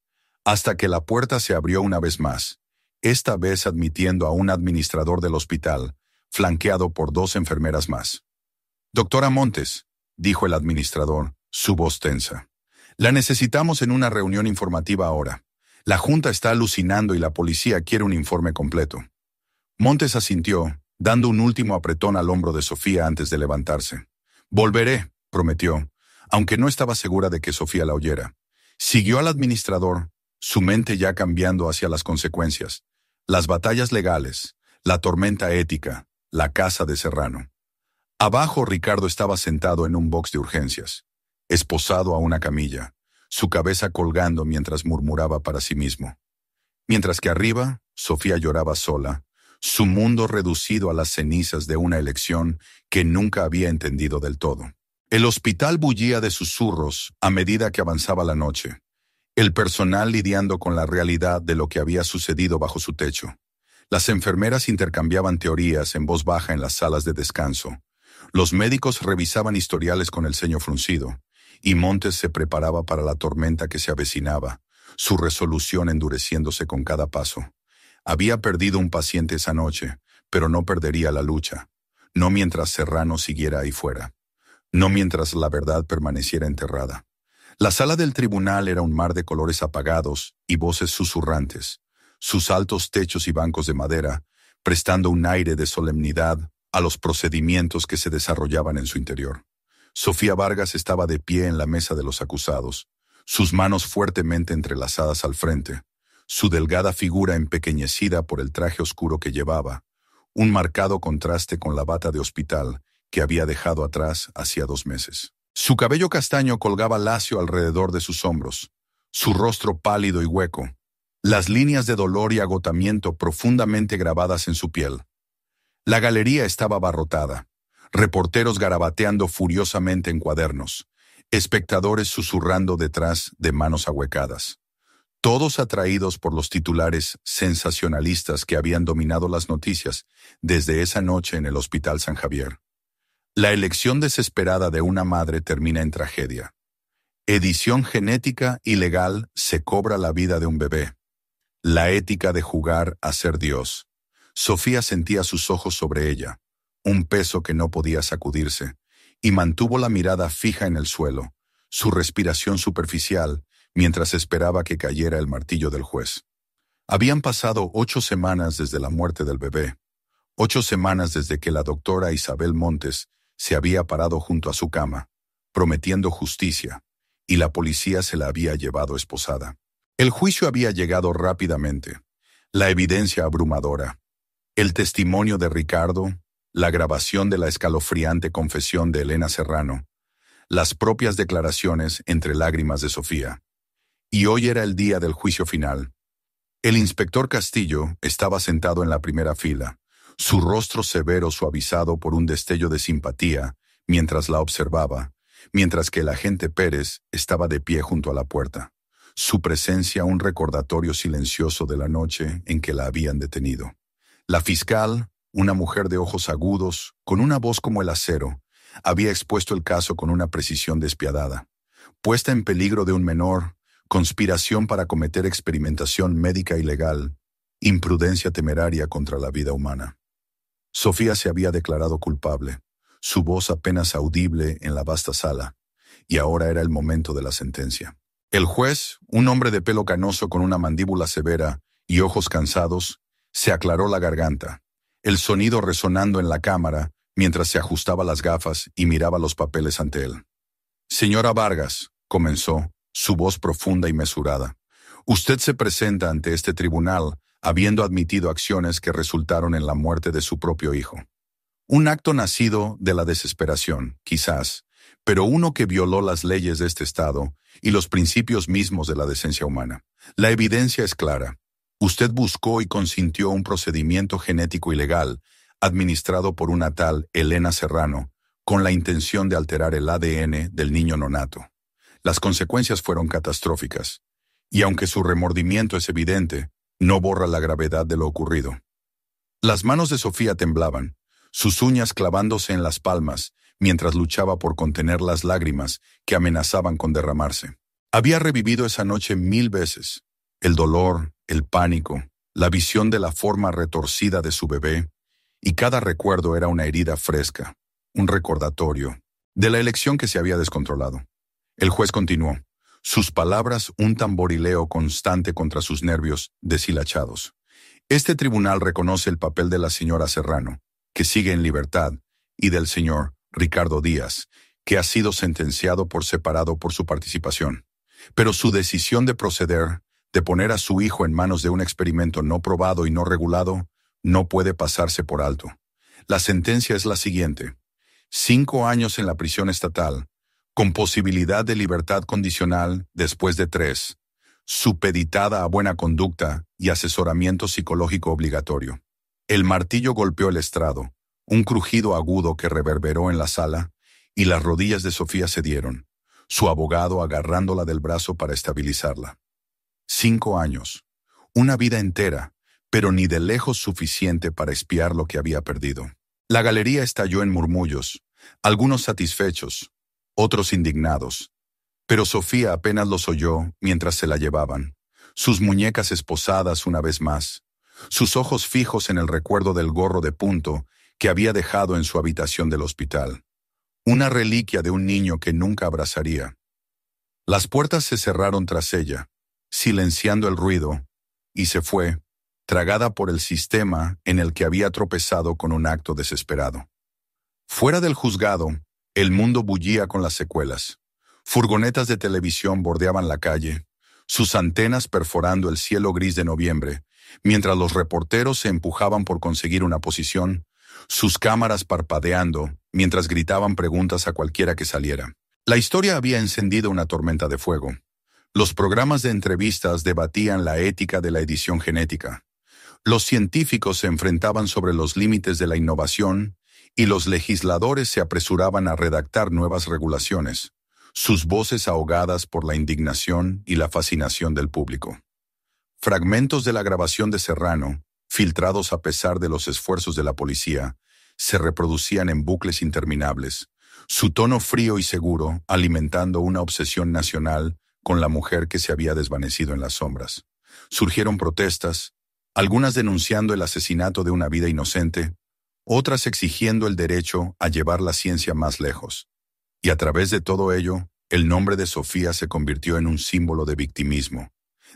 hasta que la puerta se abrió una vez más, esta vez admitiendo a un administrador del hospital, flanqueado por dos enfermeras más. Doctora Montes, dijo el administrador, su voz tensa. La necesitamos en una reunión informativa ahora. La Junta está alucinando y la policía quiere un informe completo. Montes asintió, dando un último apretón al hombro de Sofía antes de levantarse. Volveré, prometió, aunque no estaba segura de que Sofía la oyera. Siguió al administrador, su mente ya cambiando hacia las consecuencias, las batallas legales, la tormenta ética, la casa de Serrano. Abajo Ricardo estaba sentado en un box de urgencias, esposado a una camilla, su cabeza colgando mientras murmuraba para sí mismo. Mientras que arriba, Sofía lloraba sola, su mundo reducido a las cenizas de una elección que nunca había entendido del todo. El hospital bullía de susurros a medida que avanzaba la noche, el personal lidiando con la realidad de lo que había sucedido bajo su techo. Las enfermeras intercambiaban teorías en voz baja en las salas de descanso. Los médicos revisaban historiales con el ceño fruncido, y Montes se preparaba para la tormenta que se avecinaba, su resolución endureciéndose con cada paso. Había perdido un paciente esa noche, pero no perdería la lucha. No mientras Serrano siguiera ahí fuera. No mientras la verdad permaneciera enterrada. La sala del tribunal era un mar de colores apagados y voces susurrantes, sus altos techos y bancos de madera, prestando un aire de solemnidad a los procedimientos que se desarrollaban en su interior. Sofía Vargas estaba de pie en la mesa de los acusados, sus manos fuertemente entrelazadas al frente, su delgada figura empequeñecida por el traje oscuro que llevaba, un marcado contraste con la bata de hospital que había dejado atrás hacía 2 meses. Su cabello castaño colgaba lacio alrededor de sus hombros, su rostro pálido y hueco, las líneas de dolor y agotamiento profundamente grabadas en su piel. La galería estaba abarrotada, reporteros garabateando furiosamente en cuadernos, espectadores susurrando detrás de manos ahuecadas. Todos atraídos por los titulares sensacionalistas que habían dominado las noticias desde esa noche en el Hospital San Javier. La elección desesperada de una madre termina en tragedia. Edición genética ilegal se cobra la vida de un bebé. La ética de jugar a ser Dios. Sofía sentía sus ojos sobre ella, un peso que no podía sacudirse, y mantuvo la mirada fija en el suelo, su respiración superficial, mientras esperaba que cayera el martillo del juez. Habían pasado 8 semanas desde la muerte del bebé, 8 semanas desde que la doctora Isabel Montes se había parado junto a su cama, prometiendo justicia, y la policía se la había llevado esposada. El juicio había llegado rápidamente, la evidencia abrumadora, el testimonio de Ricardo, la grabación de la escalofriante confesión de Elena Serrano, las propias declaraciones entre lágrimas de Sofía. Y hoy era el día del juicio final. El inspector Castillo estaba sentado en la primera fila, su rostro severo suavizado por un destello de simpatía mientras la observaba, mientras que el agente Pérez estaba de pie junto a la puerta, su presencia un recordatorio silencioso de la noche en que la habían detenido. La fiscal, una mujer de ojos agudos, con una voz como el acero, había expuesto el caso con una precisión despiadada. Puesta en peligro de un menor, conspiración para cometer experimentación médica ilegal, imprudencia temeraria contra la vida humana. Sofía se había declarado culpable, su voz apenas audible en la vasta sala, y ahora era el momento de la sentencia. El juez, un hombre de pelo canoso con una mandíbula severa y ojos cansados, se aclaró la garganta, el sonido resonando en la cámara mientras se ajustaba las gafas y miraba los papeles ante él. Señora Vargas, comenzó, su voz profunda y mesurada, usted se presenta ante este tribunal habiendo admitido acciones que resultaron en la muerte de su propio hijo. Un acto nacido de la desesperación, quizás, pero uno que violó las leyes de este Estado y los principios mismos de la decencia humana. La evidencia es clara. Usted buscó y consintió un procedimiento genético ilegal, administrado por una tal Elena Serrano, con la intención de alterar el ADN del niño nonato. Las consecuencias fueron catastróficas, y aunque su remordimiento es evidente, no borra la gravedad de lo ocurrido. Las manos de Sofía temblaban, sus uñas clavándose en las palmas, mientras luchaba por contener las lágrimas que amenazaban con derramarse. Había revivido esa noche 1000 veces. El dolor, el pánico, la visión de la forma retorcida de su bebé, y cada recuerdo era una herida fresca, un recordatorio de la elección que se había descontrolado. El juez continuó, sus palabras un tamborileo constante contra sus nervios deshilachados. Este tribunal reconoce el papel de la señora Serrano, que sigue en libertad, y del señor Ricardo Díaz, que ha sido sentenciado por separado por su participación. Pero su decisión de proceder, de poner a su hijo en manos de un experimento no probado y no regulado, no puede pasarse por alto. La sentencia es la siguiente: 5 años en la prisión estatal, con posibilidad de libertad condicional después de 3, supeditada a buena conducta y asesoramiento psicológico obligatorio. El martillo golpeó el estrado, un crujido agudo que reverberó en la sala, y las rodillas de Sofía cedieron, su abogado agarrándola del brazo para estabilizarla. 5 años, una vida entera, pero ni de lejos suficiente para expiar lo que había perdido. La galería estalló en murmullos, algunos satisfechos, otros indignados. Pero Sofía apenas los oyó mientras se la llevaban, sus muñecas esposadas una vez más, sus ojos fijos en el recuerdo del gorro de punto que había dejado en su habitación del hospital. Una reliquia de un niño que nunca abrazaría. Las puertas se cerraron tras ella, silenciando el ruido, y se fue, tragada por el sistema en el que había tropezado con un acto desesperado. Fuera del juzgado, el mundo bullía con las secuelas. Furgonetas de televisión bordeaban la calle, sus antenas perforando el cielo gris de noviembre, mientras los reporteros se empujaban por conseguir una posición, sus cámaras parpadeando, mientras gritaban preguntas a cualquiera que saliera. La historia había encendido una tormenta de fuego. Los programas de entrevistas debatían la ética de la edición genética. Los científicos se enfrentaban sobre los límites de la innovación y los legisladores se apresuraban a redactar nuevas regulaciones, sus voces ahogadas por la indignación y la fascinación del público. Fragmentos de la grabación de Serrano, filtrados a pesar de los esfuerzos de la policía, se reproducían en bucles interminables, su tono frío y seguro alimentando una obsesión nacional con la mujer que se había desvanecido en las sombras. Surgieron protestas, algunas denunciando el asesinato de una vida inocente, otras exigiendo el derecho a llevar la ciencia más lejos. Y a través de todo ello, el nombre de Sofía se convirtió en un símbolo de victimismo,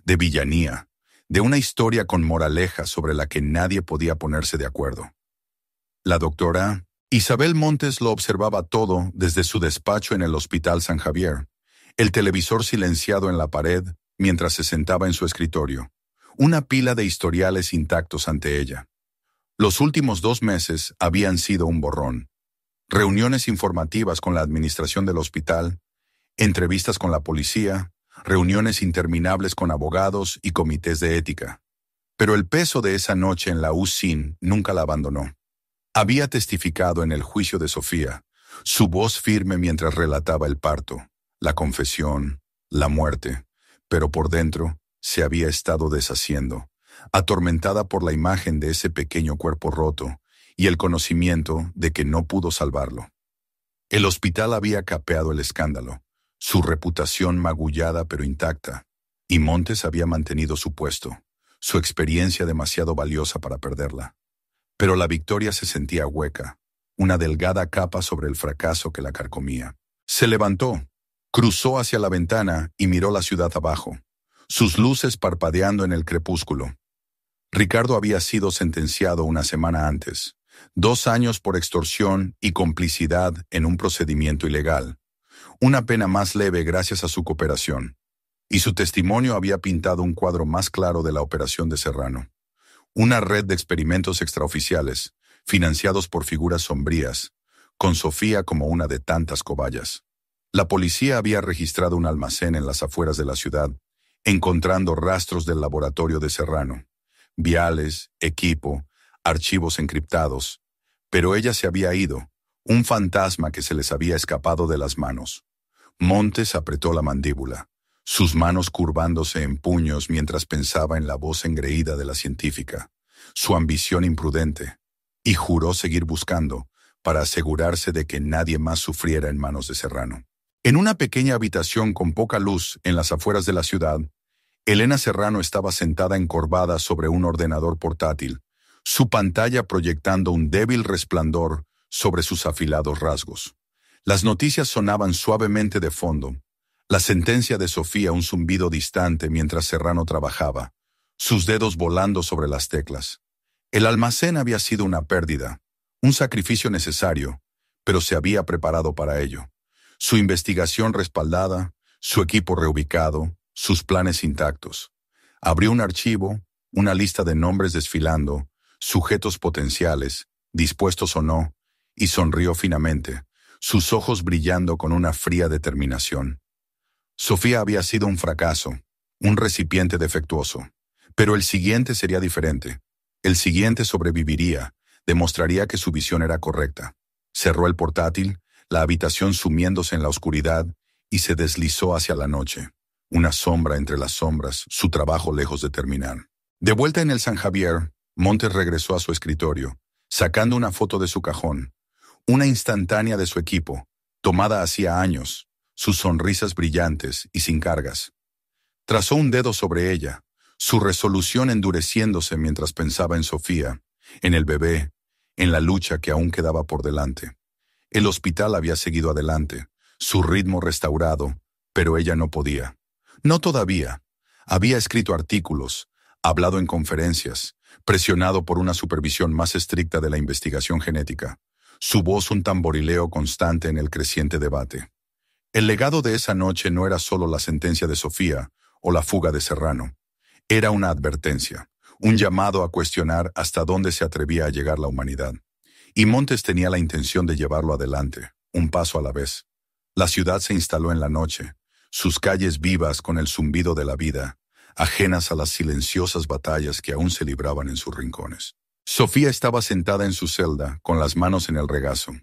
de villanía, de una historia con moraleja sobre la que nadie podía ponerse de acuerdo. La doctora Isabel Montes lo observaba todo desde su despacho en el Hospital San Javier, el televisor silenciado en la pared mientras se sentaba en su escritorio, una pila de historiales intactos ante ella. Los últimos 2 meses habían sido un borrón. Reuniones informativas con la administración del hospital, entrevistas con la policía, reuniones interminables con abogados y comités de ética. Pero el peso de esa noche en la UCIN nunca la abandonó. Había testificado en el juicio de Sofía, su voz firme mientras relataba el parto, la confesión, la muerte, pero por dentro se había estado deshaciendo, atormentada por la imagen de ese pequeño cuerpo roto y el conocimiento de que no pudo salvarlo. El hospital había capeado el escándalo, su reputación magullada pero intacta, y Montes había mantenido su puesto, su experiencia demasiado valiosa para perderla. Pero la victoria se sentía hueca, una delgada capa sobre el fracaso que la carcomía. Se levantó, cruzó hacia la ventana y miró la ciudad abajo, sus luces parpadeando en el crepúsculo. Ricardo había sido sentenciado una semana antes, 2 años por extorsión y complicidad en un procedimiento ilegal, una pena más leve gracias a su cooperación, y su testimonio había pintado un cuadro más claro de la operación de Serrano. Una red de experimentos extraoficiales, financiados por figuras sombrías, con Sofía como una de tantas cobayas. La policía había registrado un almacén en las afueras de la ciudad, encontrando rastros del laboratorio de Serrano, viales, equipo, archivos encriptados, pero ella se había ido, un fantasma que se les había escapado de las manos. Montes apretó la mandíbula, sus manos curvándose en puños mientras pensaba en la voz engreída de la científica, su ambición imprudente, y juró seguir buscando para asegurarse de que nadie más sufriera en manos de Serrano. En una pequeña habitación con poca luz en las afueras de la ciudad, Elena Serrano estaba sentada encorvada sobre un ordenador portátil, su pantalla proyectando un débil resplandor sobre sus afilados rasgos. Las noticias sonaban suavemente de fondo, la sentencia de Sofía un zumbido distante mientras Serrano trabajaba, sus dedos volando sobre las teclas. El almacén había sido una pérdida, un sacrificio necesario, pero se había preparado para ello. Su investigación respaldada, su equipo reubicado, sus planes intactos. Abrió un archivo, una lista de nombres desfilando, sujetos potenciales, dispuestos o no, y sonrió finamente, sus ojos brillando con una fría determinación. Sofía había sido un fracaso, un recipiente defectuoso, pero el siguiente sería diferente. El siguiente sobreviviría, demostraría que su visión era correcta. Cerró el portátil, la habitación sumiéndose en la oscuridad, y se deslizó hacia la noche. Una sombra entre las sombras, su trabajo lejos de terminar. De vuelta en el San Javier, Montes regresó a su escritorio, sacando una foto de su cajón, una instantánea de su equipo, tomada hacía años, sus sonrisas brillantes y sin cargas. Trazó un dedo sobre ella, su resolución endureciéndose mientras pensaba en Sofía, en el bebé, en la lucha que aún quedaba por delante. El hospital había seguido adelante, su ritmo restaurado, pero ella no podía. No todavía. Había escrito artículos, hablado en conferencias, presionado por una supervisión más estricta de la investigación genética, su voz un tamborileo constante en el creciente debate. El legado de esa noche no era solo la sentencia de Sofía o la fuga de Serrano. Era una advertencia, un llamado a cuestionar hasta dónde se atrevía a llegar la humanidad. Y Montes tenía la intención de llevarlo adelante, un paso a la vez. La ciudad se instaló en la noche, sus calles vivas con el zumbido de la vida, ajenas a las silenciosas batallas que aún se libraban en sus rincones. Sofía estaba sentada en su celda, con las manos en el regazo,